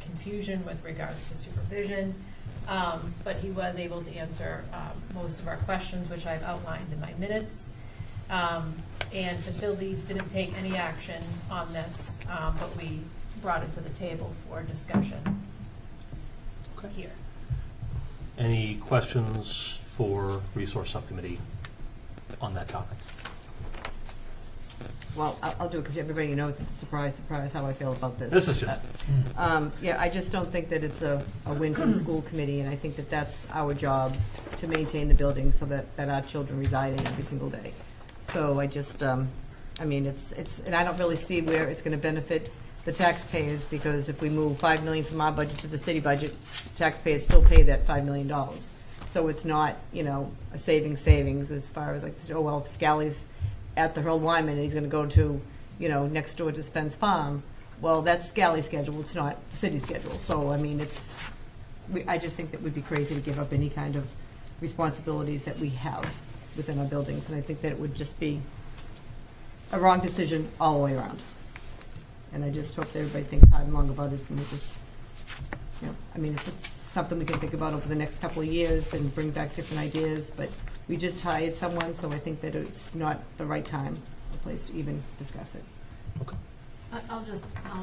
confusion with regards to supervision. But he was able to answer most of our questions, which I've outlined in my minutes. And facilities didn't take any action on this, but we brought it to the table for discussion here. Any questions for resource subcommittee on that topic? Well, I'll do it because everybody knows it's a surprise how I feel about this. This is just. Yeah, I just don't think that it's a win for the school committee, and I think that that's our job to maintain the building so that our children reside in every single day. So I just, I mean, it's, and I don't really see where it's going to benefit the taxpayers, because if we move $5 million from our budget to the city budget, taxpayers still pay that $5 million. So it's not, a savings as far as like, oh, well, if Scally's at the Harold Wyman and he's going to go to, next door to Spence Farm. Well, that's Galley schedule, it's not city schedule. So, I mean, I just think that would be crazy to give up any kind of responsibilities that we have within our buildings. And I think that it would just be a wrong decision all the way around. And I just hope that everybody thinks hard and long about it, and we just, I mean, if it's something we can think about over the next couple of years and bring back different ideas, but we just hired someone, so I think that it's not the right time or place to even discuss it. I'll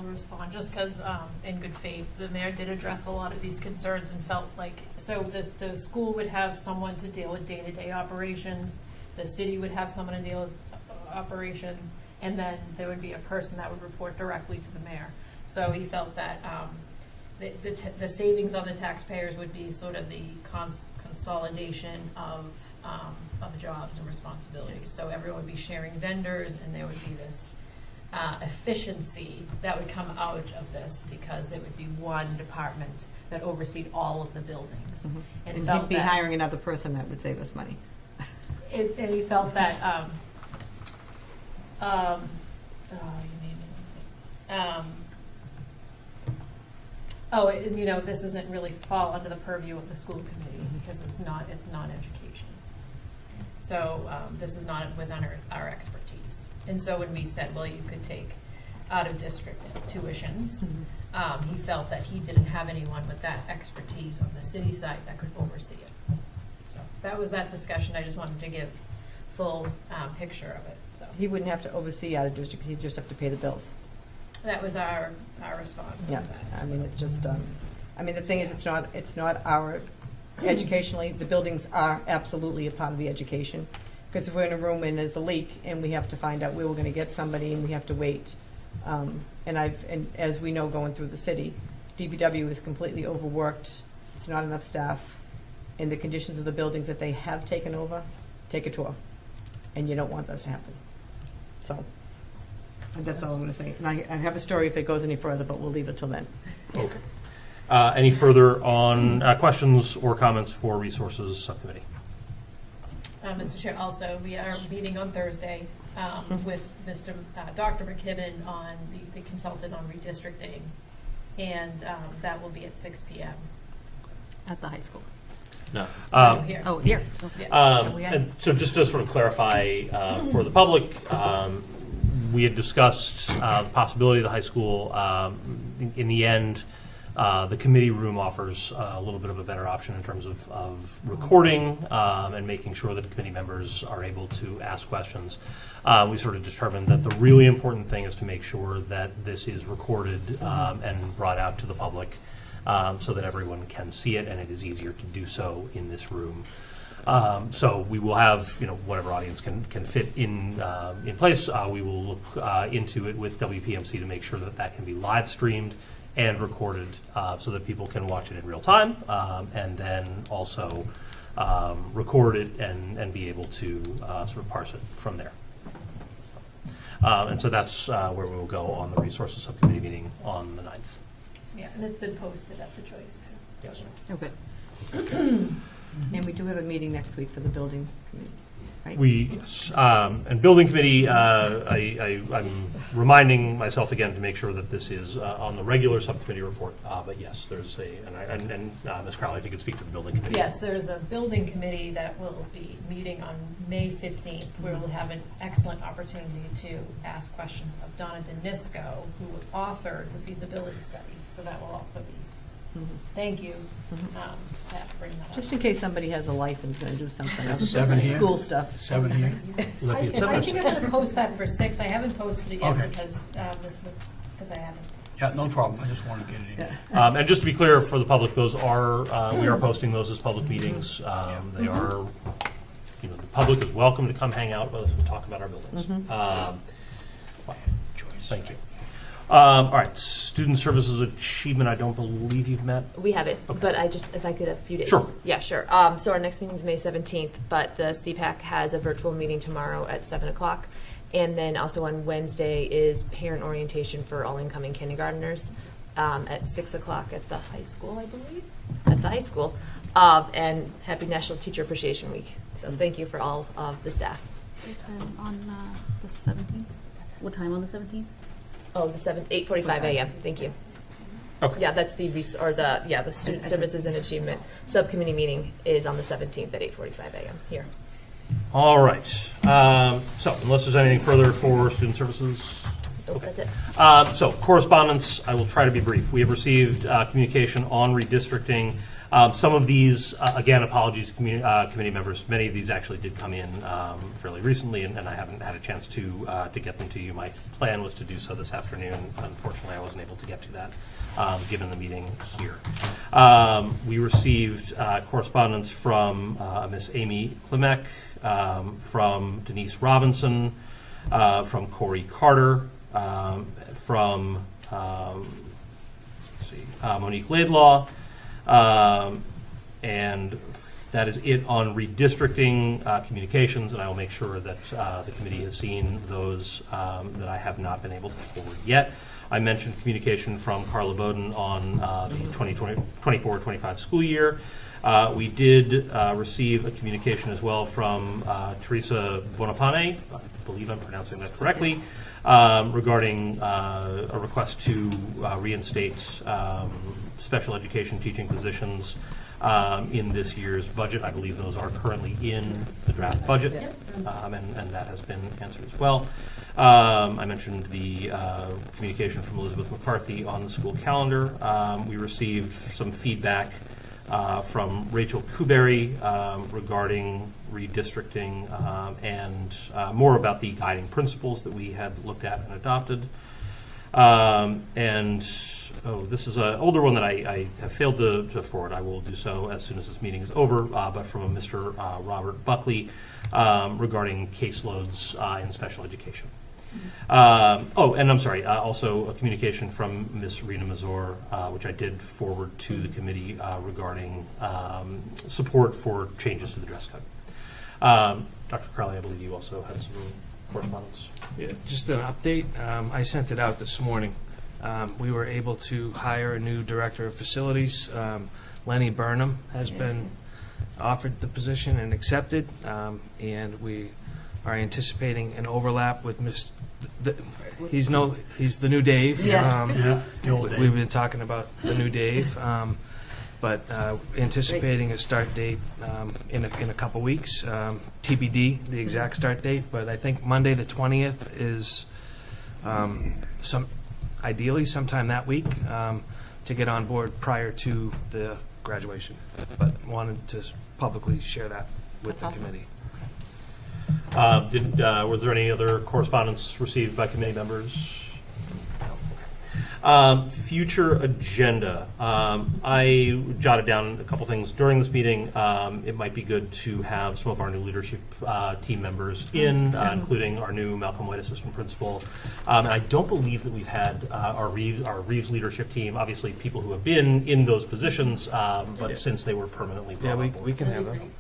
respond, just because, in good faith, the mayor did address a lot of these concerns and felt like, so the school would have someone to deal with day-to-day operations, the city would have someone to deal with operations, and then there would be a person that would report directly to the mayor. So he felt that the savings on the taxpayers would be sort of the consolidation of jobs and responsibilities. So everyone would be sharing vendors, and there would be this efficiency that would come out of this, because there would be one department that overseed all of the buildings. Mm-hmm. And And felt he'd be that- hiring another person that would save us money. And he felt that, this doesn't really fall under the purview of the school committee, because it's not education. So this is not within our expertise. And so when we said, well, you could take out-of-district tuitions, he felt that he didn't have anyone with that expertise on the city side that could oversee it. So that was that discussion. I just wanted to give full picture of it. So He wouldn't have to oversee out of district, he'd just have to pay the bills. that was our response. Yeah, to that. I mean, it just, the thing is, it's not our, educationally, the buildings are absolutely a part of the education. Because if we're in a room and there's a leak and we have to find out where we're gonna get somebody and we have to wait. And as we know, going through the city, DPW is completely overworked, it's not enough staff. And the conditions of the buildings that they have taken over, take a tour. And you don't want this to happen. So, and that's all I'm gonna say. And I have a story if it goes any further, but we'll leave it till then. Okay. Any further on questions or comments for Resources Subcommittee? Mr. Chair, also, we are meeting on Thursday with Dr. McKibben on the consultant on redistricting, and that will be at 6 p.m. At the high school. No. Here. Oh, here. And so just to sort of clarify for the public, we had discussed the possibility of the high school. In the end, the committee room offers a little bit of a better option in terms of recording and making sure that the committee members are able to ask questions. We sort of determined that the really important thing is to make sure that this is recorded and brought out to the public so that everyone can see it, and it is easier to do so in this room. So we will have, whatever audience can fit in place. We will look into it with WPMC to make sure that that can be live streamed and recorded so that people can watch it in real time, and then also record it and be able to sort of parse it from there. And so that's where we will go on the Resources Subcommittee meeting on the 9th. Yeah, and it's been posted at the Choice too. So Yes. Okay. And we do have a meeting next week for the building committee, right? And building committee, I'm reminding myself again to make sure that this is on the regular subcommittee report. But yes, there's and Ms. Crowley, if you could speak to the building committee. yes, there's a building committee that will be meeting on May 15th, where we'll have an excellent opportunity to ask questions of Donna Danisco, who authored the feasibility study. So that will also be. Thank you. I have to bring that up. Just in case somebody has a life and is going to do something. 7 here. School stuff. 7 here. I think I'm going to post that for 6. I haven't posted it yet Okay. because I haven't. Yeah, no problem. I just want to get it in. And just to be clear for the public, those are we are posting those as public meetings. They are, the public is welcome to come hang out with us and talk about our buildings. Thank you. All right, student services achievement. I don't believe you've met. We have it, Okay. but if I could have a few days. Sure. Yeah, sure. So our next meeting is May 17th, but the CPAC has a virtual meeting tomorrow at 7 o'clock. And then also on Wednesday is parent orientation for all incoming kindergartners at 6 o'clock at the high school, I believe. At the high school. And happy National Teacher Appreciation Week. So thank you for all of the staff. On the 17th? What time on the 17th? Oh, the 8:45 a.m. Thank you. Okay. Yeah, that's the the Student Services and Achievement Subcommittee meeting is on the 17th at 8:45 a.m. here. All right. So unless there's anything further for student services. Oh, that's it. So correspondence, I will try to be brief. We have received communication on redistricting. Some of these, again, apologies, committee members. Many of these actually did come in fairly recently, and I haven't had a chance to get them to you. My plan was to do so this afternoon. Unfortunately, I wasn't able to get to that, given the meeting here. We received correspondence from Miss Amy Klimek, from Denise Robinson, from Corey Carter, from Monique Laidlaw, and that is it on redistricting communications, and I will make sure that the committee has seen those that I have not been able to forward yet. I mentioned communication from Carla Bowden on the 2024-25 school year. We did receive a communication as well from Teresa Bonapane, I believe I'm pronouncing that correctly, regarding a request to reinstate special education teaching positions in this year's budget. I believe those are currently in the draft budget, and that has been answered as well. I mentioned the communication from Elizabeth McCarthy on the school calendar. We received some feedback from Rachel Kuberry regarding redistricting and more about the guiding principles that we had looked at and adopted. This is an older one that I have failed to forward. I will do so as soon as this meeting is over, but from a Mr. Robert Buckley regarding caseloads in special education. And I'm sorry, also a communication from Ms. Rena Mazur, which I did forward to the committee regarding support for changes to the dress code. Dr. Crowley, I believe you also had some correspondence. Yeah, just an update. I sent it out this morning. We were able to hire a new director of facilities. Lenny Burnham has been offered the position and accepted, and we are anticipating an overlap with he's the new Dave. The old Dave. We've been talking about the new Dave, but anticipating a start date in a couple weeks. TBD, the exact start date, but I think Monday the 20th is ideally sometime that week to get on board prior to the graduation. But wanted to publicly share that with the committee. Was there any other correspondence received by committee members? Future agenda. I jotted down a couple things during this meeting. It might be good to have some of our new leadership team members in, including our new Malcolm White assistant principal. And I don't believe that we've had our Reeves leadership team, obviously people who have been in those positions, but since they were permanently brought on board. We can have them.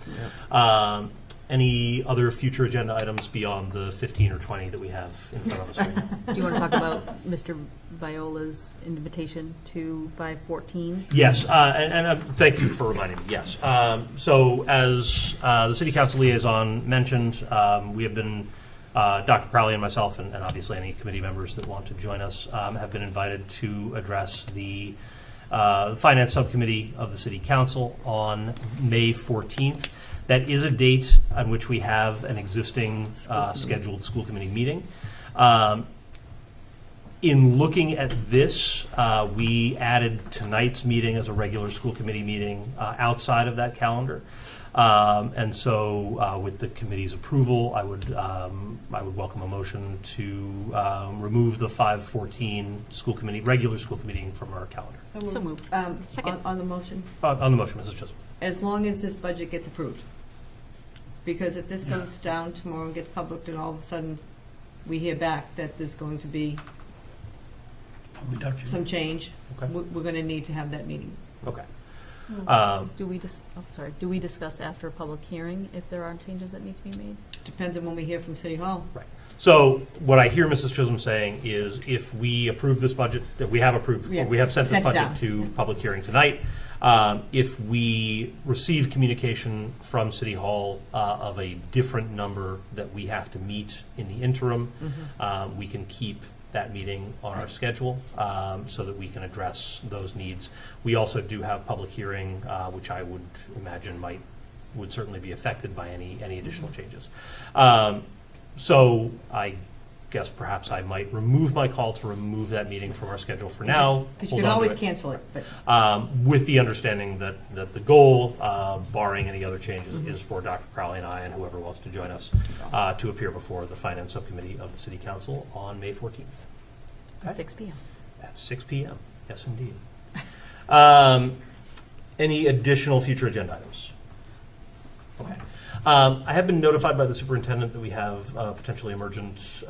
Yeah. Any other future agenda items beyond the 15 or 20 that we have in front of us right now? Do you want to talk about Mr. Viola's invitation to 514? Yes, and thank you for reminding me, yes. So as the City Council liaison mentioned, we have been, Dr. Crowley and myself, and obviously any committee members that want to join us, have been invited to address the Finance Subcommittee of the City Council on May 14th. That is a date on which we have an existing scheduled school committee meeting. In looking at this, we added tonight's meeting as a regular school committee meeting outside of that calendar. And so with the committee's approval, I would welcome a motion to remove the 5/14 regular school committee meeting from our calendar. So moved. Second. On the motion, On the motion, Mrs. Chisholm. as long as this budget gets approved. Because if this goes down tomorrow and gets published and all of a sudden we hear back that there's going to be some change, Okay. we're going to need to have that meeting. Okay. Do we discuss after a public hearing if there are changes that need to be made? Depends on when we hear from City Hall. Right. So what I hear Mrs. Chisholm saying is if we approve this budget, that we have approved, Yeah, we have sent this sent it budget down. to public hearing tonight, If we receive communication from City Hall of a different number that we have to meet in the interim, we can keep that meeting on our schedule so that we can address those needs. We also do have public hearing, which I would imagine would certainly be affected by any additional changes. So I guess perhaps I might remove my call to remove that meeting from our schedule for now. Because you Hold can on to always it. cancel it, but. With the understanding that the goal, barring any other changes, is for Dr. Crowley and I and whoever wants to join us to appear before the Finance Subcommittee of the City Council on May 14th. At 6 p.m. At 6 p.m. Yes, indeed. Any additional future agenda items? Okay. I have been notified by the superintendent that we have a potentially emergent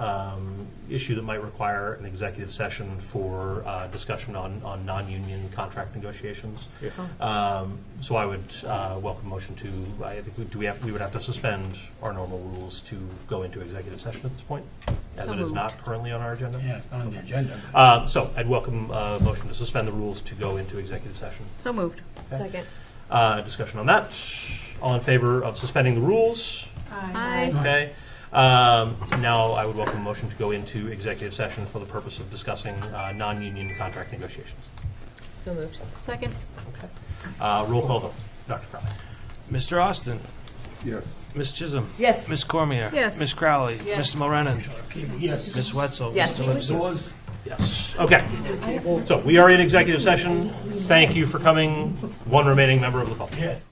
issue that might require an executive session for discussion on non-union contract negotiations. So I would welcome motion to, I think, we would have to suspend our normal rules to go into executive session at this point, as it is not currently on our agenda. Yeah, it's not on the agenda. So I'd welcome a motion to suspend the rules to go into executive session. So moved. Second. Discussion on that. All in favor of suspending the rules? Aye. Okay. Now I would welcome a motion to go into executive session for the purpose of discussing non-union contract negotiations. So moved. Second. Okay. Roll call vote. Dr. Crowley. Mr. Austin. Yes. Ms. Chisholm. Yes. Ms. Cormier. Yes. Ms. Crowley. Yes. Mr. Mulrennan. Yes. Ms. Wetzel. Yes. Mr. Lipson. Yes. Okay. So we are in executive session. Thank you for coming. One remaining member of the public. Yes.